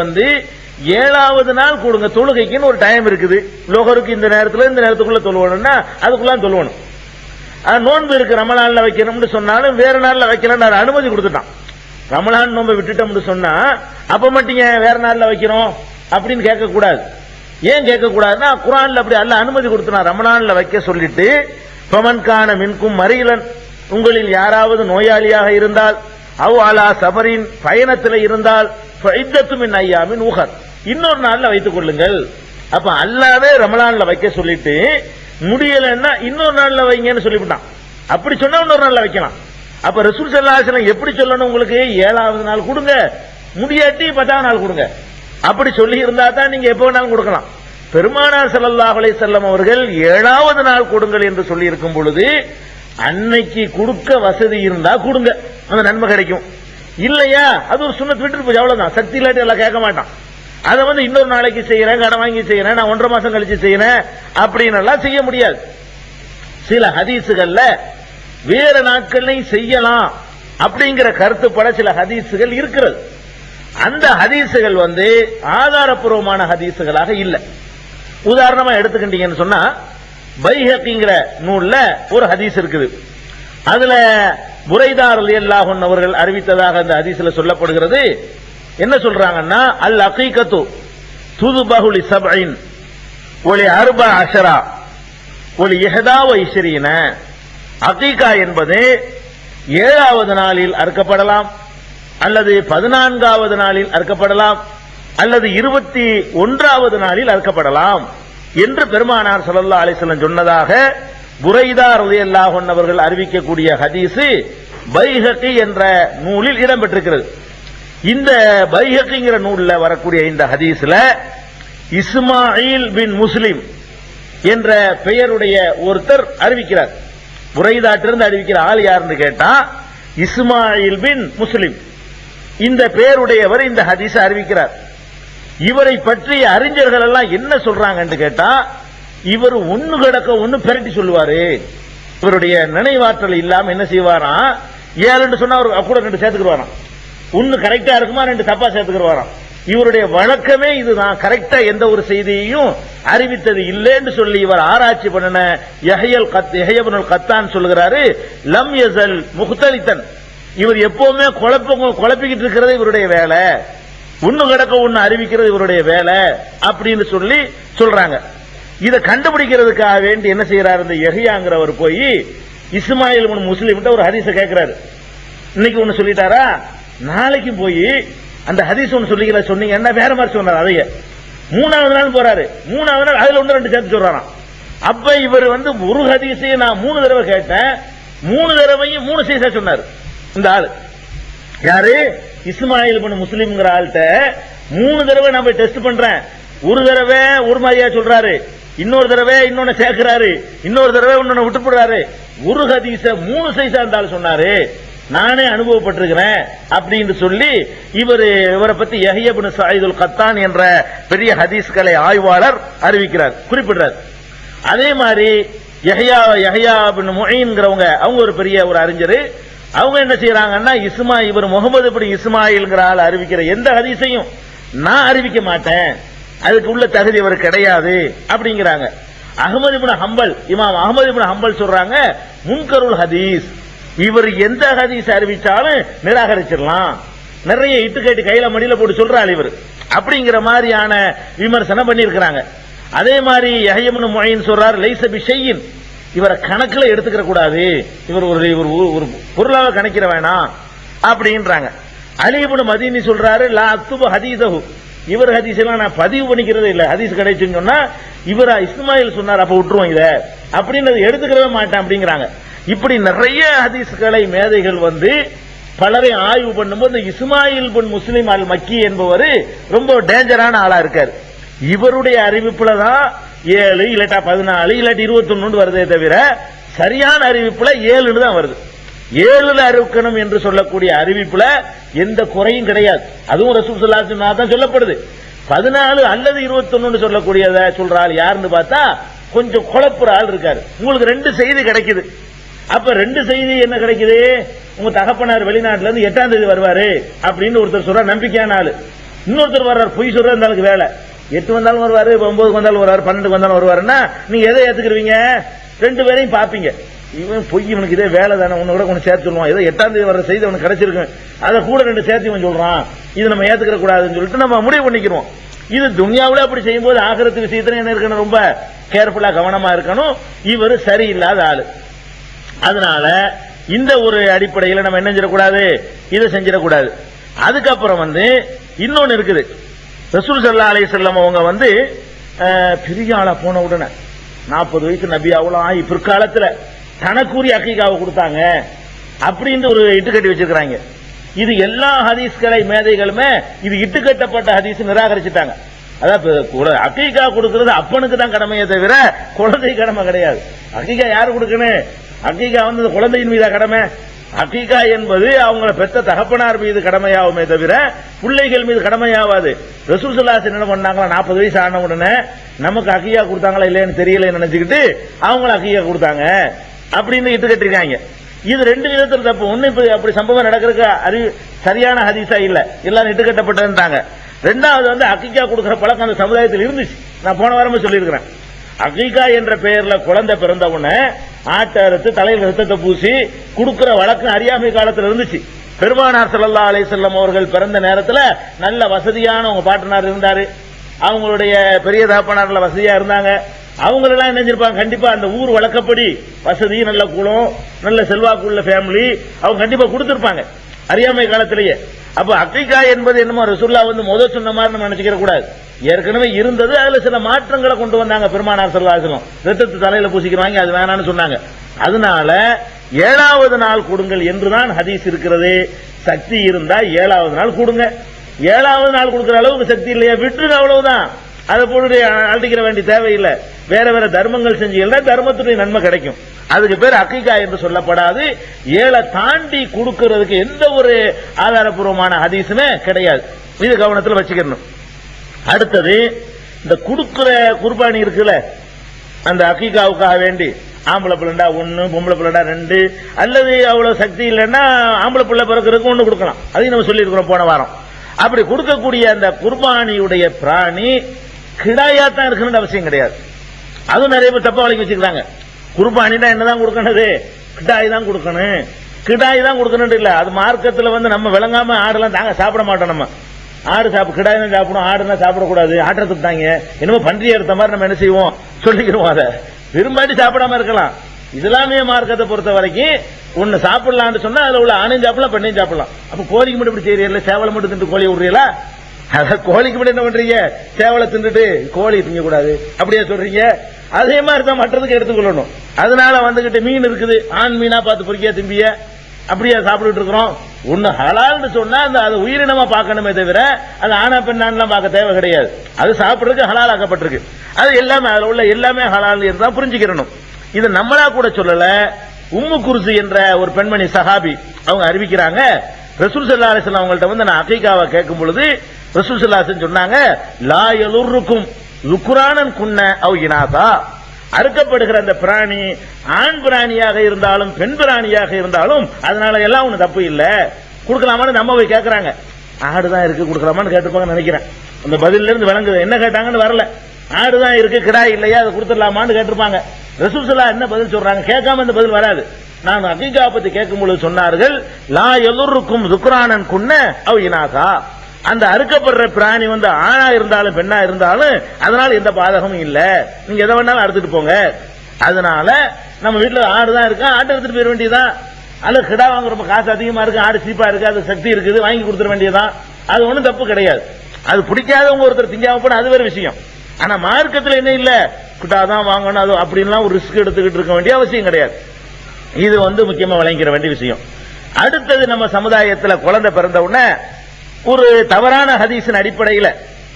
7வது நாள் கொடுங்க, தொழுகைக்குன்னு ஒரு டைம் இருக்குது. லோகருக்கு இந்த நேரத்தில் இந்த நேரத்துக்குள்ள தொழுவணும்னா அதுக்குள்ள தொழுவணும். நோன்பு இருக்கு, ரமலான்ல வைக்கணும்னு சொன்னாலும் வேற நாள்ல வைக்கலாம்னு அனுமதி கொடுத்துட்டான். ரமலான் நோன்பை விட்டுட்டோம்னு சொன்னா அப்ப மட்டும் வேற நாள்ல வைக்கிறோம் அப்படின்னு கேட்க கூடாது. ஏன் கேட்க கூடாதுன்னா குர்ஆன்ல அப்படி அல்லாஹ் அனுமதி கொடுத்தான். ரமலான்ல வைக்க சொல்லிட்டு ஃபமன்கான மின்கும் மரீலன், உங்களில் யாராவது நோயாளியாக இருந்தால், அவ் அலா சபரின் பயணத்தில் இருந்தால், ஃபஇத்தத்து மின் அய்யாமின் உஹர், இன்னொரு நாள்ல வைத்துக் கொள்ளுங்கள். அப்ப அல்லாஹ்வே ரமலான்ல வைக்க சொல்லிட்டு முடியலன்னா இன்னொரு நாள்ல வைங்கன்னு சொல்லிவிட்டான். அப்படி சொன்னா இன்னொரு நாள்ல வைக்கலாம். அப்ப ரசூல் ஸல்லல்லாஹு அலைஹி வஸல்லம் எப்படி சொல்லணும், உங்களுக்கு 7வது நாள் கொடுங்க, முடியாட்டி 10வது நாள் கொடுங்க, அப்படி சொல்லி இருந்தா தான் நீங்க எப்ப வேணாலும் கொடுக்கலாம். பெருமானார் ஸல்லல்லாஹு அலைஹி வஸல்லம் அவர்கள் 7வது நாள் கொடுங்கள் என்று சொல்லி இருக்கும் பொழுது அன்னைக்கு கொடுக்க வசதி இருந்தா கொடுங்க, அந்த நன்மை கிடைக்கும். இல்லையா அது ஒரு சுன்னத் விட்டு போய் அவ்வளவுதான். சக்தி இல்லாட்டி எல்லாம் கேட்க மாட்டான். அதை இன்னொரு நாளைக்கு செய்யறேன், கடன் வாங்கி செய்யறேன், நான் 1.5 மாசம் கழிச்சு செய்யறேன் அப்படின்னு எல்லாம் செய்ய முடியாது. சில ஹதீசுகள்ல வேற நாட்கள்லையும் செய்யலாம் அப்படிங்கிற கருத்துப்பட சில ஹதீசுகள் இருக்கிறது. அந்த ஹதீசுகள் ஆதாரப்பூர்வமான ஹதீசுகளாக இல்ல. உதாரணமா எடுத்துக்கிட்டீங்கன்னு சொன்னா பைஹக்கிங்கிற நூல்ல ஒரு ஹதீஸ் இருக்குது. அதுல புரைதா ரலியல்லாஹு அன்ஹு அவர்கள் அறிவித்ததாக அந்த ஹதீஸ்ல சொல்லப்படுகிறது. என்ன சொல்றாங்கன்னா, அல் அகீகத்து துதுபஹு லி சப்இன் வ லி 14 வ லி 21. அகீகா என்பது 7வது நாளில் அறுக்கப்படலாம், அல்லது 14வது நாளில் அறுக்கப்படலாம், அல்லது 21வது நாளில் அறுக்கப்படலாம் என்று பெருமானார் ஸல்லல்லாஹு அலைஹி வஸல்லம் சொன்னதாக புரைதா ரலியல்லாஹு அன்ஹு அவர்கள் அறிவிக்கக்கூடிய ஹதீஸ் பைஹகி என்ற நூலில் இடம்பெற்றிருக்கிறது. இந்த பைஹகிங்கிற நூல்ல வரக்கூடிய இந்த ஹதீஸ்ல இஸ்மாயில் பின் முஸ்லிம் என்ற பெயருடைய ஒருத்தர் அறிவிக்கிறார். புரைதாட்டிலிருந்து அறிவிக்கிற ஆள் யாருன்னு கேட்டா இஸ்மாயில் பின் முஸ்லிம், இந்த பெயருடையவர் இந்த ஹதீஸ் அறிவிக்கிறார். இவரை பற்றிய அறிஞர்கள் எல்லாம் என்ன சொல்றாங்கன்னு கேட்டா, இவர் ஒன்னு கிடக்க ஒன்னு பிரட்டி சொல்லுவாரு. இவருடைய நினைவாற்றல் இல்லாம என்ன செய்வாராம், 7 சொன்னா அவர் கூட 2 சேர்த்துக்குவாராம். ஒன்னு கரெக்டா இருக்குமா, 2 தப்பா சேர்த்துக்குவாராம். இவருடைய வழக்கமே இதுதான், கரெக்டா எந்த ஒரு செய்தியையும் அறிவித்தது இல்லைன்னு சொல்லி இவர் ஆராய்ச்சி பண்ணின யஹ்யா இப்னுல் கத்தான் சொல்லுகிறாரு, லம் யஸல் முக்தலிதன், இவர் எப்பவுமே குழப்பிக்கிட்டு இருக்கிறது இவருடைய வேலை, ஒன்னு கிடக்க ஒன்னு அறிவிக்கிறது இவருடைய வேலை அப்படின்னு சொல்லி சொல்றாங்க. இதை கண்டுபிடிக்கிறதுக்காக வேண்டி என்ன செய்யறாரு, இந்த யஹ்யாங்கிறவர் போய் இஸ்மாயில் இப்னு முஸ்லிம் ஒரு ஹதீஸ கேட்கிறாரு. இன்னைக்கு ஒன்னு சொல்லிட்டாரா, நாளைக்கு போய் அந்த ஹதீஸ் ஒன்னு சொல்லிக்கல சொன்னீங்க என்ன வேற மாதிரி சொன்னார். அதைய 3வது நாள் போறாரு, 3வது நாள் அதுல 1 2 சேர்த்து சொல்றாராம். அப்ப இவர் ஒரு ஹதீஸையும் நான் 3 தடவை கேட்டேன், 3 தடவையும் 3 சைஸா சொன்னாரு. இந்த ஆளு யாரு, இஸ்மாயில் இப்னு முஸ்லிம்ங்கிற ஆள்கிட்ட 3 தடவை நான் போய் டெஸ்ட் பண்றேன். ஒரு தடவை ஒரு மாதிரியா சொல்றாரு, இன்னொரு தடவை இன்னொன்னு சேர்க்கிறாரு, இன்னொரு தடவை இன்னொன்னு விட்டு போடுறாரு. ஒரு ஹதீஸ 3 சைஸா இருந்தாலும் சொன்னாரு, நானே அனுபவப்பட்டிருக்கிறேன் அப்படின்னு சொல்லி இவரை பத்தி யஹ்யா இப்னு ஸஈதுல் கத்தான் என்ற பெரிய ஹதீஸ்களை ஆய்வாளர் அறிவிக்கிறார், குறிப்பிடுறார். அதே மாதிரி யஹ்யா இப்னு முஈன்ங்கிறவங்க, அவங்க ஒரு பெரிய ஒரு அறிஞர். அவங்க என்ன செய்யறாங்கன்னா, இவர் முகமது இப்னு இஸ்மாயில்ங்கிற ஆள் அறிவிக்கிற எந்த ஹதீஸையும் நான் அறிவிக்க மாட்டேன், அதுக்கு உள்ள தகுதி அவர் கிடையாது அப்படிங்கிறாங்க. அஹ்மது இப்னு ஹம்பல், இமாம் அஹ்மது இப்னு ஹம்பல் சொல்றாங்க, முன்கருல் ஹதீஸ், இவர் எந்த ஹதீஸ் அறிவிச்சாலும் நிராகரிச்சிடலாம், நிறைய இட்டுக்கட்டி கையில மடியில போட்டு சொல்றாள் இவர் அப்படிங்கிற மாதிரியான விமர்சனம் பண்ணியிருக்கிறாங்க. அதே மாதிரி யஹ்யா இப்னு முஈன் சொல்றார், லைஸ பிஷையின், இவரை கணக்குல எடுத்துக்கிற கூடாது, இவர் ஒரு பொருளாக கணக்கிட வேணாம் அப்படின்றாங்க. அலி இப்னு மதீனி சொல்றாரு, லா அக்துபு ஹதீஸஹு, இவர் ஹதீஸ் எல்லாம் நான் பதிவு பண்ணிக்கிறதே இல்ல, ஹதீஸ் கிடைச்சுன்னு சொன்னா இவரா இஸ்மாயில் சொன்னார் அப்ப விட்டுருவோம் இத அப்படின்னு எடுத்துக்கிறவே மாட்டேன் அப்படிங்கிறாங்க. இப்படி நிறைய ஹதீஸ்களை மேதைகள் பலரை ஆய்வு பண்ணும்போது இஸ்மாயில் பின் முஸ்லிம் அல் மக்கி என்பவர் ரொம்ப டேஞ்சரான ஆளா இருக்காரு. இவருடைய அறிவிப்புல தான் 7 இல்லாட்டா 14 இல்லாட்டி 21 வருதே தவிர சரியான அறிவிப்புல 7 தான் வருது. 7 அறிவிக்கணும் என்று சொல்லக்கூடிய அறிவிப்புல எந்த குறையும் கிடையாது. அதுவும் ரசூல் ஸல்லல்லாஹு அலைஹி வஸல்லம் தான் சொல்லப்படுது. 14 அல்லது 21 சொல்லக்கூடியத சொல்ற ஆள் யாருன்னு பார்த்தா கொஞ்சம் குழப்புற ஆள் இருக்காரு. உங்களுக்கு 2 செய்தி கிடைக்குது. அப்ப 2 செய்தி என்ன கிடைக்குது? உங்க தகப்பனார் வெளிநாட்டுல இருந்து 8ஆம் தேதி வருவாரு அப்படின்னு ஒருத்தர் சொல்ற நம்பிக்கையான ஆளு. இன்னொருத்தர் வர்றாரு பொய் சொல்ற இருந்தாலும் வேலை 8 வந்தாலும் வருவாரு, 9 வந்தாலும் வருவாரு, 12 வந்தாலும் வருவாருன்னா நீங்க எதை ஏத்துக்கிறீங்க? 2 பேரையும் பாப்பீங்க. இவன் பொய், இவனுக்கு இதே வேலை தானே, உன்ன கூட கொஞ்சம் சேர்த்து சொல்லுவான், ஏதோ 8ஆம் தேதி வர்ற செய்தி அவனுக்கு கிடைச்சிருக்கு, அதை கூட 2 சேர்த்து இவன் சொல்றான், இது நம்ம ஏத்துக்கிற கூடாதுன்னு சொல்லிட்டு நம்ம முடிவு பண்ணிக்கிறோம். இது துன்யாவுல அப்படி செய்யும் போது ஆகிரத்து விஷயத்துல என்ன இருக்கணும்? ரொம்ப கேர்ஃபுல்லா கவனமா இருக்கணும். இவர் சரியில்லாத ஆளு. அதனால இந்த ஒரு அடிப்படையில் நம்ம என்ன செஞ்சிடக்கூடாது? இதை செஞ்சிடக்கூடாது. அதுக்கப்புறம் இன்னொன்னு இருக்குது. ரசூல் ஸல்லல்லாஹு அலைஹி வஸல்லம் அவங்க பெரிய ஆளா போன உடனே 40 வயசு நபி அவ்வளவு ஆகி பிற்காலத்துல தனக்குரிய அகீகாவை கொடுத்தாங்க அப்படின்னு ஒரு இட்டுக்கட்டி வச்சிருக்காங்க. இது எல்லா ஹதீஸ்களை மேதைகளுமே இது இட்டுக்கட்டப்பட்ட ஹதீஸ் நிராகரிச்சுட்டாங்க. அதாவது அகீகா கொடுக்கிறது அப்பனுக்கு தான் கடமையே தவிர குழந்தை கடமை கிடையாது. அகீகா யாரு கொடுக்கணும்? அகீகா குழந்தையின் மீதா கடமை. அகீகா என்பது அவங்களை பெற்ற தகப்பனார் மீது கடமையாகுமே தவிர பிள்ளைகள் மீது கடமையாவாது. ரசூல் ஸல்லல்லாஹு அலைஹி வஸல்லம் என்ன பண்ணாங்களா? 40 வயசு ஆன உடனே நமக்கு அகீகா கொடுத்தாங்களா இல்லைன்னு தெரியல நினைச்சுக்கிட்டு அவங்கள அகீகா கொடுத்தாங்க அப்படின்னு இட்டு கட்டிருக்காங்க. இது 2 விதத்தில் தப்பு. ஒண்ணு இப்ப அப்படி சம்பவம் நடக்கிறதுக்கு சரியான ஹதீஸா இல்ல, எல்லாரும் இட்டு கட்டப்பட்டதுட்டாங்க. 2வது அகீகா கொடுக்கிற பழக்கம் அந்த சமுதாயத்தில் இருந்துச்சு. நான் போன வாரமே சொல்லியிருக்கிறேன். அகீகா என்ற பெயர்ல குழந்தை பிறந்த உடனே ஆட்டை அறுத்து தலையில் ரத்தத்தை பூசி கொடுக்கிற வழக்கம் அறியாமை காலத்தில் இருந்துச்சு. பெருமானார் ஸல்லல்லாஹு அலைஹி வஸல்லம் அவர்கள் பிறந்த நேரத்தில் நல்ல வசதியான உங்க பாட்டனார் இருந்தாரு. அவங்களுடைய பெரிய தகப்பனார்ல வசதியா இருந்தாங்க. அவங்களெல்லாம் என்ன செஞ்சிருப்பாங்க? கண்டிப்பா அந்த ஊர் வழக்கப்படி வசதி, நல்ல குலம், நல்ல செல்வாக்குள்ள ஃபேமிலி அவங்க கண்டிப்பா கொடுத்திருப்பாங்க அறியாமை காலத்திலேயே. அப்ப அகீகா என்பது என்னமோ ரசூலுல்லாஹ் முதல் சொன்ன மாதிரி நம்ம நினைச்சுக்கிற கூடாது. ஏற்கனவே இருந்தது, அதுல சில மாற்றங்களை கொண்டு வந்தாங்க பெருமானார் ஸல்லல்லாஹு அலைஹி வஸல்லம். ரத்தத்தை தலையில பூசிக்கிறாங்க, அது வேணான்னு சொன்னாங்க. அதனால 7வது நாள் கொடுங்கள் என்றுதான் ஹதீஸ் இருக்கிறது. சக்தி இருந்தா 7வது நாள் கொடுங்க. 7வது நாள் கொடுக்கிற அளவுக்கு சக்தி இல்லையா விட்டுருங்க, அவ்வளவுதான். அதை போட்டு அழட்டிக்கிற வேண்டிய தேவையில்லை. வேற வேற தர்மங்கள் செஞ்சீங்கன்னா தர்மத்துடைய நன்மை கிடைக்கும். அதுக்கு பேர் அகீகா என்று சொல்லப்படாது. 7 தாண்டி கொடுக்கிறதுக்கு எந்த ஒரு ஆதாரபூர்வமான ஹதீஸுமே கிடையாது. இது கவனத்தில் வச்சுக்கணும். அடுத்தது இந்த கொடுக்கிற குர்பானி இருக்குல்ல, அந்த அகீகாவுக்காக வேண்டி ஆம்பளை பிள்ளைண்டா 1, பொம்பளை பிள்ளைண்டா 2, அல்லது அவ்வளவு சக்தி இல்லைன்னா ஆம்பளை பிள்ளை பிறக்கிறதுக்கு 1 கொடுக்கலாம். அதையும் நம்ம சொல்லி இருக்கிறோம் போன வாரம். அப்படி கொடுக்கக்கூடிய அந்த குர்பானியுடைய பிராணி கிடாயா தான் இருக்கணும்னு அவசியம் கிடையாது. அதுவும் நிறைய பேர் தப்பா வழங்கி வச்சுக்கிறாங்க. குர்பானினா என்னதான் கொடுக்கணுது? கிடாய் தான் கொடுக்கணும், கிடாய் தான் கொடுக்கணும் இல்ல. அது மார்க்கத்தில் நம்ம விளங்காம ஆடெல்லாம் தாங்க சாப்பிட மாட்டோம். நம்ம ஆடு கிடாய் தான் சாப்பிடும், ஆடுனா சாப்பிடக்கூடாது, ஆட்டுறதுக்கு தாங்க என்னமோ பன்றி எடுத்த மாதிரி நம்ம என்ன செய்வோம் சொல்லிக்கிறோம். அதை விரும்பாட்டி சாப்பிடாம இருக்கலாம். இஸ்லாமிய மார்க்கத்தை பொறுத்த வரைக்கும் ஒன்னு சாப்பிடலாம்னு சொன்னா அதுல உள்ள ஆணையும் சாப்பிடலாம், பெண்ணையும் சாப்பிடலாம். அப்ப கோழிக்கு மட்டும் இப்படி செய்யறீங்களா? சேவலை மட்டும் தின்று கோழியை விடுறீங்களா? கோழிக்கு மட்டும் என்ன பண்றீங்க? சேவலை தின்னுட்டு கோழி திங்க கூடாது அப்படியே சொல்றீங்க. அதே மாதிரி தான் மற்றதுக்கு எடுத்துக்கொள்ளணும். அதனால மீன் இருக்குது, ஆண் மீனா பார்த்து பொறுக்கியா திம்பிய அப்படியே சாப்பிட்டு இருக்கிறோம். ஒன்னு ஹலால்னு சொன்னா அது உயிரினமா பார்க்கணுமே தவிர அது ஆனா பெண்ணான்லாம் பார்க்க தேவை கிடையாது. அது சாப்பிடுறதுக்கு ஹலால் ஆக்கப்பட்டிருக்கு. அது எல்லாமே அதுல உள்ள எல்லாமே ஹலால் என்றுதான் புரிஞ்சுக்கிறணும். இது நம்மளா கூட சொல்லல. உம்மு குர்சி என்ற ஒரு பெண்மணி சஹாபி அவங்க அறிவிக்கிறாங்க, ரசூல் ஸல்லல்லாஹு அலைஹி வஸல்லம் அவங்கள்ட்ட நான் அகீகாவை கேட்கும் பொழுது ரசூல் ஸல்லல்லாஹு அலைஹி வஸல்லம் சொன்னாங்க, லா யலுர்ருக்கும் லுக்ரானன் குன்ன அவ் இனாதா. அறுக்கப்படுகிற அந்த பிராணி ஆண் பிராணியாக இருந்தாலும் பெண் பிராணியாக இருந்தாலும் அதனால எல்லாம் ஒண்ணு தப்பு இல்ல. கொடுக்கலாமான்னு நம்ம போய் கேட்கறாங்க. ஆடுதான் இருக்கு கொடுக்கலாமான்னு கேட்டுப்பாங்கன்னு நினைக்கிறேன். அந்த பதில இருந்து விளங்குது என்ன கேட்டாங்கன்னு வரல. ஆடுதான் இருக்கு கிடாய் இல்லையா அதை கொடுத்துடலாமான்னு கேட்டிருப்பாங்க. ரசூல் ஸல்லல்லாஹு என்ன பதில் சொல்றாங்க? கேட்காம இந்த பதில் வராது. நான் அகீகா பத்தி கேட்கும் பொழுது சொன்னார்கள், லா யலுர்ருக்கும் ذுக்ரானன் குன்ன அவ் இனாதா. அந்த அறுக்கப்படுற பிராணி ஆணா இருந்தாலும் பெண்ணா இருந்தாலும் அதனால எந்த பாதகமும் இல்ல, நீங்க எதை வேணாலும் அறுத்துட்டு போங்க. அதனால நம்ம வீட்டுல ஆடுதான் இருக்கு, ஆட்டை எடுத்துட்டு போயிட வேண்டியதான். அல்ல கிடா வாங்குறப்ப காசு அதிகமா இருக்கு, ஆடு சீப்பா இருக்கு, அது சக்தி இருக்குது, வாங்கி கொடுத்துட வேண்டியதான். அது ஒண்ணும் தப்பு கிடையாது. அது பிடிக்காதவங்க ஒருத்தர் திங்காம போன அது வேற விஷயம். ஆனா மார்க்கத்தில் என்ன இல்ல, கிட்டாதான் வாங்கணும் அது அப்படின்லாம் ஒரு ரிஸ்க் எடுத்துக்கிட்டு இருக்க வேண்டிய அவசியம் கிடையாது. இது முக்கியமா வழங்கிற வேண்டிய விஷயம். அடுத்தது நம்ம சமுதாயத்தில் குழந்தை பிறந்த உடனே ஒரு தவறான ஹதீஸின் அடிப்படையில்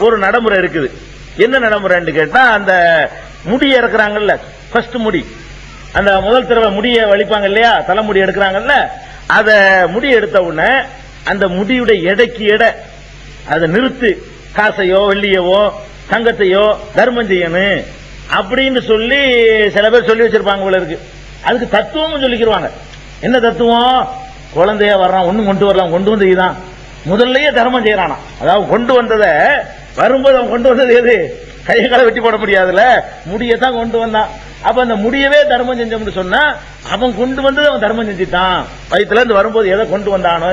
ஒரு நடைமுறை இருக்குது. என்ன நடைமுறைன்னு கேட்டா, அந்த முடிய இறக்குறாங்கல்ல, ஃபர்ஸ்ட் முடி, அந்த முதல் தடவை முடிய வலிப்பாங்க இல்லையா, தலைமுடி எடுக்கிறாங்கல்ல, அத முடி எடுத்த உடனே அந்த முடியுடைய எடைக்கு எடை அதை நிறுத்து, காசையோ வெள்ளியவோ தங்கத்தையோ தர்மம் செய்யணும் அப்படின்னு சொல்லி சில பேர் சொல்லி வச்சிருப்பாங்க போல இருக்கு. அதுக்கு தத்துவமும் சொல்லிக்கிடுவாங்க. என்ன தத்துவம்? குழந்தைய வர்றான், ஒண்ணும் கொண்டு வரலாம், கொண்டு வந்து இதுதான் முதல்லயே தர்மம் செய்யறானா. அதாவது கொண்டு வந்ததை வரும்போது அவன் கொண்டு வந்தது எது? கையை காலை வெட்டி போட முடியாதுல, முடியத்தான் கொண்டு வந்தான். அப்ப அந்த முடியவே தர்மம் செஞ்சோம்னு சொன்னா அவன் கொண்டு வந்தது அவன் தர்மம் செஞ்சுட்டான். வயிற்றுல இருந்து வரும்போது எதை கொண்டு வந்தானோ,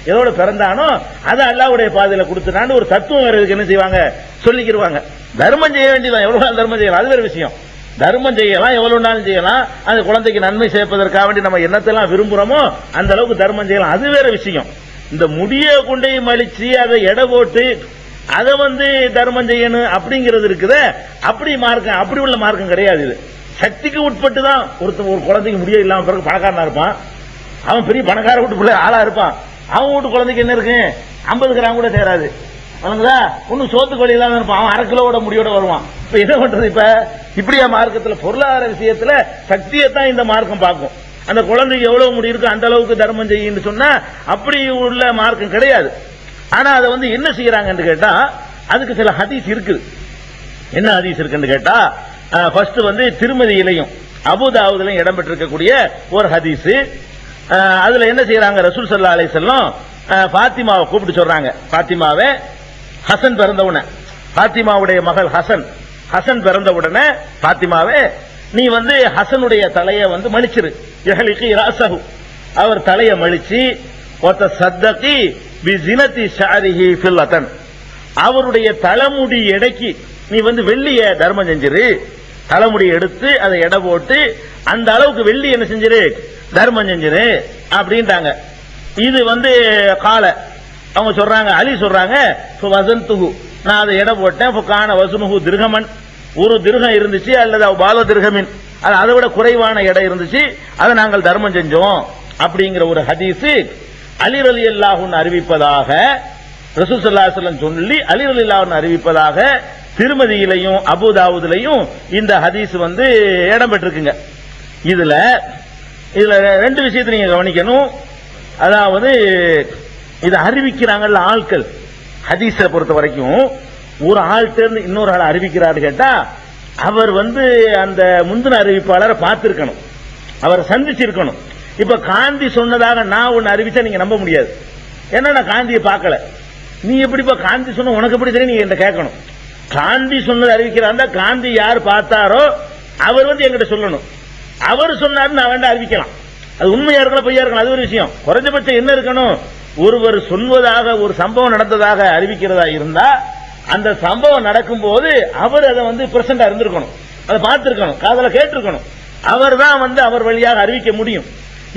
எதோட பிறந்தானோ அதை அல்லாஹ்வுடைய பாதையில கொடுத்துட்டான்னு ஒரு தத்துவம் வேற இருக்கு. என்ன செய்வாங்க? சொல்லிக்கிடுவாங்க. தர்மம் செய்ய வேண்டியதான், எவ்வளவு நாள் தர்மம் செய்யலாம், அது வேற விஷயம். தர்மம் செய்யலாம், எவ்வளவு நாள் செய்யலாம், அந்த குழந்தைக்கு நன்மை சேர்ப்பதற்காக வேண்டி நம்ம என்னத்தெல்லாம் விரும்புறோமோ அந்த அளவுக்கு தர்மம் செய்யலாம், அது வேற விஷயம். இந்த முடிய கொண்டே மலிச்சு அதை எடை போட்டு அதை தர்மம் செய்யணும் அப்படிங்கிறது இருக்குது. அப்படி மார்க்கம், அப்படி உள்ள மார்க்கம் கிடையாது. இது சக்திக்கு உட்பட்டு தான். ஒரு குழந்தைக்கு முடிய இல்லாம பிறகு பணக்காரனா இருப்பான், அவன் பெரிய பணக்கார வீட்டு பிள்ளை ஆளா இருப்பான், அவன் வீட்டு குழந்தைக்கு என்ன இருக்கு, 50 கிராம் கூட சேராது, வணங்குதா, ஒன்னும் சோத்துக்கு வழி இல்லாம இருப்பான், அவன் 1/2 கிலோட முடியோட வருவான். இப்ப என்ன பண்றது? இப்ப இப்படியா மார்க்கத்துல பொருளாதார விஷயத்துல சக்தியத்தான் இந்த மார்க்கம் பார்க்கும். அந்த குழந்தைக்கு எவ்வளவு முடி இருக்கு அந்த அளவுக்கு தர்மம் செய்யுன்னு சொன்னா அப்படி உள்ள மார்க்கம் கிடையாது. ஆனா அதை என்ன செய்யறாங்கன்னு கேட்டா அதுக்கு சில ஹதீஸ் இருக்குது. என்ன ஹதீஸ் இருக்குன்னு கேட்டா, ஃபர்ஸ்ட் திருமதியிலையும் அபூதாவுதுலையும் இடம்பெற்றிருக்கக்கூடிய ஒரு ஹதீஸ். அதுல என்ன செய்யறாங்க, ரசூல் ஸல்லல்லாஹு அலைஹி வஸல்லம் ஃபாத்திமாவை கூப்பிட்டு சொல்றாங்க. ஃபாத்திமாவே ஹசன் பிறந்தவுடனே, ஃபாத்திமாவுடைய மகள் ஹசன் பிறந்த உடனே ஃபாத்திமாவே நீ ஹசனுடைய தலையை மலிச்சிரு, யஹ்லிகி ராஸஹு, அவர் தலையை மலிச்சு ஒத்த சத்தகி பிஸினத்தி ஷஅரிஹி ஃபில்லதன், அவருடைய தலைமுடி எடைக்கு நீ வெள்ளிய தர்மம் செஞ்சிரு, தலைமுடி எடுத்து அதை எடை போட்டு அந்த அளவுக்கு வெள்ளி என்ன செஞ்சிரு, தர்மம் செஞ்சிரு அப்படின்ட்டாங்க. இது கால அவங்க சொல்றாங்க, அலி சொல்றாங்க, வசந்துஹு, நான் அதை எடை போட்டேன், கான வசுனுஹு திர்ஹமன், ஒரு திருகம் இருந்துச்சு, அல்லது பால திருகமின், அதை விட குறைவான எடை இருந்துச்சு, அதை நாங்கள் தர்மம் செஞ்சோம் அப்படிங்கிற ஒரு ஹதீஸ் அலி ரலியல்லாஹு அன்ஹு அறிவிப்பதாக ரசூல் ஸல்லல்லாஹு அலைஹி வஸல்லம் சொல்லி அலி ரலியல்லாஹு அன்ஹு அறிவிப்பதாக திருமதியிலையும் அபூதாவுதுலையும் இந்த ஹதீஸ் இடம்பெற்றிருக்குங்க. இதுல ரெண்டு விஷயத்தை நீங்க கவனிக்கணும். அதாவது இதை அறிவிக்கிறாங்கல்ல ஆட்கள், ஹதீஸை பொறுத்த வரைக்கும் ஒரு ஆள்கிட்ட இருந்து இன்னொரு ஆள் அறிவிக்கிறாரு கேட்டா அவர் அந்த முந்தின அறிவிப்பாளரை பார்த்திருக்கணும், அவரை சந்திச்சிருக்கணும். இப்ப காந்தி சொன்னதாக நான் ஒன்னு அறிவிச்சா நீங்க நம்ப முடியாது, ஏன்னா நான் காந்தியை பார்க்கல. நீ எப்படிப்பா காந்தி சொன்ன, உனக்கு எப்படி தெரியும், நீங்க என்கிட்ட கேட்கணும். காந்தி சொன்னது அறிவிக்கிறாங்க, காந்தி யார் பார்த்தாரோ அவர் என்கிட்ட சொல்லணும். அவர் சொன்னாரு நான் வேண்டாம் அறிவிக்கலாம், அது உண்மையா இருக்கலாம் பொய்யா இருக்கலாம், அது ஒரு விஷயம். குறைஞ்சபட்சம் என்ன இருக்கணும், ஒருவர் சொல்வதாக ஒரு சம்பவம் நடந்ததாக அறிவிக்கிறதா இருந்தா அந்த சம்பவம் நடக்கும் போது அவர் அதை பிரசண்டா இருந்திருக்கணும், அதை பார்த்திருக்கணும், காதல கேட்டிருக்கணும். அவர் தான் அவர் வழியாக அறிவிக்க முடியும்.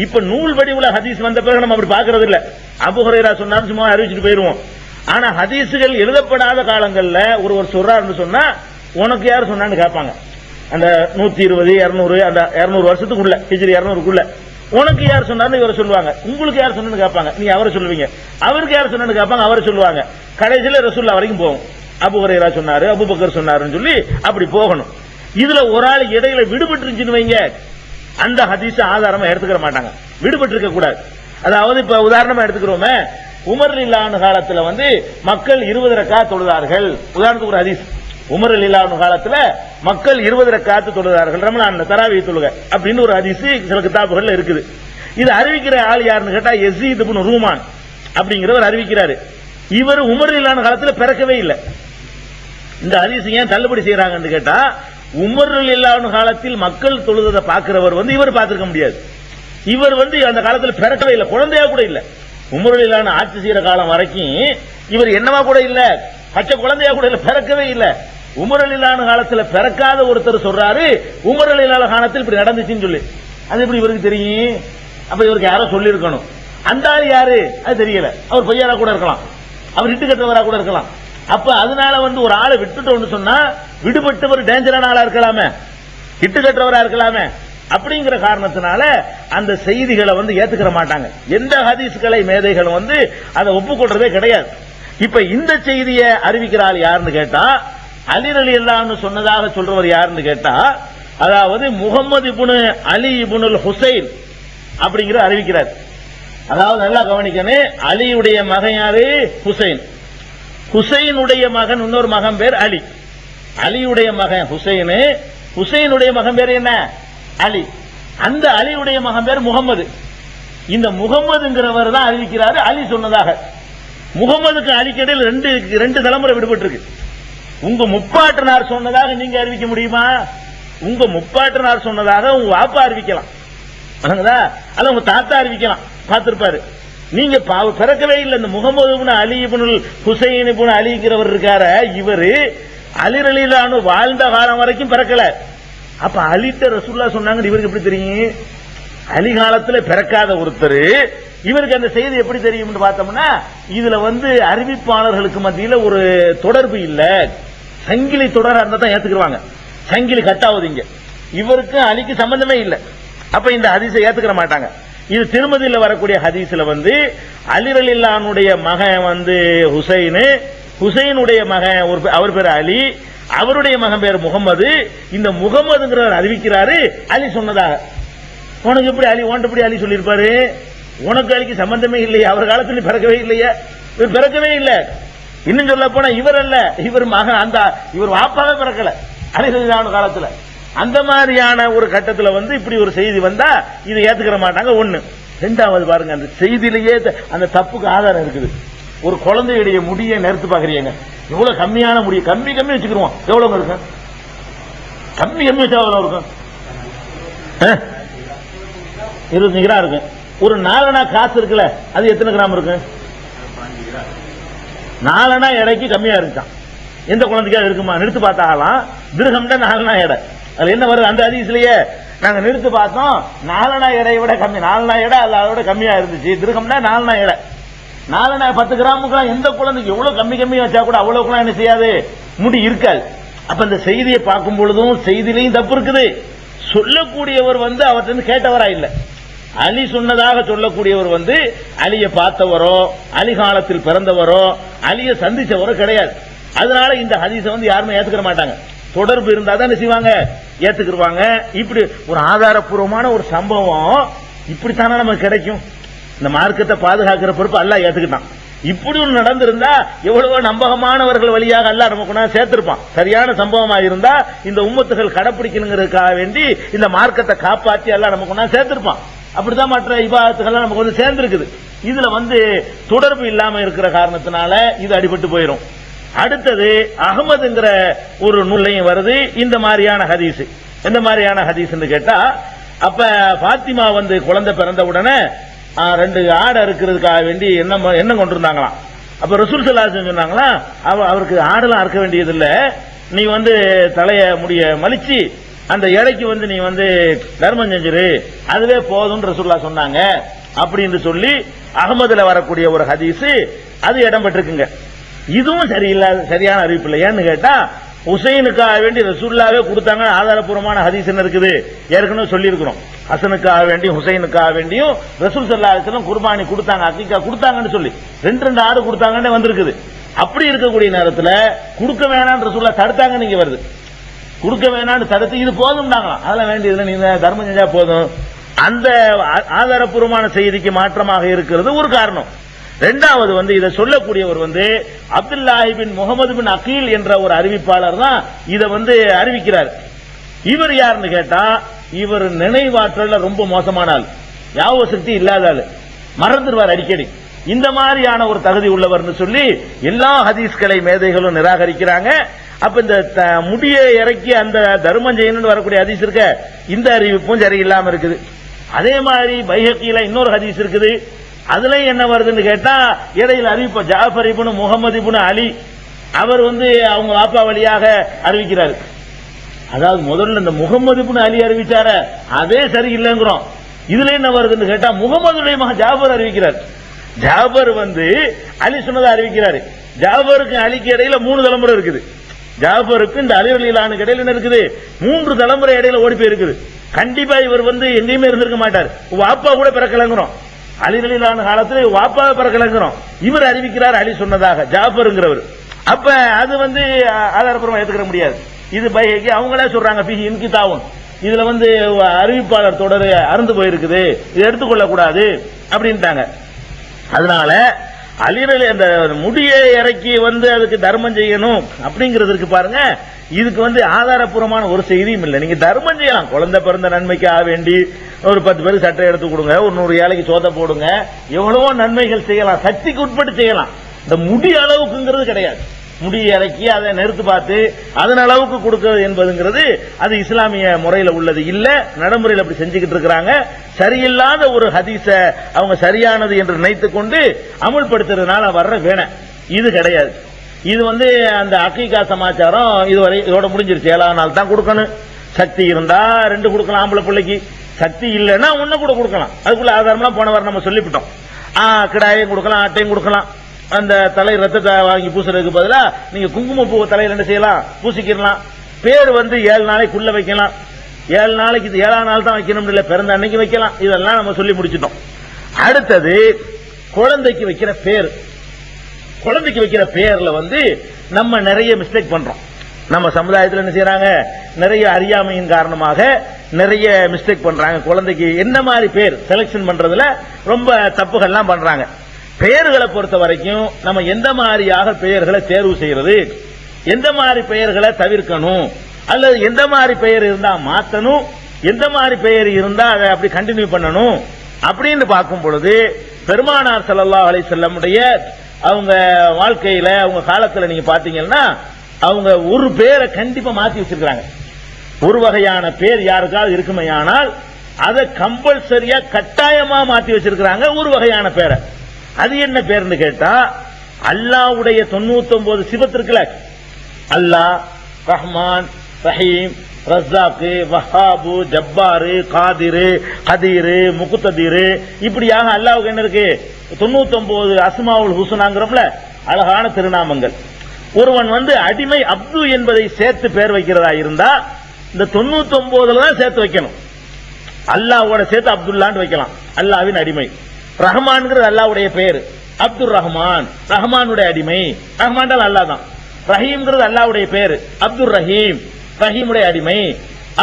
இப்ப நூல் வடிவுல ஹதீஸ் வந்த பிறகு நம்ம அப்படி பாக்குறது இல்ல. அபூ ஹுரைரா சொன்னாரு சும்மா அறிவிச்சுட்டு போயிருவோம். ஆனா ஹதீஸுகள் எழுதப்படாத காலங்கள்ல ஒருவர் சொல்றாருன்னு சொன்னா உனக்கு யார் சொன்னான்னு கேட்பாங்க. அந்த 120 200 அந்த 200 வருஷத்துக்குள்ள ஹிஜ்ரி 200க்குள்ள உனக்கு யார் சொன்னான்னு இவரை சொல்லுவாங்க. உங்களுக்கு யார் சொன்னு கேட்பாங்க, நீ அவரை சொல்லுவீங்க. அவருக்கு யார் சொன்னு கேட்பாங்க, அவரை சொல்லுவாங்க. கடைசியில ரசூலுல்லாஹ் வரைக்கும் போகும். அபூ ஹுரைரா சொன்னாரு, அபூபக்கர் சொன்னாருன்னு சொல்லி அப்படி போகணும். இதுல ஒரு ஆள் இடையில விடுபட்டு இருந்துச்சுன்னு வைங்க, அந்த ஹதீஸ் ஆதாரமா எடுத்துக்கிற மாட்டாங்க, விடுபட்டு இருக்க கூடாது. அதாவது இப்ப உதாரணமா எடுத்துக்கிறோமே, உமர் ரலியல்லாஹு அன்ஹு காலத்துல மக்கள் 20 ரக்காத் தொழுதார்கள். உதாரணத்துக்கு ஒரு ஹதீஸ், உமர் ரலியல்லாஹு அன்ஹு காலத்துல மக்கள் 20 ரக்காத் தொழுதார்கள், ரமலான் தராவீஹ் தொழுகை அப்படின்னு ஒரு ஹதீஸ் சில கிதாபுகள்ல இருக்குது. இது அறிவிக்கிற ஆள் யாருன்னு கேட்டா யஸீத் இப்னு ரூமான் அப்படிங்கிறவர் அறிவிக்கிறாரு. இவர் உமர் ரலியல்லாஹு அன்ஹு காலத்துல பிறக்கவே இல்லை. இந்த ஹதீஸ் ஏன் தள்ளுபடி செய்யறாங்கன்னு கேட்டா, உமர் ரலியல்லாஹு அன்ஹு காலத்தில் மக்கள் தொழுததை பார்க்கிறவர் இவர் பார்த்திருக்க முடியாது. இவர் அந்த காலத்துல பிறக்கவே இல்லை, குழந்தையா கூட இல்ல. உமர் ரலியல்லாஹு அன்ஹு ஆட்சி செய்யற காலம் வரைக்கும் இவர் என்னவா கூட இல்ல, பச்சை குழந்தையா கூட இல்ல, பிறக்கவே இல்ல. உமர் ரலியல்லாஹு அன்ஹு காலத்துல பிறக்காத ஒருத்தர் சொல்றாரு உமர் ரலியல்லாஹு அன்ஹு காலத்தில் இப்படி நடந்துச்சுன்னு சொல்லி. அது எப்படி இவருக்கு தெரியும்? அப்ப இவருக்கு யாரோ சொல்லி இருக்கணும். அந்த ஆள் யாரு அது தெரியல. அவர் பொய்யாரா கூட இருக்கலாம், அவர் இட்டு கட்டுறவரா கூட இருக்கலாம். அப்ப அதனால ஒரு ஆளை விட்டுட்டோம்னு சொன்னா விடுபட்டவர் டேஞ்சரான ஆளா இருக்கலாமே, இட்டு கட்டுறவரா இருக்கலாமே. அப்படிங்கிற காரணத்தினால அந்த செய்திகளை ஏத்துக்கிற மாட்டாங்க. எந்த ஹதீஸ்களை மேதைகளும் அதை ஒப்புக்கொள்றதே கிடையாது. இப்ப இந்த செய்தியை அறிவிக்கிற ஆள் யாருன்னு கேட்டா அலி ரலியல்லாஹு சொன்னதாக சொல்றவர் யாருன்னு கேட்டா, அதாவது முகமது இப்னு அலி இப்னுல் ஹுசைன் அப்படிங்கிற அறிவிக்கிறார். அதாவது நல்லா கவனிக்கணும், அலியுடைய மகன் யாரு? ஹுசைன். ஹுசைனுடைய மகன் இன்னொரு மகன் பேர் அலி. அலியுடைய மகன் ஹுசைனு, ஹுசைனுடைய மகன் பேர் என்ன? அலி. அந்த அலியுடைய மகன் பேர் முகமது. இந்த முகமதுங்கிறவர் தான் அறிவிக்கிறாரு அலி சொன்னதாக. முகமதுக்கு அலிக்கடையில் ரெண்டு தலைமுறை விடுபட்டு இருக்கு. உங்க முப்பாட்டனார் சொன்னதாக நீங்க அறிவிக்க முடியுமா? உங்க முப்பாட்டனார் சொன்னதாக உங்க வாப்பா அறிவிக்கலாம், அல்ல உங்க தாத்தா அறிவிக்கலாம், பார்த்திருப்பாரு. நீங்க பிறக்கவே இல்லை. இந்த முகமது இப்னு அலி இப்னுல் ஹுசைன் இப்னு அலிங்கிறவர் இருக்கார, இவரு அலி ரலியல்லாஹு வாழ்ந்த காலம் வரைக்கும் பிறக்கல. அப்ப அலிட்ட ரசூலுல்லாஹ் சொன்னாங்க, இவருக்கு எப்படி தெரியும்? அலி காலத்துல பிறக்காத ஒருத்தர் இவருக்கு அந்த செய்தி எப்படி தெரியும் பார்த்தோம்னா, இதுல அறிவிப்பாளர்களுக்கு மத்தியில ஒரு தொடர்பு இல்ல. சங்கிலி தொடரா இருந்தா தான் ஏத்துக்குவாங்க. சங்கிலி கட்டாவது இங்க. இவருக்கு அலிக்கு சம்பந்தமே இல்லை. அப்ப இந்த ஹதீஸை ஏத்துக்கிற மாட்டாங்க. இது திருமதியில வரக்கூடிய ஹதீஸ்ல அலி ரலியல்லாஹுடைய மகன் ஹுசைனு, ஹுசைனுடைய மகன் அவர் பேர் அலி, அவருடைய மகன் பேர் முகமது. இந்த முகமதுங்கிறவர் அறிவிக்கிறாரு அலி சொன்னதாக. உனக்கு எப்படி அலி, உன்ட்டு எப்படி அலி சொல்லியிருப்பாரு? உனக்கு அலிக்கு சம்பந்தமே இல்லையா? அவர் காலத்துல பிறக்கவே இல்லையா? இவர் பிறக்கவே இல்லை. இன்னும் சொல்ல போனா இவர் அல்ல, இவர் மகன், இவர் வாப்பாவே பிறக்கல அலி ரலியல்லாஹு காலத்துல. அந்த மாதிரியான ஒரு கட்டத்துல இப்படி ஒரு செய்தி வந்தா இதை ஏத்துக்கிற மாட்டாங்க. ஒண்ணு. ரெண்டாவது பாருங்க, அந்த செய்தியிலேயே அந்த தப்புக்கு ஆதாரம் இருக்குது. ஒரு குழந்தையுடைய முடியை நிறுத்து பாக்குறீங்க, எவ்வளவு கம்மியான முடிய கம்மி வச்சுக்கிறோம். எவ்வளவு இருக்கும்? கம்மி வச்சா எவ்வளவு இருக்கும்? 25 கிராம் இருக்கு. ஒரு 4 அணா காசு இருக்குல்ல, அது எத்தனை கிராம் இருக்கு? 4 அணா எடைக்கு கம்மியா இருக்கான். எந்த குழந்தைக்காக இருக்குமா? நிறுத்து பார்த்தாலாம். திருகம்னா 4 அணா எடை. அது என்ன வருது அந்த ஹதீஸ்லயே? நாங்க நிறுத்து பார்த்தோம், 4 அணா எடையை விட கம்மி. 4 அணா எடை அதோட கம்மியா இருந்துச்சு. திருகம்னா 4 அணா எடை. 4 அணா 10 கிராமுக்கு எந்த குழந்தைக்கு எவ்வளவு கம்மி வச்சா கூட அவ்வளவுக்குலாம் என்ன செய்யாது, முடி இருக்காது. அப்ப இந்த செய்தியை பார்க்கும் பொழுதும் செய்தியிலையும் தப்பு இருக்குது. சொல்லக்கூடியவர் அவர்கிட்ட கேட்டவரா இல்ல. அலி சொன்னதாக சொல்லக்கூடியவர் அலியை பார்த்தவரோ, அலி காலத்தில் பிறந்தவரோ, அலியை சந்திச்சவரோ கிடையாது. அதனால இந்த ஹதீஸை யாருமே ஏத்துக்கிற மாட்டாங்க. தொடர்பு இருந்தா தான் என்ன செய்வாங்க, ஏத்துக்குருவாங்க. இப்படி ஒரு ஆதாரப்பூர்வமான ஒரு சம்பவம் இப்படித்தானே நமக்கு கிடைக்கும். இந்த மார்க்கத்தை பாதுகாக்கிற பொறுப்பு அல்லாஹ் ஏத்துக்கிட்டான். இப்படி ஒன்று நடந்திருந்தா எவ்வளவோ நம்பகமானவர்கள் வழியாக அல்லாஹ் நமக்கு சேர்த்திருப்பான். சரியான சம்பவமா இருந்தா இந்த உம்மத்துகள் கடைப்பிடிக்கணுங்கிறதுக்காக வேண்டி இந்த மார்க்கத்தை காப்பாற்றி அல்லாஹ் நமக்கு சேர்த்திருப்பான். அப்படிதான் மற்ற இபாதத்துகள் நமக்கு சேர்ந்திருக்குது. இதுல தொடர்பு இல்லாம இருக்கிற காரணத்தினால இது அடிபட்டு போயிடும். அடுத்தது அகமதுங்கிற ஒரு நூலையும் வருது இந்த மாதிரியான ஹதீஸ். எந்த மாதிரியான ஹதீஸ் கேட்டா, அப்ப பாத்திமா குழந்தை பிறந்த உடனே 2 ஆடை இருக்கிறதுக்காக வேண்டி என்ன கொண்டிருந்தாங்களாம். அப்ப ரசூல் ஸல்லல்லாஹு அலைஹி வஸல்லம் சொன்னாங்களா, அவருக்கு ஆடெல்லாம் அறுக்க வேண்டியது இல்ல, நீ தலைய முடிய மலிச்சு அந்த எடைக்கு நீ தர்மம் செஞ்சிரு, அதுவே போதும் ரசூலுல்லாஹ் சொன்னாங்க அப்படின்னு சொல்லி அகமதுல வரக்கூடிய ஒரு ஹதீஸ் அது இடம் பெற்றிருக்குங்க. இதுவும் சரியான அறிவிப்பு இல்லை. ஏன்னு கேட்டா, ஹுசைனுக்காக வேண்டி ரசூலுல்லாஹ்வே கொடுத்தாங்க. ஆதாரப்பூர்வமான ஹதீஸ் என்ன இருக்குது, ஏற்கனவே சொல்லி இருக்கிறோம். ஹசனுக்காக வேண்டி ஹுசைனுக்காக வேண்டியும் ரசூல் ஸல்லல்லாஹு அலைஹி வஸல்லம் குர்பானி கொடுத்தாங்க, அக்கீகா கொடுத்தாங்கன்னு சொல்லி 2 ஆடு கொடுத்தாங்கன்னு வந்திருக்குது. அப்படி இருக்கக்கூடிய நேரத்தில் கொடுக்க வேணாம் ரசூலுல்லாஹ் தடுத்தாங்க. நீங்க வருது கொடுக்க வேணான்னு தடுத்து இது போதும்னாங்களாம். அதெல்லாம் வேண்டியதுல நீங்க தர்மம் செஞ்சா போதும். அந்த ஆதாரப்பூர்வமான செய்திக்கு மாற்றமாக இருக்கிறது ஒரு காரணம். இரண்டாவது இதை சொல்லக்கூடியவர் அப்துல்லாஹி பின் முகமது பின் அகீல் என்ற ஒரு அறிவிப்பாளர் தான் இதை அறிவிக்கிறார். இவர் யாருன்னு கேட்டா, இவர் நினைவாற்றல ரொம்ப மோசமான ஆள், ஞாபக சக்தி இல்லாத ஆள், மறந்துடுவார் அடிக்கடி. இந்த மாதிரியான ஒரு தகுதி உள்ளவர்னு சொல்லி எல்லா ஹதீஸ்களை மேதைகளும் நிராகரிக்கிறாங்க. அப்ப இந்த முடிய இறக்கி அந்த தர்மம் செய்யணும்னு வரக்கூடிய ஹதீஸ் இருக்க, இந்த அறிவிப்பும் சரியில்லாம இருக்குது. அதே மாதிரி பைஹக்கில இன்னொரு ஹதீஸ் இருக்குது. அதுல என்ன வருதுன்னு கேட்டா, இடையில அறிவிப்ப ஜாஃபர் இப்னு முஹம்மது இப்னு அலி அவர் அவங்க வாப்பா வழியாக அறிவிக்கிறார். அதாவது முதல்ல இந்த முகமது இப்னு அலி அறிவிச்சார அதே சரியில்லைங்கிறோம். இதுல என்ன வருதுன்னு கேட்டா, முகமதுடைய மகன் ஜாஃபர் அறிவிக்கிறார். ஜாஃபர் அலி சொன்னதை அறிவிக்கிறாரு. ஜாஃபருக்கு அலிக்கு இடையில 3 தலைமுறை இருக்குது. ஜாஃபருக்கு இந்த அலி ரலியல்லாஹு இடையில என்ன இருக்குது, 3 தலைமுறை இடையில ஓடி போய் இருக்குது. கண்டிப்பா இவர் எங்கேயுமே இருந்திருக்க மாட்டார். வாப்பா கூட பிறக்கலங்கிறோம். அலி ரலியல்லாஹு காலத்துல வாப்பாவை பிறக்கலங்கிறோம். இவர் அறிவிக்கிறார் அலி சொன்னதாக, ஜாஃபருங்கிறவர். அப்ப அது வந்து ஆதாரப்பூர்வமா ஏத்துக்கிற முடியாது. இது பைஹகி அவங்களே சொல்றாங்க ஃபீஹி இன்கிதாவுன், இதுல வந்து அறிவிப்பாளர் தொடர் அறுந்து போயிருக்குது, இதை எடுத்துக்கொள்ள கூடாது அப்படின்ட்டாங்க. அதனால அலிரலி அந்த முடியை இறக்கி வந்து அதுக்கு தர்மம் செய்யணும் அப்படிங்கிறதுக்கு பாருங்க, இதுக்கு வந்து ஆதாரப்பூர்வமான ஒரு செய்தியும் இல்லை. நீங்க தர்மம் செய்யலாம், குழந்தை பிறந்த நன்மைக்காக வேண்டி ஒரு 10 பேருக்கு சட்டை எடுத்து கொடுங்க, ஒரு 100 ஏழைக்கு சோத்தை போடுங்க, எவ்வளவோ நன்மைகள் செய்யலாம், சக்திக்கு உட்பட்டு செய்யலாம். இந்த முடி அளவுக்குங்கிறது கிடையாது. முடி இறக்கி அதை நிறுத்து பார்த்து அதன் அளவுக்கு கொடுக்கிறது என்பதுங்கிறது அது இஸ்லாமிய முறையில் உள்ளது இல்ல. நடைமுறையில் அப்படி செஞ்சுக்கிட்டு இருக்கிறாங்க. சரியில்லாத ஒரு ஹதீஸ அவங்க சரியானது என்று நினைத்துக் கொண்டு அமுல்படுத்துறதுனால வர்ற வேணை இது கிடையாது. இது வந்து அந்த அக்கீகா சமாச்சாரம் இதுவரை இதோட முடிஞ்சிருச்சு. 7ஆம் நாள் தான் கொடுக்கணும். சக்தி இருந்தா 2 கொடுக்கலாம் ஆம்பளை பிள்ளைக்கு, சக்தி இல்லைன்னா 1 கூட கொடுக்கலாம். அதுக்குள்ள ஆதாரம்லாம் போன வாரம் நம்ம சொல்லிவிட்டோம். கிடாயையும் கொடுக்கலாம், ஆட்டையும் கொடுக்கலாம். அந்த தலை ரத்தத்தை வாங்கி பூசுறதுக்கு பதிலா நீங்க குங்குமப்பூ தலையில் என்ன செய்யலாம், பூசிக்கலாம். பேர் வந்து 7 நாளைக்குள்ள வைக்கலாம். 7 நாளைக்கு, இது 7ஆம் நாள் தான் வைக்கணும் இல்ல, பிறந்த அன்னைக்கு வைக்கலாம். இதெல்லாம் நம்ம சொல்லி முடிச்சிட்டோம். அடுத்தது குழந்தைக்கு வைக்கிற பேர். குழந்தைக்கு வைக்கிற பேர்ல வந்து நம்ம நிறைய மிஸ்டேக் பண்றோம். நம்ம சமுதாயத்தில் என்ன செய்யறாங்க, நிறைய அறியாமையின் காரணமாக நிறைய மிஸ்டேக் பண்றாங்க. குழந்தைக்கு என்ன மாதிரி பேர் செலக்ஷன் பண்றதுல ரொம்ப தப்புகள்லாம் பண்றாங்க. பெயர்களை பொறுத்த வரைக்கும் நம்ம எந்த மாதிரியாக பெயர்களை தேர்வு செய்யறது, எந்த மாதிரி பெயர்களை தவிர்க்கணும், அல்லது எந்த மாதிரி பெயர் இருந்தா மாத்தணும், எந்த மாதிரி பெயர் இருந்தா அதை அப்படி கண்டினியூ பண்ணணும் அப்படின்னு பார்க்கும் பொழுது பெருமானார் ஸல்லல்லாஹு அலைஹி வஸல்லமுடைய அவங்க வாழ்க்கையில அவங்க காலத்துல நீங்க பாத்தீங்கன்னா அவங்க ஒரு பேரை கண்டிப்பா மாத்தி வச்சிருக்காங்க. ஒரு வகையான பேர் யாருக்காவது இருக்குமையானால் அதை கம்பல்சரியா கட்டாயமா மாத்தி வச்சிருக்காங்க. ஒரு வகையான பேரை, அது என்ன பேர்னு கேட்டா அல்லாஹ்வுடைய 99 சிபத் இருக்குல்ல, அல்லாஹ், ரஹ்மான், ரஹீம், ரஸாக், வஹாபு, ஜப்பாரு, காதிரு, கதீரு, முக்ததீரு, இப்படியாக அல்லாஹ்வுக்கு என்ன இருக்கு 99 அஸ்மாவுல் ஹுஸ்னாங்கறோம்ல, அழகான திருநாமங்கள். ஒருவன் வந்து அடிமை அப்து என்பதை சேர்த்து பேர் வைக்கிறதா இருந்தா இந்த 99ல தான் சேர்த்து வைக்கணும். அல்லாஹ்வோட சேர்த்து அப்துல்லான்னு வைக்கலாம், அல்லாஹ்வின் அடிமை. ரஹ்மான்ங்கிறது அல்லாஹ்வுடைய பெயர், அப்துர் ரஹ்மான், ரஹ்மானுடைய அடிமை. ரஹ்மான் அல்லாஹ் தான். ரஹீம்ங்கிறது அல்லாஹ்வுடைய பெயர், அப்துர் ரஹீம், ரஹீமுடைய அடிமை.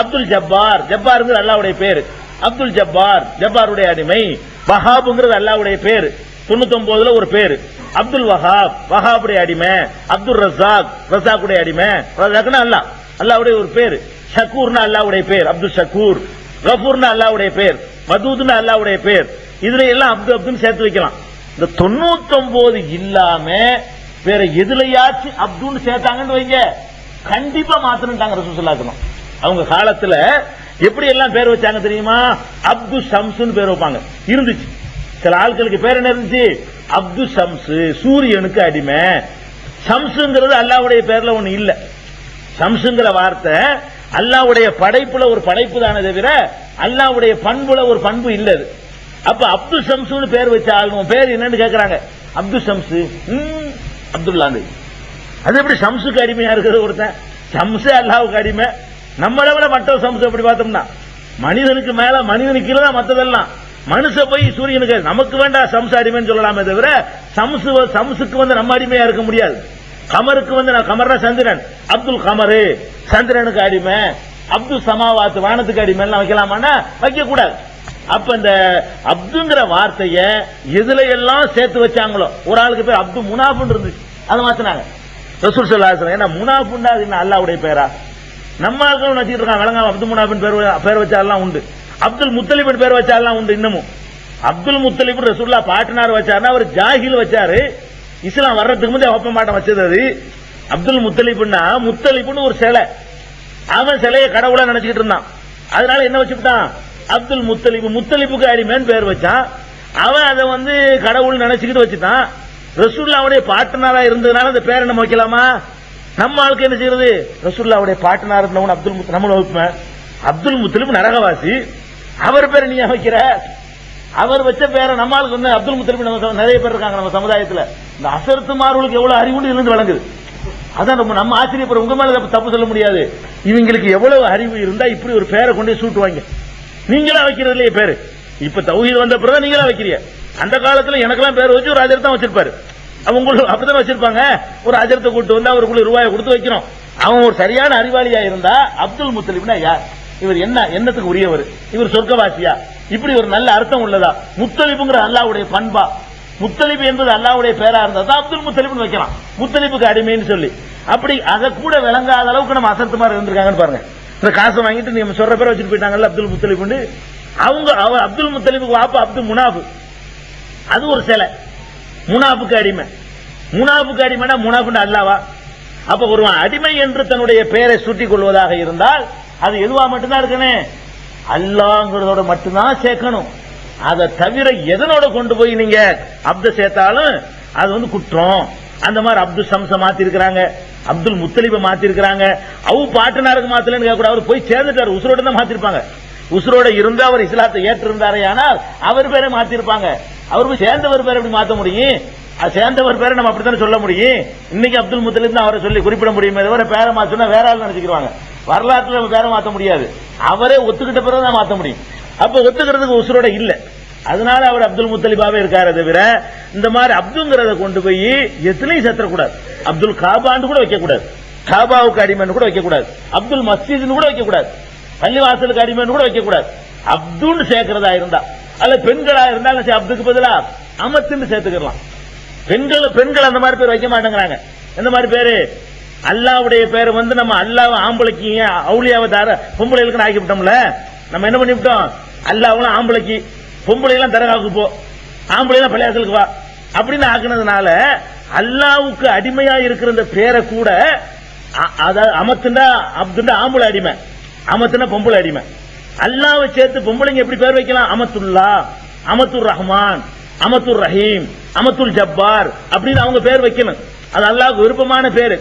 அப்துல் ஜப்பார், ஜப்பார்ங்கிறது அல்லாஹ்வுடைய பெயர், அப்துல் ஜப்பார், ஜப்பாருடைய அடிமை. வஹாப்ங்கிறது அல்லாஹ்வுடைய பெயர், 99ல ஒரு பேர். அப்துல் வஹாப், வஹாபுடைய அடிமை. அப்துல் ரஸாக், ரஸாக்குடைய அடிமை. ரஸாக்னா அல்லாஹ், அல்லாஹ்வுடைய ஒரு பேர். ஷக்கூர்னா அல்லாஹ்வுடைய பேர், அப்துல் ஷக்கூர். கஃபூர்னா அல்லாஹ்வுடைய பேர், மதூத்னா அல்லாஹ்வுடைய பேர். இதுல எல்லாம் அப்து அப்துன்னு சேர்த்து வைக்கலாம். இந்த 99 இல்லாம வேற எதுலயாச்சும் அப்துன்னு சேர்த்தாங்கன்னு வைங்க, கண்டிப்பா மாத்தணும்ட்டாங்க ரசூலுல்லாஹி ஸல்லல்லாஹு அலைஹி வஸல்லம். அவங்க காலத்துல எப்படி எல்லாம் பேர் வச்சாங்க தெரியுமா? அப்து ஷம்ஸ்னு பேர் வைப்பாங்க இருந்துச்சு. சில ஆட்களுக்கு பேர் என்ன இருந்துச்சு, அப்து ஷம்ஸ், சூரியனுக்கு அடிமை. ஷம்ஸ்ங்கிறது அல்லாஹ்வுடைய பேர்ல ஒண்ணு இல்ல. ஷம்ஸ்ங்கிற வார்த்தை அல்லாஹ்வுடைய படைப்புல ஒரு படைப்பு தானே தவிர அல்லாஹ்வுடைய பண்புல ஒரு பண்பு இல்ல. அப்ப அப்து ஷம்ஸ்னு பேர் வச்ச ஆளுங்க பேர் என்னன்னு கேக்குறாங்க, அப்து ஷம்ஸ், அப்துல்லாந்து. அது எப்படி ஷம்ஸுக்கு அடிமையா இருக்கிறது ஒருத்தன்? ஷம்ஸ் அல்லாஹ்வுக்கு அடிமை. நம்மளை விட மற்ற ஷம்ஸ் எப்படி பார்த்தோம்னா மனிதனுக்கு மேல, மனிதனுக்கு கீழே தான் மத்ததெல்லாம். மனுஷ போய் சூரியனுக்கு நமக்கு வேண்டாம் ஷம்ஸ் அடிமைன்னு சொல்லலாமே தவிர ஷம்ஸுக்கு வந்து நம்ம அடிமையா இருக்க முடியாது. கமருக்கு வந்து கமர்னா சந்திரன், அப்துல் கமரு சந்திரனுக்கு அடிமை. அப்துல் சமாவாத் வானத்துக்கு அடிமை வைக்கலாமான்னா வைக்க கூடாது. அப்ப இந்த அப்துங்கிற வார்த்தைய எதுல எல்லாம் சேர்த்து வச்சாங்களோ, ஒரு ஆளுக்கு பேர் அப்து முனாஃபின் இருந்துச்சு, அதை மாத்தினாங்க ரசூல் ஸல்லல்லாஹு அலைஹி வஸல்லம். ஏன்னா முனாஃபின்னா அது என்ன அல்லாஹ்வுடைய பேரா? நம்ம ஆட்கள் வச்சிட்டு இருக்காங்க விளங்காம அப்துல் முனாஃபின் பேர் வச்சாலாம் உண்டு, அப்துல் முத்தலிபின் பேர் வச்சாலாம் உண்டு. இன்னமும் அப்துல் முத்தலிப் ரசூலுல்லாஹ் பாட்டனார் வச்சாருன்னா அவர் ஜாஹில் வச்சாரு, இஸ்லாம் வர்றதுக்கு முந்தைய ஒப்ப மாட்டம் வச்சது அது. அப்துல் முத்தலிப்னா முத்தலிப்னு ஒரு சிலை, அவன் சிலையை கடவுளா நினைச்சுக்கிட்டு இருந்தான். அதனால என்ன வச்சுட்டான், அப்துல் முத்தலிப், முத்தலிப்புக்கு அடிமைன்னு பேர் வச்சான். அவன் அதை வந்து கடவுள் நினைச்சுக்கிட்டு வச்சுட்டான். ரசூலுல்லாஹ்வுடைய பாட்டனாரா இருந்ததுனால அந்த பேரை நம்ம வைக்கலாமா? நம்ம ஆளுக்கு என்ன செய்யறது, ரசூலுல்லாஹ்வுடைய பாட்டனார் இருந்தவன் அப்துல் நம்மள வைப்ப, அப்துல் முத்தலிப் நரகவாசி, அவர் பேரை நீ வைக்கிற? அவர் வச்ச பேரை நம்ம ஆளுக்கு வந்து அப்துல் முத்தலிப் நிறைய பேர் இருக்காங்க நம்ம சமுதாயத்தில். இந்த அசரத்துமார்களுக்கு எவ்வளவு அறிவுண்டு இருந்து வழங்குது. அதான் நம்ம ஆச்சரியப்படுற, உங்க மேல தப்பு சொல்ல முடியாது. இவங்களுக்கு எவ்வளவு அறிவு இருந்தா இப்படி ஒரு பேரை கொண்டு சூட்டுவாங்க. நீங்களா வைக்கிறது இல்லையே பேரு. இப்ப தௌஹீத் வந்த பிறகு நீங்களா வைக்கிறீங்க. அந்த காலத்துல எனக்கெல்லாம் பேர் வச்சு ஒரு ராஜர் தான் வச்சிருப்பாரு. அவங்க அப்படிதான் வச்சிருப்பாங்க. ஒரு அஜரத்தை கூட்டு வந்து அவருக்குள்ள ரூபாயை கொடுத்து வைக்கிறோம். அவன் ஒரு சரியான அறிவாளியா இருந்தா அப்துல் முத்தலிப்னா யார், இவர் என்னத்துக்கு உரியவர், இவர் சொர்க்கவாசியா, இப்படி ஒரு நல்ல அர்த்தம் உள்ளதா, முத்தலிபுங்கிற அல்லாஹ்வுடைய பண்பா, முத்தலிப் என்பது அல்லாஹ்வுடைய பேரா இருந்தா தான் அப்துல் முத்தலிப்னு வைக்கலாம், முத்தலிபுக்கு அடிமைன்னு சொல்லி. அப்படி அதை கூட விளங்காத அளவுக்கு நம்ம அசத்து மாதிரி இருந்திருக்காங்கன்னு பாருங்க. இந்த காசை வாங்கிட்டு நீங்க சொல்ற பேரை வச்சுட்டு போயிட்டாங்கல்ல அப்துல் முத்தலிப். அவர் அப்துல் முத்தலிபுக்கு வாப்பா அப்துல் முனாஃபு, அது ஒரு சிலை, முனாஃபுக்கு அடிமை. முனாஃபுக்கு அடிமைனா முனாஃபுன்னு அல்லாவா? அப்ப ஒரு அடிமை என்று தன்னுடைய பெயரை சூட்டிக் கொள்வதாக இருந்தால் அது எதுவா மட்டும்தான் இருக்கணும், அல்லாஹ்ங்கிறதோட மட்டும்தான் சேர்க்கணும். அதை தவிர எதனோட கொண்டு போய் நீங்க அப்த சேர்த்தாலும் அது வந்து குற்றம். அந்த மாதிரி அப்துல் சம்ச மாத்தி இருக்கிறாங்க, அப்துல் முத்தலிப மாத்தி இருக்கிறாங்க. அவு பாட்டனாருக்கு மாத்தலன்னு கேட்க கூட, அவர் போய் சேர்ந்துட்டாரு, உசுரோட தான் மாத்திருப்பாங்க. உசுரோட இருந்து அவர் இஸ்லாத்தை ஏற்றிருந்தாரே ஆனால் அவர் பேரை மாத்திருப்பாங்க. அவர் போய் சேர்ந்தவர் பேரை எப்படி மாத்த முடியும்? சேர்ந்தவர் பேரை நம்ம அப்படித்தானே சொல்ல முடியும். இன்னைக்கு அப்துல் முத்தலிப் தான் அவரை சொல்லி குறிப்பிட முடியுமே தவிர பேரை மாத்தினா வேற ஆள் நினைச்சுக்கிறாங்க. வரலாற்றுல நம்ம பேரை மாத்த முடியாது, அவரே ஒத்துக்கிட்ட பிறகு தான் மாத்த முடியும். அப்ப ஒத்துக்கிறதுக்கு உசுரோட இல்ல, அதனால அவர் அப்துல் முத்தலிபாவே இருக்காரு. தவிர இந்த மாதிரி அப்துங்கிறத கொண்டு போய் எத்தனையும் சேர்த்தக்கூடாது. அப்துல் காபான்னு கூட வைக்க கூடாது, காபாவுக்கு அடிமைன்னு கூட வைக்க கூடாது, அப்துல் மஸ்ஜித்னு கூட வைக்க கூடாது, பள்ளிவாசலுக்கு அடிமைன்னு கூட வைக்க கூடாது. அப்துன்னு சேர்க்கிறதா இருந்தா, அல்ல பெண்களா இருந்தாலும் அப்துக்கு பதிலா அமத்துன்னு சேர்த்துக்கலாம். பெண்கள் அந்த மாதிரி பேர் வைக்க மாட்டேங்கிறாங்க. எந்த மாதிரி பேரு? அல்லாவுடைய பேர் வந்து நம்ம அல்லாஹ் ஆம்பளைக்கு அவுலியாவை தார பொம்பளைகளுக்கு ஆக்கிவிட்டோம்ல. நம்ம என்ன பண்ணிவிட்டோம், அல்லாஹ்லாம் ஆம்பளைக்கு, பொம்பளை எல்லாம் தரகாவுக்கு போ, ஆம்பளை எல்லாம் பள்ளியாசலுக்கு வா அப்படின்னு ஆக்குனதுனால அல்லாவுக்கு அடிமையா இருக்கிற இந்த பேரை கூட அமத்துண்டா அப்துண்டா ஆம்பளை அடிமை, அமத்துனா பொம்பளை அடிமை. அல்லாவை சேர்த்து பொம்பளைங்க எப்படி பேர் வைக்கலாம்? அமத்துல்லா, அமத்துர் ரஹ்மான், அமத்துர் ரஹீம், அமத்துல் ஜப்பார் அப்படின்னு அவங்க பேர் வைக்கணும். அது அல்லாஹ்வுக்கு விருப்பமான பேரு.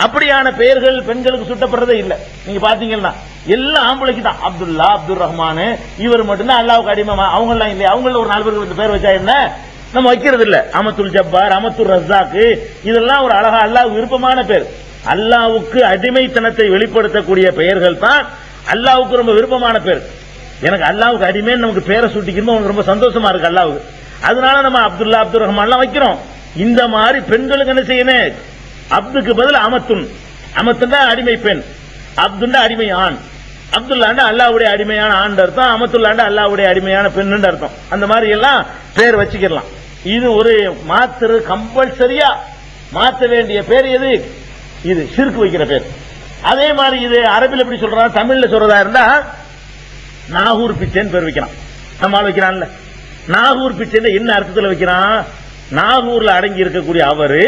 அப்படியான பெயர்கள் பெண்களுக்கு சுட்டப்படுறதே இல்ல. நீங்க பாத்தீங்கன்னா எல்லாம் ஆம்பளைக்கு தான். அப்துல்லா, அப்துல் ரஹ்மான், இவர் மட்டும்தான் அல்லாஹ்வுக்கு அடிமை. அவங்க எல்லாம் இல்லையா? அவங்கள ஒரு 4 பேருக்கு பேர் வச்சா என்ன, நம்ம வைக்கிறது இல்ல. அமத்துல் ஜப்பார், அமத்துல் ரஸாக், இதெல்லாம் ஒரு அழகா அல்லாஹ்வுக்கு விருப்பமான பேர். அல்லாஹ்வுக்கு அடிமைத்தனத்தை வெளிப்படுத்தக்கூடிய பெயர்கள் தான் அல்லாஹ்வுக்கு ரொம்ப விருப்பமான பேர். எனக்கு அல்லாஹ்வுக்கு அடிமைன்னு நமக்கு பேரை சூட்டிக்கணும் ரொம்ப சந்தோஷமா இருக்கு அல்லாஹ்வுக்கு. அதனால நம்ம அப்துல்லா, அப்துல் ரஹ்மான் எல்லாம் வைக்கிறோம். இந்த மாதிரி பெண்களுக்கு என்ன செய்யணும்? அப்துக்கு பதில் அமத்துன், அமத்துண்டா அடிமை பெண், அப்துண்டா அடிமை ஆண், அப்துல்லாண்டா அல்லாஹ்வுடைய அடிமையான ஆண் அர்த்தம், அமத்துல்லாண்டா அல்லாஹ்வுடைய அடிமையான பெண் அர்த்தம். அந்த மாதிரி எல்லாம் பேர் வச்சுக்கலாம். இது ஒரு மாத்திரு கம்பல்சரியா மாற்ற வேண்டிய பேர் எது? இது ஷிர்க் வைக்கிற பேர். அதே மாதிரி இது அரபில் எப்படி சொல்றாங்க, தமிழ்ல சொல்றதா இருந்தா நாகூர் பிச்சைன்னு பேர் வைக்கிறான். நம்மால் வைக்கிறான்ல, நாகூர் பிச்சை என்ன அர்த்தத்தில் வைக்கிறான்? நாகூர்ல அடங்கி இருக்கக்கூடிய அவரு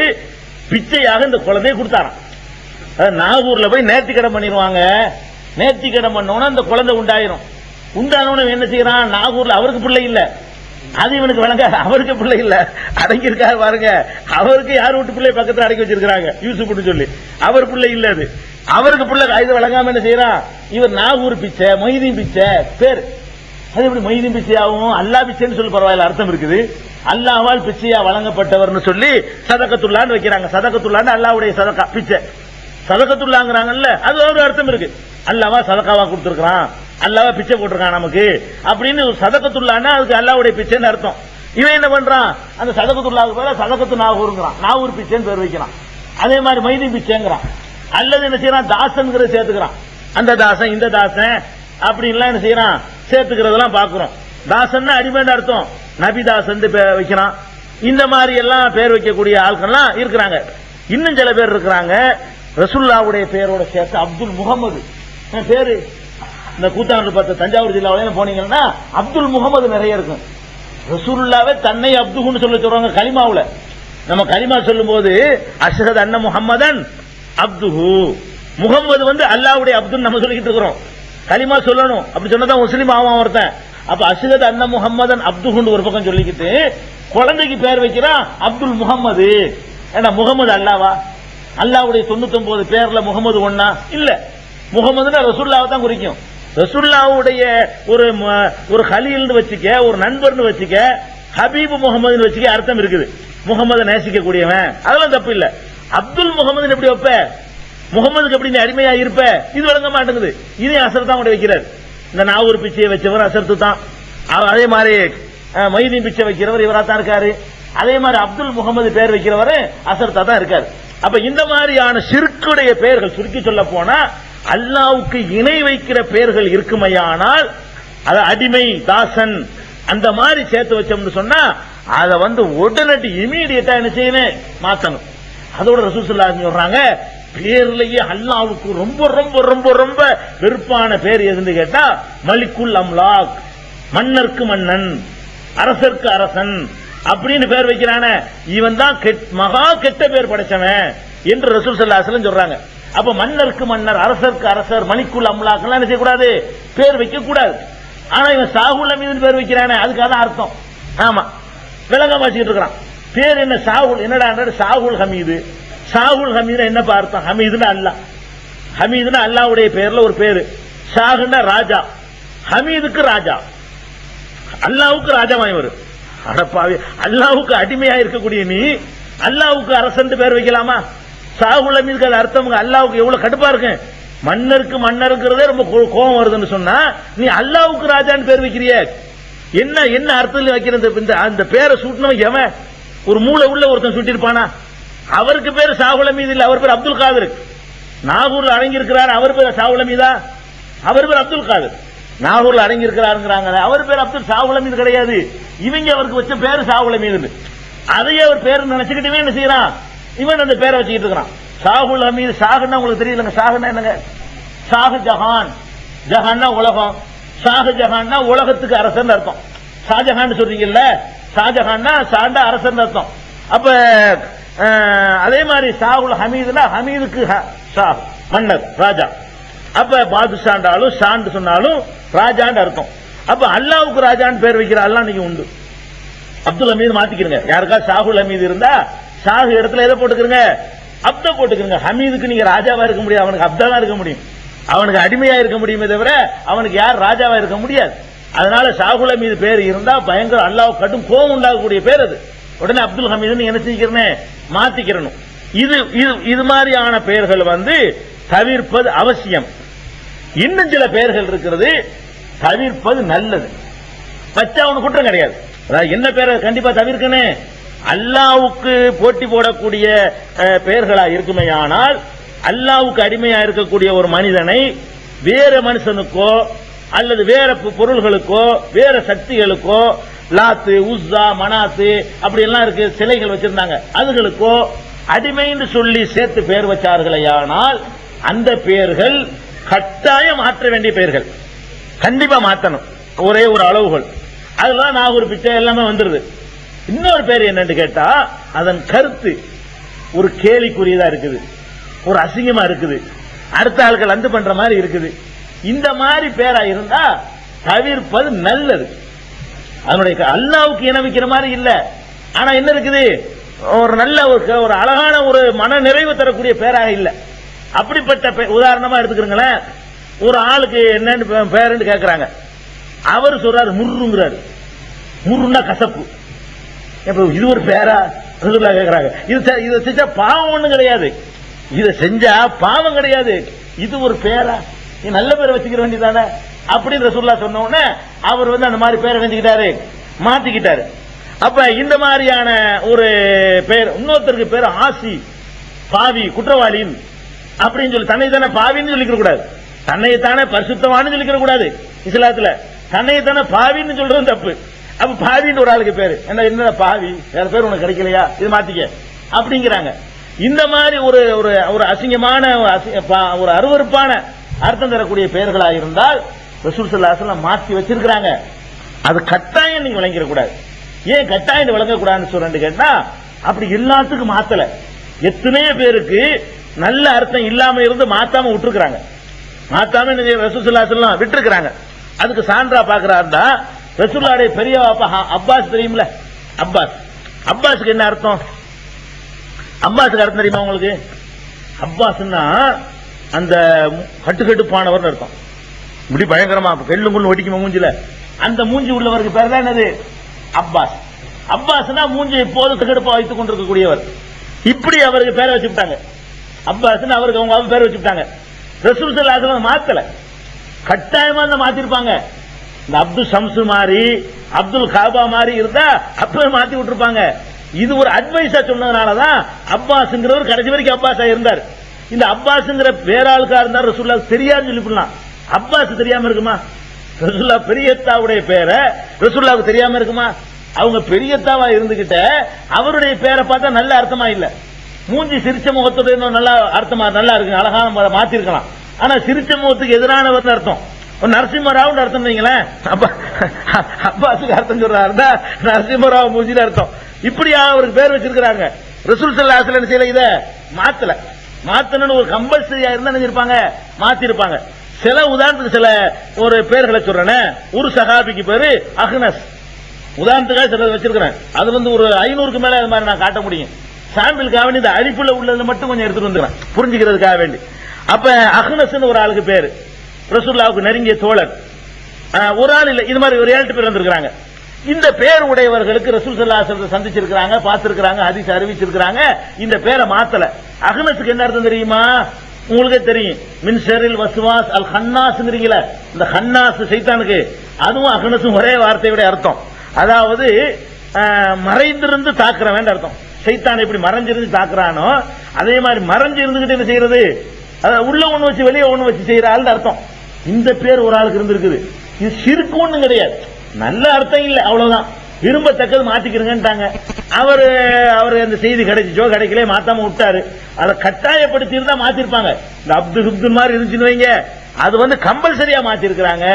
பிச்சையாக இந்த குழந்தையை கொடுத்தாராம். நாகூர்ல போய் நேர்த்திக்கடன் பண்ணிடுவாங்க. நேர்த்திக்கடன் பண்ணோன்னா அந்த குழந்தை உண்டாயிரும். உண்டானவன என்ன செய்யறான்? நாகூர்ல அவருக்கு பிள்ளை இல்ல, அது இவனுக்கு வழங்க, அவருக்கு பிள்ளை இல்ல, அடங்கி இருக்காரு பாருங்க. அவருக்கு யார் வீட்டு பிள்ளை பக்கத்துல அடக்கி வச்சிருக்காங்க, யூசுப்னு சொல்லி. அவர் பிள்ளை இல்ல, அது அவருக்கு பிள்ளை. இது வழங்காம என்ன செய்யறான்? இவர் நாகூர் பிச்சை, மொய்தீன் பிச்சை பேர். அது எப்படி மொய்தீன் பிச்சையாவும் அல்லாஹ் பிச்சைன்னு சொல்லி பரவாயில்ல, அர்த்தம் இருக்குது. அல்லாஹ்வால் பிச்சையா வழங்கப்பட்டவர்னு சொல்லி சதகத்துல்லான்னு வைக்கிறாங்க. சதகத்துல்லான்னு அல்லாஹ்வுடைய சதகா பிச்சை, சதகத்துல்லாங்கிறாங்கல்ல, அது ஒரு அர்த்தம் இருக்கு. அல்லாஹ்வா சதகாவா கொடுத்திருக்கான், அல்லாஹ்வா பிச்சை போட்டிருக்கான் நமக்கு அப்படின்னு சதகத்துல்லான்னா அதுக்கு அல்லாஹ்வுடைய பிச்சைன்னு அர்த்தம். இவன் என்ன பண்றான்? அந்த சதகத்துல்லாவுக்கு பேர சதகத்து நாகூருங்கிறான், நாகூர் பிச்சைன்னு பேர் வைக்கிறான். அதே மாதிரி மைதீன் பிச்சைங்கிறான். அல்லது என்ன செய்யறான்? தாசன்கிற சேர்த்துக்கிறான். அந்த தாசன் இந்த தாசன் அப்படின்லாம் என்ன செய்யறான்? சேர்த்துக்கிறதெல்லாம் பாக்குறோம். தாசன் அடிமைன்னு அர்த்தம், நபிதாசன் வைக்கிறான். இந்த மாதிரி எல்லாம் பேர் வைக்கக்கூடிய ஆட்கள்லாம் இருக்கிறாங்க. இன்னும் சில பேர் இருக்கிறாங்க ரசூலுல்லாஹ்வுடைய பேரோட சேர்த்து அப்துல் முகமது பேரு. இந்த கூத்தாண்டு பார்த்த தஞ்சாவூர் ஜில்லாவில போனீங்கன்னா அப்துல் முகமது நிறைய இருக்கும். ரசூலுல்லாஹ்வே தன்னை அப்துன்னு சொல்றாங்க கலிமாவுல. நம்ம கலிமா சொல்லும் போது அஷ்ஹது அன்ன முஹம்மதன் அப்துஹு, முகமது வந்து அல்லாஹ்வுடைய அப்துன்னு நம்ம சொல்லிக்கிட்டு இருக்கிறோம். கலிமா சொல்லணும், அப்படி சொன்னதான் முஸ்லீம் ஆவான் ஒருத்தன். அப்ப அஷ்ஹது அன்ன முஹம்மதன் அப்துஹுன்னு ஒரு பக்கம் சொல்லிக்கிட்டு குழந்தைக்கு பேர் வைக்கிறான் அப்துல் முகமது. ஏன்னா முகமது அல்லாவா? அல்லாஹ்வுடைய 99 பேர்ல முகமது ஒண்ணா இல்ல. முகமதுன்னா ரசூலுல்லாஹ் தான் குறிக்கும். ரசூலுல்லாஹ்வுடைய ஒரு கலீல்னு வச்சுக்க, ஒரு நண்பர்னு வச்சுக்க, ஹபீப் முகமதுன்னு வச்சுக்க அர்த்தம் இருக்குது. முகமது நேசிக்க கூடியவன், அதெல்லாம் தப்பு இல்ல. அப்துல் முகமது எப்படி வைப்ப? முகமதுக்கு எப்படி நீ அடிமையா இருப்ப? இது வழங்க மாட்டேங்குது. இதே அசர் தான் வைக்கிறார். இந்த நாகூர் பிச்சையை வச்சவர் அசர்த்து தான். அதே மாதிரி மைதீன் பிச்சை வைக்கிறவர் இவரா தான் இருக்காரு. அதே மாதிரி அப்துல் முகமது பேர் வைக்கிறவரு அசர்தா தான் இருக்காரு. அப்ப இந்த மாதிரியான ஷிர்க்குடைய பெயர்கள் சுருக்கி சொல்ல போனா அல்லாஹ்வுக்கு இணை வைக்கிற பெயர்கள் இருக்குமையானால் அது அடிமை தாசன் அந்த மாதிரி சேர்த்து வச்சோம்னு சொன்னா அதை உடனடி இமீடியட்டா என்ன செய்யணும், மாத்தணும். அதோட ரசூல் ஸல்லல்லாஹு அலைஹி வஸல்லம் சொல்றாங்க, பேர்லயே அல்லாஹ்வுக்கு ரொம்ப ரொம்ப ரொம்ப ரொம்ப வெறுப்பான பேர் எதுன்னு கேட்டா மலிக்குல் அம்லாக், மன்னருக்கு மன்னன், அரசருக்கு அரசன் அப்படின்னு பேர் வைக்கிறான இவன் தான் மகா கெட்ட பேர் படைச்சவன் என்று ரசூல் ஸல்லல்லாஹு அலைஹி வஸல்லம் சொல்றாங்க. அப்ப மன்னருக்கு மன்னர், அரசருக்கு அரசர், மலிக்குல் அம்லாக் எல்லாம் என்ன செய்யக்கூடாது, பேர் வைக்க கூடாது. ஆனா இவன் சாகுல் அமீதுன்னு பேர் வைக்கிறானே அதுக்கு அதான் அர்த்தம். ஆமா, விளங்காம வச்சுக்கிட்டு இருக்கிறான். பேர் என்ன சாகுல், என்னடா சாகுல் ஹமீது. சாகுல் ஹமீது என்னப்பா அர்த்தம்? ஹமீதுன்னா அல்லாஹ், ஹமீதுன்னா அல்லாஹ்வுடைய பேர்ல ஒரு பேரு. ஷாகுன்னா ராஜா, ஹமீதுக்கு ராஜா, அல்லாஹ்வுக்கு ராஜாவாய் வரும். அடப்பாவி, அல்லாஹ்வுக்கு அடிமையா இருக்கக்கூடிய நீ அல்லாஹ்வுக்கு அரசன் பேர் வைக்கலாமா? சாகுல் ஹமீதுக்கு அது அர்த்தம் அல்லாஹ்வுக்கு எவ்வளவு கடுப்பா இருக்கு. மன்னருக்கு மன்னருங்கிறதே ரொம்ப கோபம் வருதுன்னு சொன்னா நீ அல்லாஹ்வுக்கு ராஜான்னு பேர் வைக்கிறிய, என்ன என்ன அர்த்தத்தில் வைக்கிறது? அந்த பேரை சூட்டினவன் எவன்? ஒரு மூளை உள்ள ஒருத்தன் சுட்டிருப்பானா? அவருக்கு பேர் சாகுல் ஹமீது இல்ல, அவர் பேர் அப்துல் காதிர். நாகூர்ல அடங்கி இருக்கிறார், அவர் பேர் சாகுல் ஹமீதா? அவர் பேர் அப்துல் காதிர். நாகூர்ல அடங்கி இருக்கிறாருங்கிறாங்க, அவர் பேர் அப்துல் சாகுல் ஹமீது கிடையாது. இவங்க அவருக்கு வச்ச பேரு சாகுல் ஹமீது, அதையே அவர் பேர் நினைச்சுக்கிட்டே என்ன செய்யறான், இவன் அந்த பேரை வச்சுக்கிட்டு இருக்கிறான். சாகுல் ஹமீது. சாகுன்னா உங்களுக்கு தெரியலங்க, சாகுன்னா என்னங்க? ஷாஹ் ஜஹான், ஜஹான்னா உலகம், ஷாஹ் ஜஹான்னா உலகத்துக்கு அரசன் அர்த்தம். ஷாஜஹான் சொல்றீங்கல்ல, ஷாஜஹான்னா சாண்டா அரசன் அர்த்தம். அப்ப அதே மாதிரி சாகுல் ஹமீதுனா ஹமீதுக்கு ஷா மன்னர் ராஜா. அப்ப பாதுஷாண்டாலும் ஷாண்டு சொன்னாலும் ராஜான்னு அர்த்தம். அப்ப அல்லாஹ்வுக்கு ராஜான்னு பேர் வைக்கிற அல்லாஹ் நீங்க உண்டு. அப்துல் ஹமீது மாத்திக்கிறங்க. யாருக்கா சாகுல் ஹமீது இருந்தா ஷாஹ் இடத்துல எதை போட்டுக்கிறங்க, அப்த போட்டுக்கிறங்க. ஹமீதுக்கு நீங்க ராஜாவா இருக்க முடியாது, அவனுக்கு அப்தா தான் இருக்க முடியும், அவனுக்கு அடிமையா இருக்க முடியுமே தவிர அவனுக்கு யார் ராஜாவா இருக்க முடியாது. அதனால சாகுல் ஹமீது பேர் இருந்தா பயங்கர அல்லாஹ் கடும் கோபம் உண்டாகக்கூடிய பேர் அது. உடனே அப்துல் ஹமீது என்ன செஞ்சுக்கிறேன், மாத்திக்கிறணும். இது இது மாதிரியான பெயர்கள் தவிர்ப்பது அவசியம். இன்னும் சில பெயர்கள் இருக்கிறது தவிர்ப்பது நல்லது, வச்சா அவனுக்கு குற்றம் கிடையாது. என்ன பேரை கண்டிப்பா தவிர்க்கணும், அல்லாஹ்வுக்கு போட்டி போடக்கூடிய பெயர்களா இருக்குமேயானால் அல்லாஹ்வுக்கு அடிமையா இருக்கக்கூடிய ஒரு மனிதனை வேற மனுஷனுக்கோ அல்லது வேற பொருள்களுக்கோ வேற சக்திகளுக்கோ, லாத்து உஸ்ஸா மனாத்து அப்படி எல்லாம் இருக்கு சிலைகள் வச்சிருந்தாங்க, அதுகளுக்கோ அடிமைன்னு சொல்லி சேர்த்து பெயர் வச்சார்களேயானால் அந்த பெயர்கள் கட்டாயம் மாற்ற வேண்டிய பெயர்கள், கண்டிப்பா மாற்றணும். ஒரே ஒரு அளவுகள், அதெல்லாம் நான் ஒரு பிச்சை எல்லாமே வந்துருது. இன்னொரு பேர் என்னன்னு கேட்டா அதன் கருத்து ஒரு கேலிக்குரியதா இருக்குது, ஒரு அசிங்கமா இருக்குது, அடுத்த ஆட்கள் அந்து பண்ற மாதிரி இருக்குது. இந்த மாதிரி பேரா இருந்தா தவிர்ப்பது நல்லது. அதனுடைய அல்லாஹ்வுக்கு இணை வைக்கிற மாதிரி இல்ல, ஆனா என்ன இருக்குது, ஒரு நல்ல ஒரு அழகான ஒரு மன நிறைவு தரக்கூடிய பேராக இல்ல. அப்படிப்பட்ட உதாரணமா எடுத்துக்கிறீங்களேன், ஒரு ஆளுக்கு என்னன்னு பேருன்னு கேட்கிறாங்க, அவர் சொல்றாரு முர்ருங்கிறாரு. முர்ருன்னா கசப்பு. இது ஒரு பேரா கேட்கிறாங்க. இதை செஞ்சா பாவம் ஒண்ணும் கிடையாது, இதை செஞ்சா பாவம் கிடையாது, இது ஒரு பேரா, நீ நல்ல பேரை வச்சுக்கிற வேண்டியதானே அப்படின்னு ரசூலுல்லாஹ் சொன்ன உடனே அவர் அந்த மாதிரி பேரை செஞ்சுக்கிட்டாரு, மாத்திக்கிட்டாரு. அப்ப இந்த மாதிரியான ஒரு பேர், இன்னொருத்தருக்கு பேர் ஆசி, பாவி, குற்றவாளி அப்படின்னு சொல்லி தன்னைத்தானே பாவின்னு சொல்லிக்க கூடாது, தன்னைத்தானே பரிசுத்தவான்னு சொல்லிக்க கூடாது. இஸ்லாத்துல தன்னைத்தானே பாவின்னு சொல்றது தப்பு. அப்ப பாவின்னு ஒரு ஆளுக்கு பேரு என்ன, பாவி வேற பேர் உனக்கு கிடைக்கலையா, இது மாத்திக்க அப்படிங்கிறாங்க. இந்த மாதிரி ஒரு ஒரு அசிங்கமான ஒரு அருவருப்பான அர்த்தம் தரக்கூடிய பெயர்களா இருந்தால் ரசூல் ஸல்லல்லாஹு அலைஹி வஸல்லம் மாற்றி வச்சிருக்கிறாங்க. அது கட்டாயம் நீங்க விளங்கிட கூடாது. ஏன் கட்டாயம் விளங்க கூடாதுன்னு சொல்றேன்னு கேட்டா, அப்படி எல்லாத்துக்கும் மாத்தல, எத்தனையோ பேருக்கு நல்ல அர்த்தம் இல்லாம இருந்து மாத்தாம விட்டுருக்காங்க, மாத்தாம ரசூல் ஸல்லல்லாஹு அலைஹி வஸல்லம் விட்டுருக்காங்க. அதுக்கு சான்றா பாக்குறாருந்தா ரசூலுல்லாஹ்வுடைய பெரிய அப்பா அப்பாஸ் தெரியுமில்ல, அப்பாஸ், அப்பாஸுக்கு என்ன அர்த்தம், அப்பாஸுக்கு அர்த்தம் தெரியுமா உங்களுக்கு? அப்பாஸ்னா அந்த கட்டுக்கட்டுப்பானவர் அர்த்தம், இப்படி பயங்கரமா கெல்லுங்குள் ஒடிக்குமா மூஞ்சில, அந்த மூஞ்சி உள்ளவருக்கு பேர் தான் என்னது, அப்பாஸ். அப்பாஸ்னா மூஞ்சி எப்போது கட்டுக்கடுப்பா வைத்துக் கொண்டிருக்கக்கூடியவர். இப்படி அவருக்கு பேரை வச்சுட்டாங்க, அப்பாஸ் அவருக்கு அவங்க பேர் வச்சுட்டாங்க. ரசூல் ஸல்லல்லாஹு அலைஹி வஸல்லம் மாத்தல, கட்டாயமா மாத்திருப்பாங்க. இந்த அப்துல் ஷம்சு மாதிரி அப்துல் காபா மாதிரி இருந்தா அப்பவே மாத்தி விட்டுருப்பாங்க. இது ஒரு அட்வைஸா சொன்னதுனாலதான் அப்பாஸ்ங்கிறவர் கடைசி வரைக்கும் அப்பாஸா இருந்தார். இந்த அப்பாஸ்ங்கிற வேற ஆளுக்கா இருந்தார் ரசூலுல்லாஹ் தெரியாதுன்னு சொல்லிவிடலாம். அப்பாஸ் தெரியாம இருக்குமா? ரசூலுல்லாஹ் பெரியத்தாவுடைய பேரை ரசூலுல்லாஹ்வுக்கு தெரியாம இருக்குமா? அவங்க பெரியத்தாவா இருந்துகிட்ட அவருடைய பேரை பார்த்தா நல்ல அர்த்தமா இல்ல. மூஞ்சி சிரிச்ச முகத்துடைய நல்ல அர்த்தமா நல்லா இருக்கு, அழகான மாத்தி இருக்கலாம். ஆனா சிரிச்ச முகத்துக்கு எதிரானவர் அர்த்தம். நரசிம்மராவ் அர்த்தம் வைங்களேன். அப்பாஸுக்கு அர்த்தம் சொல்றாருன்னா நரசிம்மராவ் மூஞ்சில அர்த்தம். இப்படியா அவருக்கு பேர் வச்சிருக்காங்க. ரசூல் ஸல்லல்லாஹு அலைஹி வஸல்லம் செய்யல, இத மாத்தணும்னு ஒரு கம்பல்சரியா இருந்தா நினைச்சிருப்பாங்க, மாத்தி இருப்பாங்க. சில உதாரணத்துக்கு சில ஒரு பேர்களை சொல்றேன். ஒரு சஹாபிக்கு பேரு அஹ்னஸ், உதாரணத்துக்காக சில வச்சிருக்கிறேன். அது ஒரு 500க்கு மேல அது மாதிரி நான் காட்ட முடியும். சாம்பிளுக்காக வேண்டி இந்த அரிப்புல உள்ளது மட்டும் கொஞ்சம் எடுத்துட்டு வந்துக்கிறேன் புரிஞ்சுக்கிறதுக்காக வேண்டி. அப்ப அஹ்னஸ் ஒரு ஆளுக்கு பேரு, ரசூலுல்லாஹ்வுக்கு நெருங்கிய தோழர். ஒரு ஆள் இல்ல, இது மாதிரி ஒரு 7 பேர் வந்திருக்காங்க. இந்த பேர் உடையவர்களுக்கு ரசூல் ஸல்லல்லாஹு அலைஹி வஸல்லம் சந்திச்சிருக்காங்க, பார்த்திருக்காங்க, ஹதீஸ் அறிவிச்சிருக்காங்க. இந்த பேரை மாத்தல. அஹ்னஸுக்கு என்ன அர்த்தம் தெரியுமா? உங்களுக்கே தெரியும், மின் ஷர்ரில் வஸ்வாஸ் அல் ஹன்னாஸ்ங்கறீங்களா, இந்த ஹன்னாஸ் சைத்தானுக்கு, அதுவும் அஹ்னஸும் ஒரே வார்த்தையோட அர்த்தம். அதாவது மறைந்திருந்து தாக்குறவன் அர்த்தம். சைத்தான் எப்படி மறைஞ்சிருந்து தாக்குறானோ அதே மாதிரி மறைஞ்சு இருந்துகிட்டு என்ன செய்யறது, உள்ள ஒண்ணு வச்சு வெளியே ஒண்ணு வச்சு செய்யற ஆள் அர்த்தம். இந்த பேர் ஒரு ஆளுக்கு இருந்திருக்குது. இது ஷிர்க் ஒண்ணும் கிடையாது, நல்ல அர்த்தம் இல்ல, அவ்வளவுதான். விரும்பத்தக்கது மாத்திக்கிறங்கன்ட்டாங்க. அவரு அந்த செய்தி கிடைச்சிச்சோ கிடைக்கல மாத்தாம விட்டாரு. அதை கட்டாயப்படுத்தி இருந்தா மாத்திருப்பாங்க. இந்த அப்துல் மாதிரி இருந்துச்சுன்னு வைங்க, அது கம்பல்சரியா மாத்தி இருக்கிறாங்க.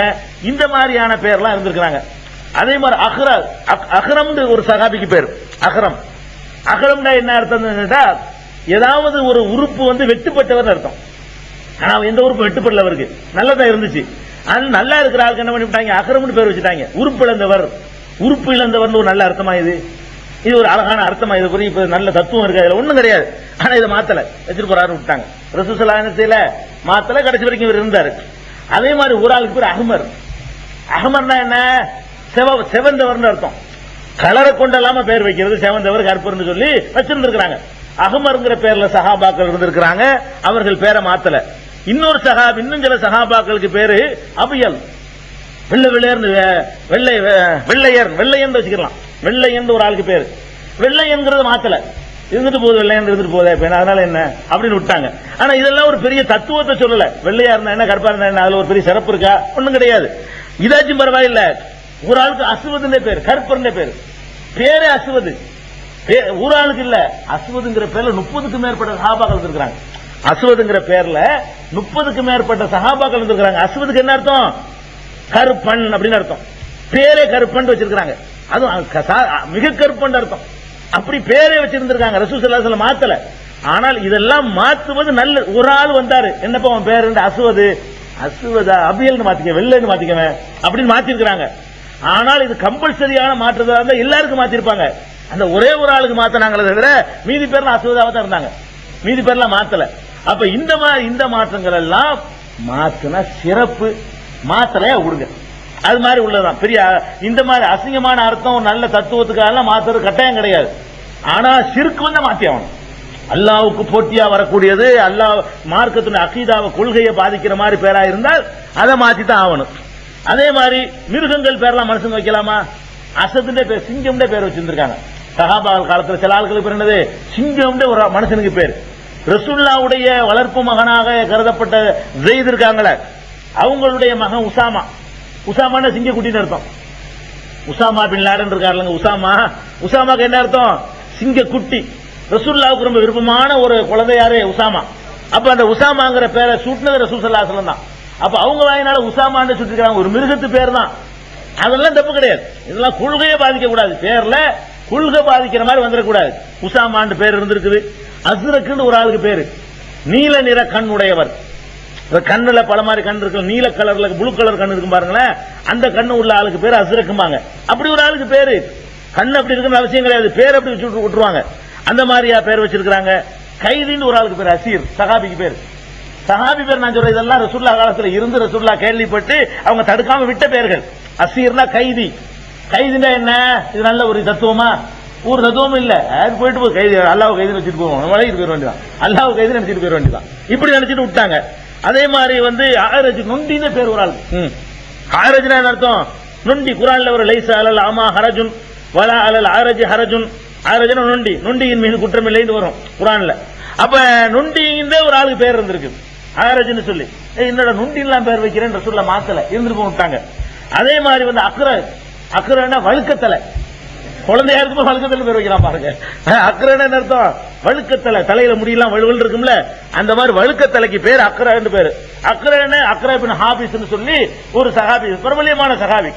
இந்த மாதிரியான பேர்லாம் இருந்திருக்காங்க. அதே மாதிரி அஹ்ரம் ஒரு சகாபிக்கு பேர் அஹ்ரம். அஹ்ரம்னா என்ன அர்த்தம் கேட்டா, ஏதாவது ஒரு உறுப்பு வெட்டுப்பட்டவர் அர்த்தம். ஆனா எந்த உறுப்பு வெட்டுப்படல, அவருக்கு நல்லதான் இருந்துச்சு. அது நல்லா இருக்கிற ஆளுக்கு என்ன பண்ணிவிட்டாங்க, அஹ்ரம்னு பேர் வச்சுட்டாங்க. உறுப்பு இழந்தவர், உறுப்பு இழந்தவர் ஒரு நல்ல அர்த்தமா? இது ஒரு அழகான அர்த்தமா? இது புரிய நல்ல தத்துவம் இருக்கு, அதுல ஒண்ணும் கிடையாது. ஆனா இதை மாத்தல, வச்சுட்டு போறாரு விட்டாங்க. ரசூல் ஸல்லல்லாஹு அலைஹி வஸல்லம் மாத்தல, கடைசி வரைக்கும் இவர் இருந்தாரு. அதே மாதிரி ஒரு ஆளுக்கு பேர் அஹ்மர். அஹ்மர்னா என்ன? செவந்தவர்னு அர்த்தம். கலரை கொண்டல்லாம பேர் வைக்கிறது, செவந்தவர் கற்பர்னு சொல்லி வச்சிருந்திருக்காங்க. அஹ்மர்ங்கிற பேர்ல சஹாபாக்கள் இருந்திருக்காங்க, அவர்கள் பேரை மாத்தல. இன்னொரு இன்னும் சில சஹாபாக்களுக்கு பேரு அபியல், வெள்ளையன் வச்சுக்கலாம். வெள்ளையன் ஒரு ஆளுக்கு பேரு. வெள்ளையன்கிறது மாத்தல, இருந்துட்டு போகுது, வெள்ளையன் இருந்துட்டு போகுது, அதனால என்ன அப்படின்னு விட்டாங்க. ஆனா இதெல்லாம் ஒரு பெரிய தத்துவத்தை சொல்லல. வெள்ளையா இருந்தா என்ன, கருப்பா இருந்தா என்ன, அதுல ஒரு பெரிய சிறப்பு இருக்கா? ஒண்ணும் கிடையாது. இதாச்சும் பரவாயில்ல. ஒரு ஆளுக்கு அஸ்வதுன்னு பேர், கருப்பர்னு பேரு, பேரே அஸ்வது. ஒரு ஆளுக்கு இல்ல, அஸ்வதுங்கிற பேர்ல 30க்கும் மேற்பட்ட சஹாபாக்கள் இருக்காங்க. அஸ்வதுங்கிற பேர்ல 30க்கும் மேற்பட்ட சஹாபாக்கள் இருக்காங்க. அஸ்வதுக்கு என்ன அர்த்தம்? கருப்பன் அப்படின்னு அர்த்தம். பேரே கருப்பன் வச்சிருக்காங்க, அதுவும் மிக கருப்பன் அர்த்தம். அப்படி பேரே வச்சிருந்திருக்காங்க. ரசூல் ஸல்லல்லாஹு அலைஹி வஸல்லம் மாத்தல. ஆனால் இதெல்லாம் மாத்துவது நல்ல. ஒரு ஆள் வந்தாரு, என்னப்பா அவன் பேரு? அஸ்வதா அபியல்னு மாத்திக்க, வெள்ளைன்னு மாத்திக்கவேன் அப்படின்னு மாத்திருக்காங்க. ஆனால் இது கம்பல்சரியான மாற்றதா இருந்தா எல்லாருக்கும் மாத்திருப்பாங்க. அந்த ஒரே ஒரு ஆளுக்கு மாத்தினாங்களே தவிர மீதி பேர்லாம் அஸ்வதாவா தான் இருந்தாங்க, மீதி பேர்லாம் மாத்தல. அப்ப இந்த மாற்றங்கள் எல்லாம் மாத்தினா சிறப்பு, மாத்தலையா விடுங்க, அது மாதிரி உள்ளதான். பெரிய இந்த மாதிரி அசிங்கமான அர்த்தம் நல்ல தத்துவத்துக்காக மாத்துறது கட்டாயம் கிடையாது. ஆனா ஷிர்க் மாத்தி ஆகணும். அல்லாஹ்வுக்கு போட்டியா வரக்கூடியது, அல்லாஹ் மார்க்கத்தின் அகீதாவை கொள்கையை பாதிக்கிற மாதிரி பேரா இருந்தால் அதை மாத்தி தான் ஆகணும். அதே மாதிரி மிருகங்கள் பேர்லாம் மனுஷன் வைக்கலாமா? அசதுன்ற பேர், சிங்கம்ன்ற பேர் வச்சிருந்திருக்காங்க. சஹாபாக்கள் காலத்தில் சில ஆட்களுக்கு பேர் என்னது, சிங்கம்ன்ற ஒரு மனுஷனுக்கு பேர். ரசூலுல்லாஹ்வுடைய வளர்ப்பு மகனாக கருதப்பட்ட ஸைத் இருக்காங்களே, அவங்களுடைய மகன் உசாமா. உசாமான சிங்க குட்டின்னு அர்த்தம். உசாமா பின் லாடன் இருக்காருங்க, உசாமாக்கு என்ன அர்த்தம்? சிங்க குட்டி. ரசூலுல்லாஹ்வுக்கு ரொம்ப விருப்பமான ஒரு குழந்தை யாரு? உசாமா. அப்ப அந்த உசாமாங்கிற பேரை சூட்டினது ரசூல் ஸல்லல்லாஹு அலைஹி வஸல்லம் தான். அப்ப அவங்க வாயினால உசாமான்னு சுட்டிருக்காங்க, ஒரு மிருகத்து பேர் தான். அதெல்லாம் தப்பு கிடையாது. இதெல்லாம் கொள்கையை பாதிக்க கூடாது, பேர்ல கொள்கை பாதிக்கிற மாதிரி வந்துடக்கூடாது. உசாமான்னு பேர் இருந்திருக்குது. அஸ்ரக்குன்னு ஒரு ஆளுக்கு பேரு, நீல நிற கண் உடையவர். கண்ணுல பல மாதிரி கண் இருக்கு, நீல கலர்ல ப்ளூ கலர் கண் இருக்கும் பாருங்களேன், அந்த கண்ணு உள்ள ஆளுக்கு பேரு அஸ்ரக்குமாங்க. அப்படி ஒரு ஆளுக்கு பேரு, கண் அப்படி இருக்குன்னு அவசியம் கிடையாது, பேர் அப்படி வச்சு விட்டுருவாங்க. அந்த மாதிரியா பேர் வச்சிருக்காங்க. கைதின்னு ஒரு ஆளுக்கு பேர் அசீர், சஹாபிக்கு பேர். சஹாபி பேர் நான் சொல்றேன், இதெல்லாம் ரசூலுல்லாஹ் காலத்துல இருந்து ரசூலுல்லாஹ் கேள்விப்பட்டு அவங்க தடுக்காம விட்ட பேர்கள். அசீர்னா கைதி. கைதினா என்ன? இது நல்ல ஒரு தத்துவமா? ஒரு தத்துவம் இல்ல. போயிட்டு போய் கைதி, அல்லாஹ் கைதி வச்சுட்டு போவோம், வளையிட்டு போயிட வேண்டியதான், அல்லாஹ் கைதி நினைச்சிட்டு போயிட வேண்டியதான். இப்படி நினைச்சிட்டு விட்டாங்க. அதே மாதிரி ஆரஜ், நொண்டின்னு பேர் ஒரு ஆளுக்கு. ஆரஜ்னா என்ன அர்த்தம்? நொண்டி. குர்ஆன்ல ஒரு லைஸா அலல் ஆமா ஹரஜுன் வலா அலல் ஆரஜ் ஹரஜுன், ஆரஜன நொண்டி, நொண்டியின் மீது குற்றம் இல்லைன்னு வரும் குர்ஆன்ல. அப்ப நொண்டியின் ஒரு ஆளுக்கு பேர் இருந்திருக்கு ஆரஜன்னு சொல்லி. என்னோட நொண்டி எல்லாம் பேர் வைக்கிறேன் ரசூலுல்லாஹ் மாத்தல, இருந்துட்டு விட்டாங்க. அதே மாதிரி வந்து அக்ரன்னா வழுக்கத்தலை, குழந்தையா இருக்கும் வழுக்கத்தலை பேர் வைக்கலாம் பாருங்க. அக்ரன்னு அர்த்தம் வழுக்கத்தலை, தலையில முடியெல்லாம் வலுவல் இருக்கும்ல, அந்த மாதிரி வழுக்கத்தலைக்கு பேர் அக்ரன்னு பேரு. அக்ரன்னு அக்ரா இப்னு ஹாபிஸ்னு சொல்லி ஒரு சஹாபி, பிரபலியமான சஹாபி,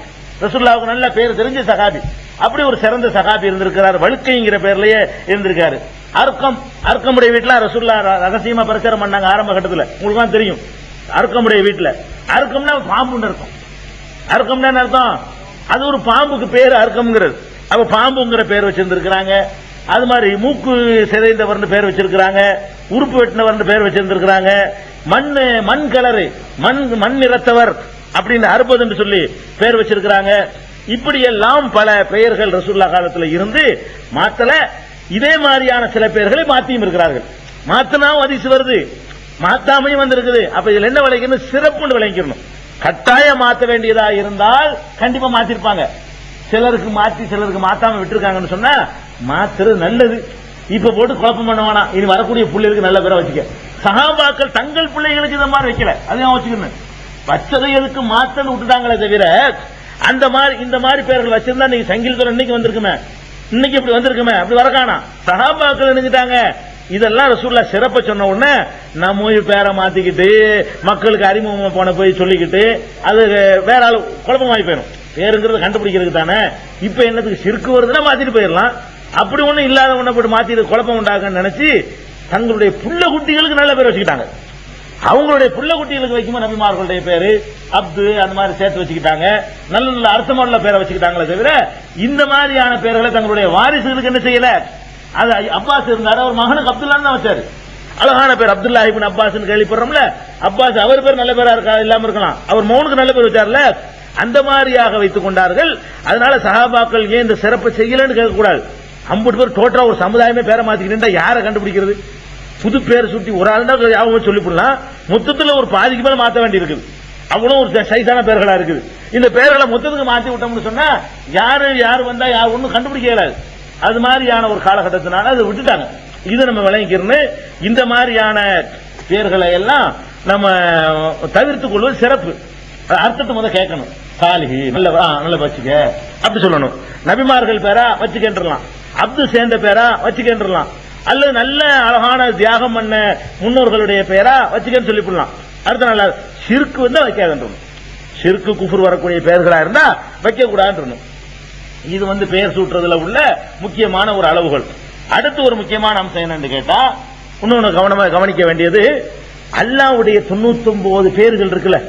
ரசூலுல்லாஹ்வுக்கு நல்ல பேர் தெரிஞ்ச சஹாபி. அப்படி ஒரு சிறந்த சஹாபி இருந்திருக்கிறார், வழுக்கைங்கிற பேர்லயே இருந்திருக்காரு. அர்க்கமுடைய வீட்டுல ரசூலுல்லாஹ் ரகசியமா பிரச்சாரம் பண்ணாங்க ஆரம்ப கட்டத்துல, உங்களுக்கு தெரியும். அர்க்கமுடைய வீட்டுல, அர்க்கம்னா பாம்புன்னு அர்த்தம். அர்க்கம்னா என்ன அர்த்தம்? அது ஒரு பாம்புக்கு பேரு அர்க்கம்ங்கிறது. அப்ப பாம்புங்கிற பேர் வச்சிருந்திருக்கிறாங்க. அது மாதிரி மூக்கு சிதைந்தவர்னு பேர் வச்சிருக்கிறாங்க, உறுப்பு வெட்டினவர்னு பேர் வச்சிருந்திருக்கிறாங்க, மண் கலரு மண் நிறத்தவர் அப்படின்னு 60 என்று சொல்லி பேர் வச்சிருக்கிறாங்க. இப்படி எல்லாம் பல பெயர்கள் ரசூலுல்லாஹ் காலத்துல இருந்து மாத்தல. இதே மாதிரியான சில பெயர்களை மாத்தியும் இருக்கிறார்கள். மாத்தினாவும் அதிசு வருது, மாத்தாமையும் வந்திருக்குது. அப்ப இதுல என்ன விளைக்கணும்? சிறப்புன்னு விளைக்கணும். கட்டாயம் மாத்த வேண்டியதா இருந்தால் கண்டிப்பா மாத்திருப்பாங்க. சிலருக்கு மாத்தி சிலருக்கு மாத்தாம விட்டுருக்காங்கன்னு சொன்னா மாத்துறது நல்லது. இப்ப போட்டு குழப்பம் பண்ண வேணாம். இனி வரக்கூடிய பிள்ளைகளுக்கு நல்ல பேரை வச்சுக்க. சஹாபாக்கள் தங்கள் பிள்ளைகளுக்கு இந்த மாதிரி வைக்கல, அதையும் வச்சுக்கணும். வச்சதைகளுக்கு மாத்தன்னு விட்டுட்டாங்களே தவிர அந்த மாதிரி இந்த மாதிரி பேர்கள் வச்சிருந்தா நீங்க சங்கில் இன்னைக்கு வந்திருக்குமே, இன்னைக்கு இப்படி வந்திருக்குமே, அப்படி வரக்கானா. சஹாபாக்கள் நினைச்சிட்டாங்க இதெல்லாம் ரசூலுல்லாஹ் சிறப்ப சொன்ன உடனே நம்ம பேரை மாத்திக்கிட்டு மக்களுக்கு அறிமுகம் போன போய் சொல்லிக்கிட்டு அது வேற ஆளு குழப்பமாயி போயிடும். பேருங்கிறது கண்டுபிடிக்கிறதுக்கு தானே. இப்ப என்னத்துக்கு சிறுக்கு வருதுன்னா மாத்திட்டு போயிடலாம். அப்படி ஒண்ணு இல்லாத ஒண்ணு போட்டு மாத்திட்டு குழப்பம் உண்டாகன்னு நினைச்சு தங்களுடைய புள்ள குட்டிகளுக்கு நல்ல பேர் வச்சுக்கிட்டாங்க. அவங்களுடைய புள்ள குட்டிகளுக்கு வைக்கும்போது நபிமார்களுடைய பேரு அப்து அந்த மாதிரி சேர்த்து வச்சுக்கிட்டாங்க. நல்ல நல்ல அர்த்தமுள்ள பேரை வச்சுக்கிட்டாங்களே தவிர இந்த மாதிரியான பேர்களை தங்களுடைய வாரிசுகளுக்கு என்ன செய்யல. அது அப்பாஸ் இருந்தாரு, அவர் மகனுக்கு அப்துல்லான்னு தான் வச்சாரு. அழகான பேர் அப்துல்லா இப்னு அப்பாஸ் கேள்விப்படுறோம்ல. அப்பாஸ் அவர் பேர் நல்ல பேரா இருக்கா இல்லாம இருக்கலாம், அவர் மகனுக்கு நல்ல பேர் வச்சார்ல, அந்த மாதிரியாக வைத்துக் கொண்டார்கள். அதனால சஹாபாக்கள் ஏன் இந்த சிறப்பு செய்யலன்னு கேட்கக்கூடாது. 50 பேர் டோட்டலா ஒரு சமுதாயமே பேரை மாத்திக்கிட்டு யாரை கண்டுபிடிக்கிறது? புது பேர் சுட்டி ஒரு ஆள் தான் யாவும் சொல்லிவிடலாம். மொத்தத்தில் ஒரு பாதிக்கு மேல மாற்ற வேண்டி இருக்குது. அவ்வளவு ஒரு சைஸான பேர்களா இருக்குது. இந்த பேர்களை மொத்தத்துக்கு மாத்தி விட்டோம்னு சொன்னா யாரு வந்தா யார் ஒன்னும் கண்டுபிடிக்க இயலாது. அது மாதிரியான ஒரு காலகட்டத்தினால அதை விட்டுட்டாங்க. இது நம்ம விளங்கிக்கிறோம். இந்த மாதிரியான பேர்களை எல்லாம் நம்ம தவிர்த்துக் கொள்வது சிறப்பு. அர்த்தத்தை முதல் கேட்கணும். சாலிஹி நல்ல வச்சுக்க அப்படி சொல்லணும். நபிமார்கள் பேரா வச்சுக்கின்றலாம், அப்து சேர்ந்த பேரா வச்சுக்கின்றலாம், அல்லது நல்ல அழகான தியாகம் பண்ண முன்னோர்களுடைய பேரா வச்சுக்கன்னு சொல்லிவிடலாம். அடுத்த நாள் ஷிர்க் வந்து வைக்காதுன்றணும். ஷிர்க் குஃப்ர் வரக்கூடிய பெயர்களா இருந்தா வைக்க கூடாதுன்றணும். இது வந்து பெயர் சூட்டுறதுல உள்ள முக்கியமான ஒரு அளவுகள். அடுத்து ஒரு முக்கியமான அம்சம் என்னன்னு கேட்டா, இன்னொன்னு கவனமா கவனிக்க வேண்டியது, அல்லாஹ்வுடைய 99 பேர்கள் இருக்குல்ல,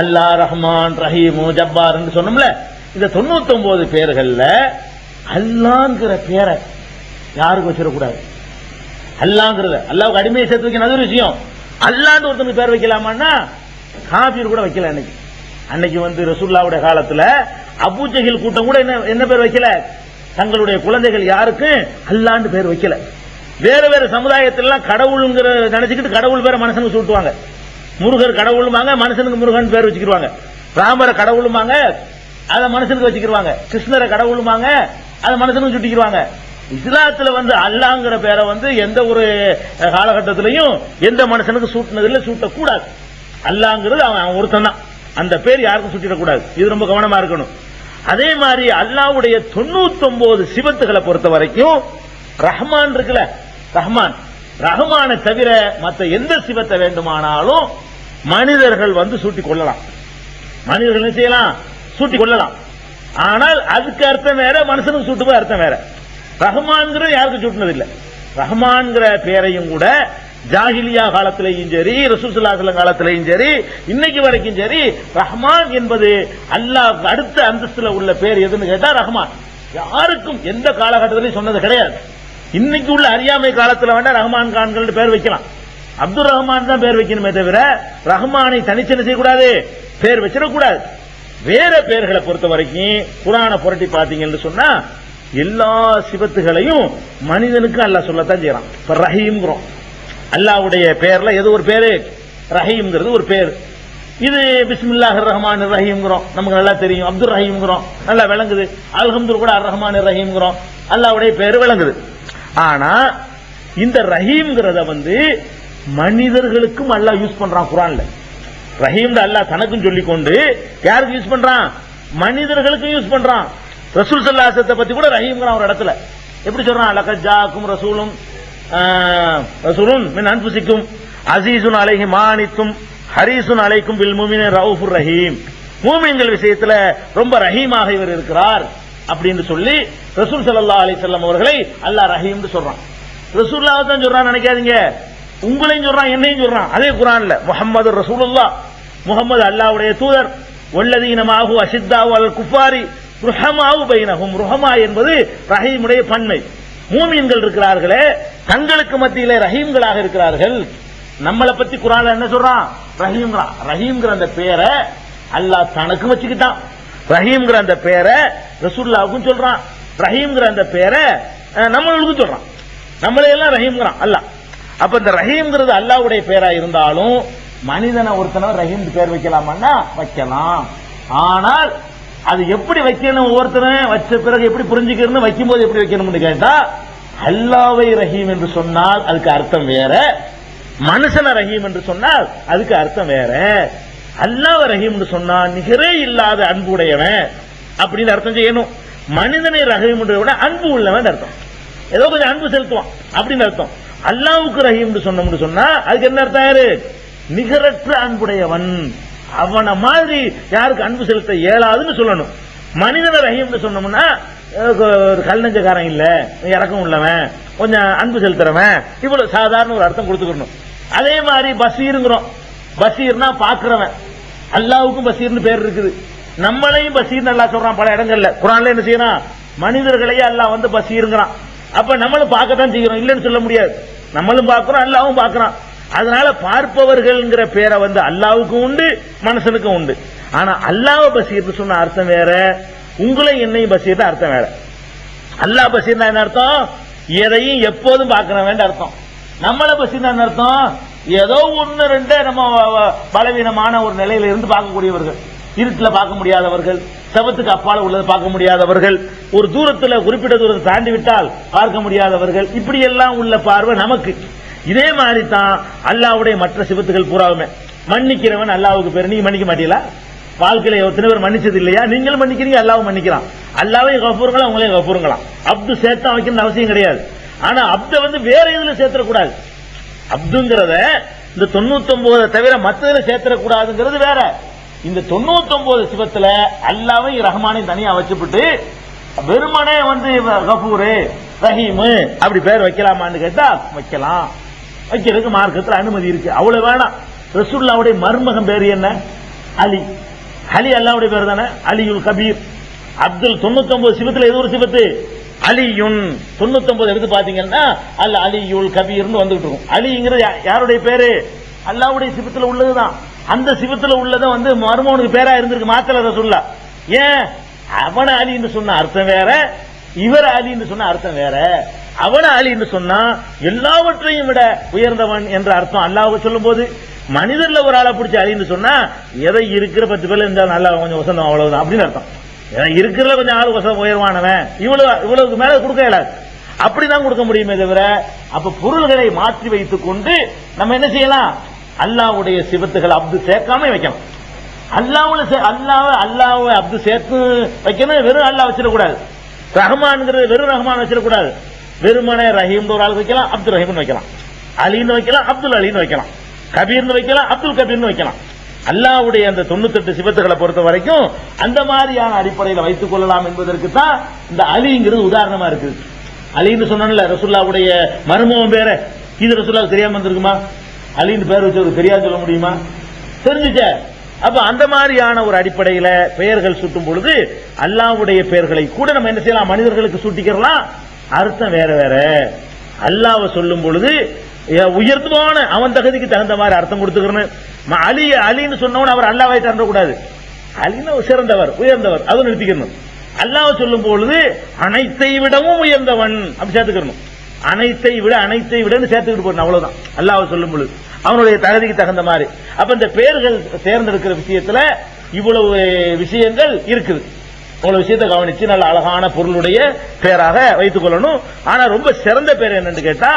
அல்லாஹ் ரஹ்மான் ரஹீம் ஜப்பார் சொன்னோம்ல, இந்த 99 பேர்கள்ல அல்லாஹ்ங்கிற பேரை யாருக்கு வச்சிடக்கூடாது. அல்லாஹ்ங்கிறத அல்லாஹ்வுக்கு அடிமையை சேர்த்து வைக்கணும், அது ஒரு விஷயம். அல்லாஹ்னு ஒருத்தனுக்கு பேர் வைக்கலாமான்னா காபீர் கூட வைக்கல. அன்னைக்கு வந்து ரசூலுல்லாஹ்வுடைய காலத்துல அபூஜஹில் கூட்டம் கூட என்ன பேர் வைக்கல, தங்களுடைய குழந்தைகள் யாருக்கு அல்லாஹ்னு பேர் வைக்கல. வேற வேற சமுதாயத்திலாம் கடவுள்ங்கிற நினைச்சுக்கிட்டு கடவுள் பேரை மனுஷனுக்கு சூட்டுவாங்க. முருகர் கடவுளுமாங்க, மனுஷனுக்கு முருகன் பேர் வச்சுக்கிடுவாங்க. ராமரை கடவுளுமாங்க, அதை மனுஷனுக்கு வச்சுக்கிடுவாங்க. கிருஷ்ணரை கடவுளுமாங்க, அதை மனுஷனுக்கு சுட்டிக்கிடுவாங்க. இஸ்லாத்துல வந்து அல்லாஹ்ங்கிற பேரை வந்து எந்த ஒரு காலகட்டத்திலையும் எந்த மனுஷனுக்கு சூட்டினதில்லை, சூட்டக்கூடாது. அல்லாஹ்ங்கிறது அவன் ஒருத்தன் தான், அந்த பேர் யாருக்கும் சுட்டிடக்கூடாது. இது ரொம்ப கவனமா இருக்கணும். அதே மாதிரி அல்லாஹ்வுடைய 99 சிபத்துகளை பொறுத்த வரைக்கும் ரஹ்மான் இருக்குல்ல, ரஹ்மானை தவிர மற்ற எந்த சிவத்தை வேண்டுமானாலும் மனிதர்கள் வந்து சூட்டிக் கொள்ளலாம். மனிதர்கள் என்ன செய்யலாம்? சூட்டிக் கொள்ளலாம். ஆனால் அதுக்கு அர்த்தம் வேற, மனுஷனுக்கு சூட்டுவது அர்த்தம் வேற. ரஹ்மான்கிற யாருக்கும் சூட்டினதில்லை. ரஹ்மான்கிற பேரையும் கூட ஜாஹிலியா காலத்திலேயும் சரி, ரசூல் ஸல்லல்லாஹு அலைஹி வஸல்லம் காலத்திலேயும் சரி, இன்னைக்கு வரைக்கும் சரி, ரஹ்மான் என்பது அல்லாஹ்வுக்கு அடுத்த அந்தஸ்துல உள்ள பேர் எதுன்னு கேட்டா ரஹ்மான். யாருக்கும் எந்த காலகட்டத்திலையும் சொன்னது கிடையாது. இன்னைக்கு உள்ள அறியாமை காலத்துல வேண்டாம் ரஹ்மான் கான்கள் பேர் வைக்கலாம். அப்துல் ரஹ்மான் தான் பேர் வைக்கணுமே தவிர ரஹ்மானை தனிச்சனை செய்யக்கூடாது, பேர் வச்சிடக்கூடாது. வேற பேர்களை பொறுத்த வரைக்கும் குர்ஆனை புரட்டி பாத்தீங்கன்னு சொன்னா எல்லா சிவத்துகளையும் மனிதனுக்கு அல்லாஹ் சொல்லத்தான் செய்யறான். இப்ப ரஹீம்ங்கிறோம், அல்லாஹ்வுடைய பேர்ல எது ஒரு பேரு? ரஹீம்ங்கிறது ஒரு பேர். இது பிஸ்மில்லாஹிர் ரஹ்மானிர் ரஹீம்ங்கறோம், நமக்கு நல்லா தெரியும். அப்துர் ரஹீம்ங்கறோம், நல்லா விளங்குது. அல்ஹம்துலில்லாஹ் கூட அர் ரஹ்மானிர் ரஹீம்ங்கறோம், அல்லாஹ்வுடைய பேரு விளங்குது. ஆனா இந்த ரஹீம்ங்கறத வந்து மனிதர்களுக்கும் அல்லாஹ் யூஸ் பண்றான் குர்ஆன்ல. ரஹீம் அல்லாஹ் தனக்கும் சொல்லிக் கொண்டு யாருக்கு யூஸ் பண்றான்? மனிதர்களுக்கும் யூஸ் பண்றான். ரசூல் ஸல்லல்லாஹு அலைஹி வஸல்லம் பத்தி கூட ரஹீம்ங்கறான் ஒரு இடத்துல. எப்படி சொல்றான்? லகத் ஜாக்கும் ரசூலுன் மின் அன்ஃபுசிக்கும் அஸீஸுன் அலைஹி மா அனித்தும் ஹரீசுன் அலைக்கும் பில் முஃமினீன ரவுஃபுர் ரஹீம். மூமின்கள் விஷயத்துல ரொம்ப ரஹீமாக இவர் இருக்கிறார் அப்படின்னு சொல்லி ரசூல் ஸல்லல்லாஹு அலைஹி வஸல்லம் அவர்களை அல்லாஹ் ரஹீம்னு சொல்றான். ரசூலுல்லாஹ் தான் சொல்றான் நினைக்காதீங்க, உங்களையும் சொல்றான், என்னையும் சொல்றான். அதே குர்ஆன்ல முஹம்மது ரசூலுல்லாஹ், முஹம்மது அல்லாஹ்வுடைய தூதர், வல்லதீன மாஹு அஷித்தாவு அலல் குஃபாரி ருஹமாவு பைனஹும். ருஹமா என்பது ரஹீமுடைய பன்மை. மூமின்கள் இருக்கிறார்களே தங்களுக்கு மத்தியிலே ரஹீம்களாக இருக்கிறார்கள். நம்மளை பத்தி குர்ஆன்ல என்ன சொல்றான்? ரஹீம்ங்கறான். ரஹீம்ங்கற அந்த பேரை அல்லாஹ் தனக்கு வச்சுக்கிட்டான். ரஹீம்ங்கற அந்த பேரை ரசூலுல்லாஹ்வுக்கும் சொல்றான். ரஹீம்ங்கற அந்த பேரை நம்மளுக்கும் சொல்றான். நம்மளே எல்லாம் ரஹீம்ங்கறான் அல்லாஹ். அப்ப இந்த ரஹீம்ங்கிறது அல்லாஹ்வுடைய பேரா இருந்தாலும் மனிதனை ஒருத்தன ரஹீம் பேர் வைக்கலாமான்னா வைக்கலாம். ஆனால் அது எப்படி வைக்கணும், ஒவ்வொருத்தரும் வச்ச பிறகு எப்படி புரிஞ்சுக்கணும், வைக்கும் போது எப்படி வைக்கணும்னு கேட்டா, அல்லாஹ்வை ரஹீம் என்று சொன்னால் அதுக்கு அர்த்தம் வேற, மனுஷன ரஹீம் என்று சொன்னால் அதுக்கு அர்த்தம் வேற. அல்லாஹ் ரஹீம் என்று சொன்னா நிகரே இல்லாத அன்புடையவன் அப்படின்னு அர்த்தம் செய்யணும். மனிதனை ரஹீம் விட அன்பு உள்ளவன் அர்த்தம், ஏதோ கொஞ்சம் அன்பு செலுத்துவான் அப்படின்னு அர்த்தம். அல்லாஹ்வுக்கு ரஹீம் சொன்னோம்னு சொன்னா அதுக்கு என்ன அர்த்தம்? யாரு? நிகரற்ற அன்புடையவன், அவன மாதிரி யாருக்கு அன்பு செலுத்த இயலாதுன்னு சொல்லணும். மனிதன ரஹீம் சொன்னோம்னா கல்லஞ்சக்காரன் இல்ல, இறக்கம் உள்ளவன், கொஞ்சம் அன்பு செலுத்துறவன், இவ்வளவு சாதாரண ஒரு அர்த்தம் கொடுத்துக்கணும். அதே மாதிரி பசீருங்கிறோம். பசீர்னா பாக்குறவன். அல்லாஹ்வுக்கும் பசீர்னு பேர் இருக்குது. நம்மளையும் பசீர் நல்லா சொல்றான் பல இடங்கள்ல. குர்ஆன்ல என்ன செய்யறான்? மனிதர்களையே அல்லாஹ் வந்து பசீருங்கிறான். அப்ப நம்மளும் பார்க்கத்தான் செய்யறோம், இல்லன்னு சொல்ல முடியாது. நம்மளும் பார்க்கிறோம், அல்லாஹ்வும் பார்க்கறான். அதனால பார்ப்பவர்கள்ங்கிற பேரை வந்து அல்லாஹ்வுக்கும் உண்டு, மனுஷனுக்கும் உண்டு. ஆனா அல்லாஹ் பசீர்னு சொன்ன அர்த்தம் வேற, உங்களை என்னையும் பசீர்னு அர்த்தம் வேற. அல்லாஹ் பசீர்னா என்ன அர்த்தம்? எதையும் எப்போதும் பார்க்கிறவன் அர்த்தம். நம்மள பசீர்னா என்ன அர்த்தம்? ஏதோ ஒன்னு ரெண்டு நம்ம பலவீனமான ஒரு நிலையில இருந்து பார்க்கக்கூடியவர்கள், இருட்டுல பார்க்க முடியாதவர்கள், செவத்துக்கு அப்பால உள்ளதை பார்க்க முடியாதவர்கள், ஒரு தூரத்துல குறிப்பிட்ட தூரத்தை தாண்டி விட்டால் பார்க்க முடியாதவர்கள், இப்படி எல்லாம் உள்ள பார்வை நமக்கு. இதே மாதிரி தான் அல்லாஹ்வுடைய மற்ற சிவத்துகள் பூராவுமே. மன்னிக்கிறவன் அல்லாஹ்வுக்கு பேர். நீங்க மன்னிக்க மாட்டீங்களா? வாழ்க்கையில எத்தனை பேர் மன்னிச்சது இல்லையா? நீங்களும் மன்னிக்கிறீங்க, அல்லாஹ்வும் மன்னிக்கிறான். அல்லாஹ்வே கஃபூருங்களா, உங்களையும் கஃபூருங்களாம். அப்து சேர்த்தா வைக்கணும்னு அவசியம் கிடையாது. ஆனா அப்த வந்து வேற இதுல சேர்த்தக்கூடாது. அப்துங்கிறத இந்த 99 தவிர மற்றதுல சேர்த்தக்கூடாதுங்கிறது வேற. இந்த 99 சிவத்துல அல்லாஹ்வையும் ரஹ்மானையும் தனியா வச்சுட்டு வெறுமனே வந்து கஃபூரு ரஹீமு அப்படி பேர் வைக்கலாமான்னு கேட்டா வைக்கலாம். வைக்கிறதுக்கு மார்க்கத்தில் அனுமதி இருக்கு, அவ்வளவு வேணாம். ரசூலுல்லாஹ்வுடைய மருமகன் பேர் என்ன? அலி. அலி அல்லாஹ்வுடைய பேர் தானே, அலியுல் கபீர். அப்துல் 99 சிவத்துல ஏதோ ஒரு சிவத்து அலியுன் 99 எடுத்து பாத்தீங்கன்னா அல்ல அலியுல் கபீர்னு வந்துட்டு இருக்கும். அலிங்கிறது யாருடைய பேரு? அல்லாஹ்வுடைய சிவத்துல உள்ளதுதான். அந்த சிவத்துல உள்ளதை வந்து மருமகனுக்கு பேரா இருந்திருக்கு, மாத்தல ரசூலுல்லாஹ். ஏன்? அவன அலின்னு சொன்ன அர்த்தம் வேற, இவர் அலின்னு சொன்ன அர்த்தம் வேற. அவன அலின்னு சொன்னா எல்லாவற்றையும் விட உயர்ந்தவன் என்ற அர்த்தம் அல்லாஹ் சொல்லும் போது, மனிதர்ல ஒரு ஆளை பிடிச்ச அலின்னு சொன்னா எதை இருக்கிற 10 பேர்ல இருந்தா நல்லா கொஞ்சம் வசந்தம் அவ்வளவுதான் அப்படின்னு அர்த்தம். இருக்கிறதுல கொஞ்சம் ஆள் வசம் உயர்வானவன், இவ்வளவுக்கு மேல கொடுக்க இயலாது. அப்படிதான் கொடுக்க முடியுமே தவிர, அப்ப பொருள்களை மாற்றி வைத்துக் கொண்டு நம்ம என்ன செய்யலாம்? அல்லாஹ்வுடைய சிவத்துகள் அப்து சேர்க்காம வைக்கணும். அல்லாஹ்வை அப்து சேர்த்து வைக்கணும். வெறும் அல்லாஹ் வச்சிடக்கூடாது. ரஹ்மான்ங்கிறது வெறும் ரஹ்மான் வச்சிடக்கூடாது. வெறுமனே ரஹீம் ஒரு ஆள் வைக்கலாம், அப்துல் ரஹீம்னு வைக்கலாம், அலின்னு வைக்கலாம், அப்துல் அலின்னு வைக்கலாம், கபீர்னு வைக்கலாம், அப்துல் கபீர்னு வைக்கலாம். அல்லாஹ்வுடைய அந்த 98 சிவத்துகளை பொறுத்த வரைக்கும் அந்த மாதிரியான அடிப்படையில் வைத்துக் கொள்ளலாம் என்பதற்கு தான் இந்த அலிங்கிறது உதாரணமா இருக்கு. அலின்னு சொன்னல ரசூலுல்லாஹ்வுடைய மருமகன் பேரை, இது ரசூலுல்லாஹ்வுக்கு தெரியாம இருந்திருக்குமா? அலின்னு பேர் வச்சவருக்கு தெரியாது சொல்ல முடியுமா? தெரிஞ்சுச்சே. அப்ப அந்த மாதிரியான ஒரு அடிப்படையில பெயர்கள் சூட்டும் பொழுது அல்லாஹ்வுடைய பெயர்களை கூட நம்ம என்ன செய்யலாம்? மனிதர்களுக்கு சூட்டிக்கிறலாம். அர்த்தம் வேற வேற. அல்லாஹ்வை சொல்லும் பொழுது உயர்ந்தமான அவன் தகுதிக்கு தகுந்த மாதிரி அர்த்தம் கொடுத்துக்கிறேன். அலின்னு சொன்னவன் அவர் அல்லாஹ்வை தரக்கூடாது. அலின்னு சிறந்தவர், உயர்ந்தவர், அது நிறுத்திக்கணும். அல்லாஹ் சொல்லும் பொழுது அனைத்தை விடவும் உயர்ந்தவன் அப்படி சேர்த்துக்கணும். அனைத்தை விடன்னு சேர்த்துக்கிட்டு போறேன், அவ்வளவுதான். அல்லாஹ் சொல்லும் பொழுது அவனுடைய தகுதிக்கு தகுந்த மாதிரி. அப்ப இந்த பெயர்கள் தேர்ந்தெடுக்கிற விஷயத்துல இவ்வளவு விஷயங்கள் இருக்குது. இவ்வளவு விஷயத்தை கவனிச்சு நல்ல அழகான பொருளுடைய பேராக வைத்துக் கொள்ளணும். ஆனா ரொம்ப சிறந்த பேர் என்னன்னு கேட்டா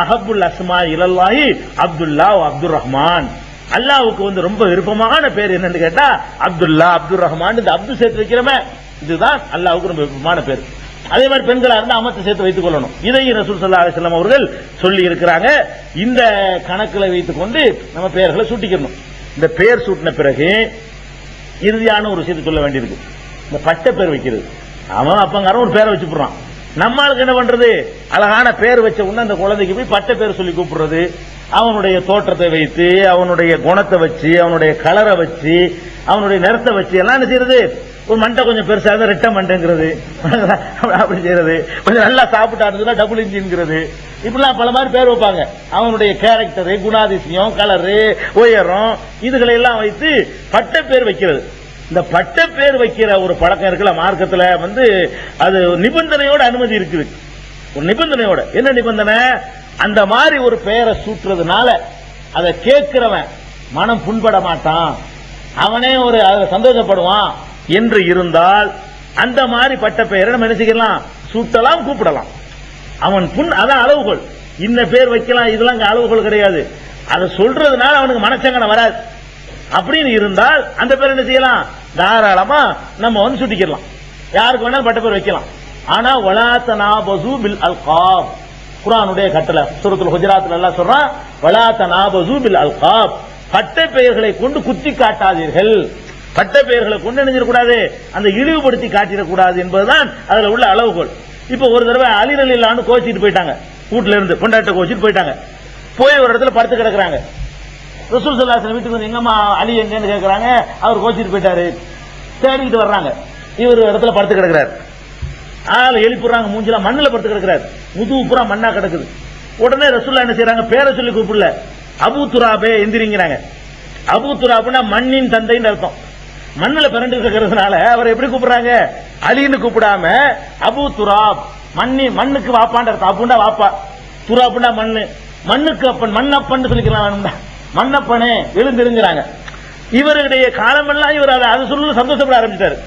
அஹப்புல் அஸ்மா இலல்லாஹி அப்துல்லா அப்துல் ரஹ்மான். அல்லாஹ்வுக்கு வந்து ரொம்ப விருப்பமான பேர் என்னன்னு கேட்டா அப்துல்லா அப்துல் ரஹ்மான். இந்த அப்து சேர்த்து வைக்கிறமே இதுதான் அல்லாஹ்வுக்கு ரொம்ப விருப்பமான பேர். அதே மாதிரி பெண்களா இருந்தா அமத்தை சேர்த்து வைத்துக் கொள்ளணும். இதை ரசூல் ஸல்லல்லாஹு அலைஹி வஸல்லம் அவர்கள் சொல்லி இருக்கிறாங்க. இந்த கணக்குல வைத்துக் கொண்டு நம்ம பெயர்களை சூட்டிக்கணும். இந்த பெயர் சூட்டின பிறகு இறுதியான ஒரு விஷயத்தை சொல்ல வேண்டியிருக்கு. இந்த பட்ட பேர் வைக்கிறது. அவன் அப்பங்காரன் ஒரு பேரை வச்சு போடுறான். நம்மளுக்கு என்ன பண்றது? அழகான பேர் வச்ச உடனே அந்த குழந்தைக்கு போய் பட்ட பேர் சொல்லி கூப்பிடுறது. அவனுடைய தோற்றத்தை வைத்து, அவனுடைய குணத்தை வச்சு, அவனுடைய கலரை வச்சு, அவனுடைய நிறத்தை வச்சு எல்லாம் என்ன செய்யறது? ஒரு மண்டை கொஞ்சம் பெருசா இருந்தா ரெட்ட மண்டைங்கிறது, அப்படி செய்யறது. கொஞ்சம் நல்லா சாப்பிட்டா இருந்ததுன்னா டபுள் இன்ஜின்ங்கிறது. இப்படிலாம் பல மாதிரி பேர் வைப்பாங்க. அவனுடைய கேரக்டரு, குணாதிசயம், கலரு, உயரம், இதுகளை எல்லாம் வைத்து பட்ட பேர் வைக்கிறது. இந்த பட்ட பேர் வைக்கிற ஒரு பழக்கம் இருக்குல்ல மார்க்கத்துல வந்து அது நிபந்தனையோட அனுமதி இருக்குது. ஒரு நிபந்தனையோட. என்ன நிபந்தனை? அந்த மாதிரி ஒரு பெயரை சூட்டுறதுனால அதை கேட்கிறவன் மனம் புண்பட மாட்டான், அவனே ஒரு சந்தோஷப்படுவான் என்று இருந்தால் அந்த மாதிரி பட்ட பெயரை நம்ம என்ன செய்யலாம்? சூட்டலாம், கூப்பிடலாம். அவன் அதான் அளவுகோல். இந்த பேர் வைக்கலாம், இதெல்லாம் அங்க அளவுகோல் கிடையாது. அதை சொல்றதுனால அவனுக்கு மனச்சங்கடம் வராது அப்படின்னு இருந்தால் அந்த பேர் என்ன செய்யலாம்? தாராளமா நம்ம வந்து சுட்டிக்கலாம். யாருக்கு வேணாலும் பட்ட பேர் வைக்கலாம். ஆனா வலா தனாபஸு பில் அல்காப், குர்ஆனுடைய கட்டளை சூரத்துல் ஹுஜராத்ல அல்லாஹ் சொல்றான், வலா தனாபஸு பில் அல்காப், பட்ட பெயர்களை கொண்டு குத்தி காட்டாதீர்கள். பட்ட பெயர்களை கொண்டு நினைச்சிடக்கூடாது, அந்த இழிவுபடுத்தி காட்டிடக்கூடாது என்பதுதான் அதுல உள்ள அளவுகோல். இப்ப ஒரு தடவை அலி ரலியல்லாஹு கோச்சிட்டு போயிட்டாங்க, வீட்டுல இருந்து பொண்டாட்ட கோச்சிட்டு போயிட்டாங்க. போய் ஒரு இடத்துல படுத்து கிடக்குறாங்க. ரசூல் ஸல்லல்லாஹு அலைஹி வஸல்லம் வீட்டுக்கு வந்து எங்கம்மா அலி எங்கன்னு கேட்கறாங்க. அவர் கோச்சிட்டு போயிட்டாரு. தேடிக்கிட்டு வர்றாங்க. இவர் இடத்துல படுத்து கிடக்கிறார். ஆளை எழுப்பிடுறாங்க. மூஞ்சில மண்ணுல படுத்து கிடக்கிறார். முதுகு பூரா மண்ணா கிடக்குது. உடனே ரசூலுல்லாஹ் என்ன செய்யறாங்க? பேரை சொல்லி கூப்பிடல, அபூ துராபே எந்திரிங்கிறாங்க. அபூ துராப்னா மண்ணின் தந்தைன்னு அர்த்தம். மண்ணுல பிறண்டு இருக்கிறதுனால அவர் எப்படி கூப்பிடுறாங்க? அலின்னு கூப்பிடாம அபூ துராப், மண்ணுக்கு வாப்பான்னு அர்த்தம். அப்புண்டா வாப்பா, துராப்னா மண்ணு, மண்ணுக்கு அப்பன், மண்ணப்பன் சொல்லிக்கலாம். மண்ணப்பனே எழுந்திருங்கிறாங்க. இவருடைய காலமெல்லாம் இவர் அதை சொல்ல சந்தோஷப்பட ஆரம்பிச்சிட்டாரு.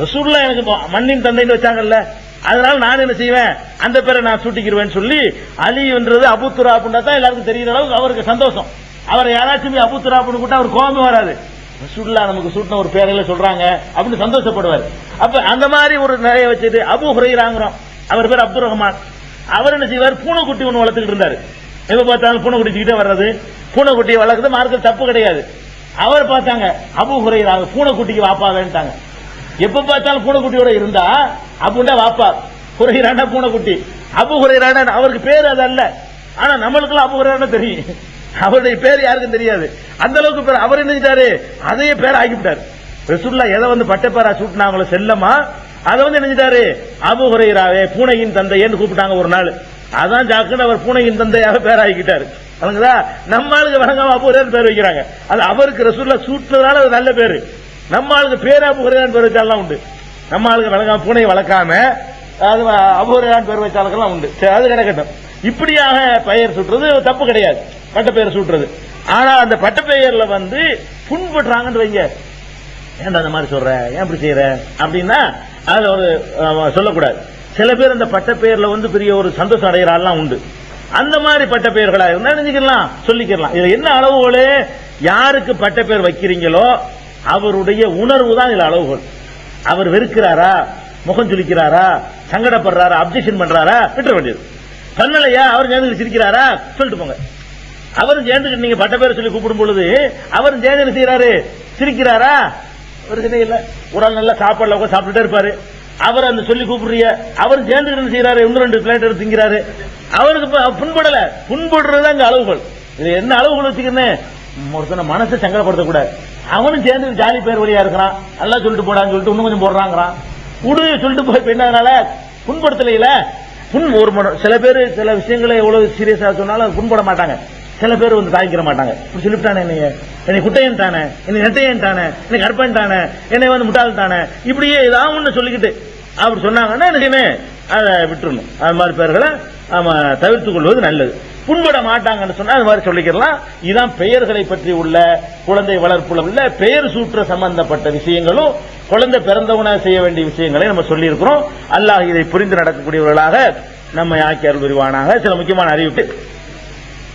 ரசூலுல்லாஹ் எனக்கு மண்ணின் தந்தைன்னு வச்சாங்கல்ல, அதனால நான் என்ன செய்வேன்? அந்த பேரை நான் சூட்டிக்கிடுவேன் சொல்லி அலின்றது அபூ துராப்னா தான் எல்லாருக்கும் தெரியுற அளவுக்கு அவருக்கு சந்தோஷம். அவரை யாராச்சும் அபூ துராப்னு கூட்டா அவர் கோபமே வராது. ரசூலுல்லாஹ் நமக்கு சூட்டின ஒரு பேரையில சொல்றாங்க அப்படின்னு சந்தோஷப்படுவார். அப்ப அந்த மாதிரி ஒரு நிறைய வச்சது. அபூ ஹுரைராங்கிறோம், அவர் பேர் அப்துல் ரஹ்மான். அவர் என்ன செய்வார்? பூனைக்குட்டி ஒன்று வளர்த்துக்கிட்டு இருந்தாரு. எப்ப பார்த்தாலும் பூனைக்குட்டிக்கிட்டே வர்றது, பூனைக்குட்டியை வளர்க்குறது மார்க்கத்தில் தப்பு கிடையாது. அவர் பார்த்தாங்க அபூ ஹுரைரா பூனைக்குட்டிக்கு வாப்பா வேண்டாங்க. எப்ப பார்த்தாலும் பூனைக்குட்டியோட இருந்தா அப்புண்டா வாப்பா, ஹுரைரானா பூனைக்குட்டி, அபூ ஹுரைரானா அவருக்கு பேர் அது அல்ல. ஆனா நம்மளுக்கெல்லாம் அபூ ஹுரைரானா தெரியும், அவருடைய பேர் யாருக்கும் தெரியாது. அந்த அளவுக்கு பேர். அவர் என்ன செஞ்சாரு? அதையே பேர் ஆக்கிவிட்டார். ரசூலுல்லாஹ் எதை வந்து பட்ட பேரா சூட்டினாங்களோ செல்லமா, அதை வந்து என்ன செஞ்சாரு? அபூ ஹுரைராவே பூனையின் தந்தையன்னு கூப்பிட்டாங்க ஒரு நாள். அதான் ஜாக்குன்னு அவர் பூனையின் தந்தையாக பேராகிக்கிட்டாரு. நம்ம ஆளுக்கு வழங்காம அபூ ஹுரைரா பேர் வைக்கிறாங்க. அது அவருக்கு ரசூலுல்லாஹ் சூட்டுறதுனால அது நல்ல பேரு. நம்ம ஆளுக்கு பேர் அபூ ஹுரைரா பேர் வச்சாலாம் உண்டு. நம்ம ஆளுக்கு வழங்காம பூனையை வளர்க்காம அது அபூ ஹுரைரா பேர் வச்சாலும் உண்டு. அது கிடக்கட்டும். இப்படியாக பெயர் சூட்டுறது தப்பு கிடையாது, பட்ட பெயர் சூட்டுறது. ஆனா அந்த பட்ட பெயர்ல வந்து புண்படுறாங்கன்னு வைங்க, ஏன்டா அந்த மாதிரி சொல்ற, ஏன் இப்படி செய்யற அப்படின்னா அதுல ஒரு சொல்லக்கூடாது. சில பேர் அந்த பட்ட பெயர்ல வந்து பெரிய ஒரு சந்தோஷம் அடைகிறாள்லாம் உண்டு. அந்த மாதிரி பட்ட பெயர்களா இருந்தா நினைச்சுக்கலாம், சொல்லிக்கலாம். இதுல என்ன அளவுகோல்? யாருக்கு பட்ட பெயர் வைக்கிறீங்களோ அவருடைய உணர்வு தான் இதுல அளவுகோல். அவர் வெறுக்கிறாரா, முகம் சுளிக்கிறாரா, சங்கடப்படுறாரா, அப்ஜெக்ஷன் பண்றாரா, விட்டுற வேண்டியது. பண்ணலையா, அவர் சேர்ந்து சிரிக்கிறாரா, சொல்லிட்டு போங்க. அவரும் சேர்ந்து நீங்க பட்ட பேர் சொல்லி கூப்பிடும் பொழுது அவரும் சேர்ந்து செய்யறாரு, சிரிக்கிறாரா, பிரச்சனை இல்ல. ஒரு ஆள் நல்லா சாப்பாடுல உட்காந்து சாப்பிட்டுட்டே இருப்பாரு, அவர் அந்த சொல்லி கூப்பிடுறிய அவரும் சேர்ந்து செய்யறாரு, இன்னும் 2 பிளேட் எடுத்து திங்கிறாரு, அவருக்கு புண்படல. புண்படுறது அங்க அளவுகள். இது என்ன அளவுகள் வச்சுக்கிறேன்? ஒருத்தனை மனசை சங்கடப்படுத்தக்கூடாது. அவனும் சேர்ந்து ஜாலி பேர் வழியா இருக்கிறான், நல்லா சொல்லிட்டு போடான்னு சொல்லிட்டு இன்னும் கொஞ்சம் போடுறாங்கிறான், உடு சொல்லிட்டு போய் என்னதுனால புண்படுத்தலையில ஒரு சில பேர் சில விஷயங்களை எவ்வளவு சீரியஸா சொன்னாலும் அது புண்பட மாட்டாங்க. சில பேர் வந்து தாங்கிக்கிற மாட்டாங்க. இப்படி சொல்லிவிட்டானே, என்னை குட்டையன் தானே, என்னை நெட்டையன் தானே, என்னை கற்பன் தானே, என்னை வந்து முட்டாள் தானே, இப்படியே ஏதாவது ஒண்ணு சொல்லிக்கிட்டு அப்படி சொன்னாங்கன்னா எனக்கு அதை விட்டுறணும். அது மாதிரி பேர்களை நாம தவிர்த்துக் கொள்வது நல்லது. புண்பட மாட்டாங்கன்னு சொன்னா அது மாதிரி சொல்லிக்கலாம். இதான் பெயர்களை பற்றி உள்ள குழந்தை வளர்ப்புல உள்ள பெயர் சூற்ற சம்பந்தப்பட்ட விஷயங்களும் குழந்தை பிறந்தவன செய்ய வேண்டிய விஷயங்களை நம்ம சொல்லி இருக்கிறோம். அல்லாஹ் இதை புரிந்து நடக்கக்கூடியவர்களாக நம்மை ஆக்கி அருள் புரிவானாக. சில முக்கியமான அறிவிப்பு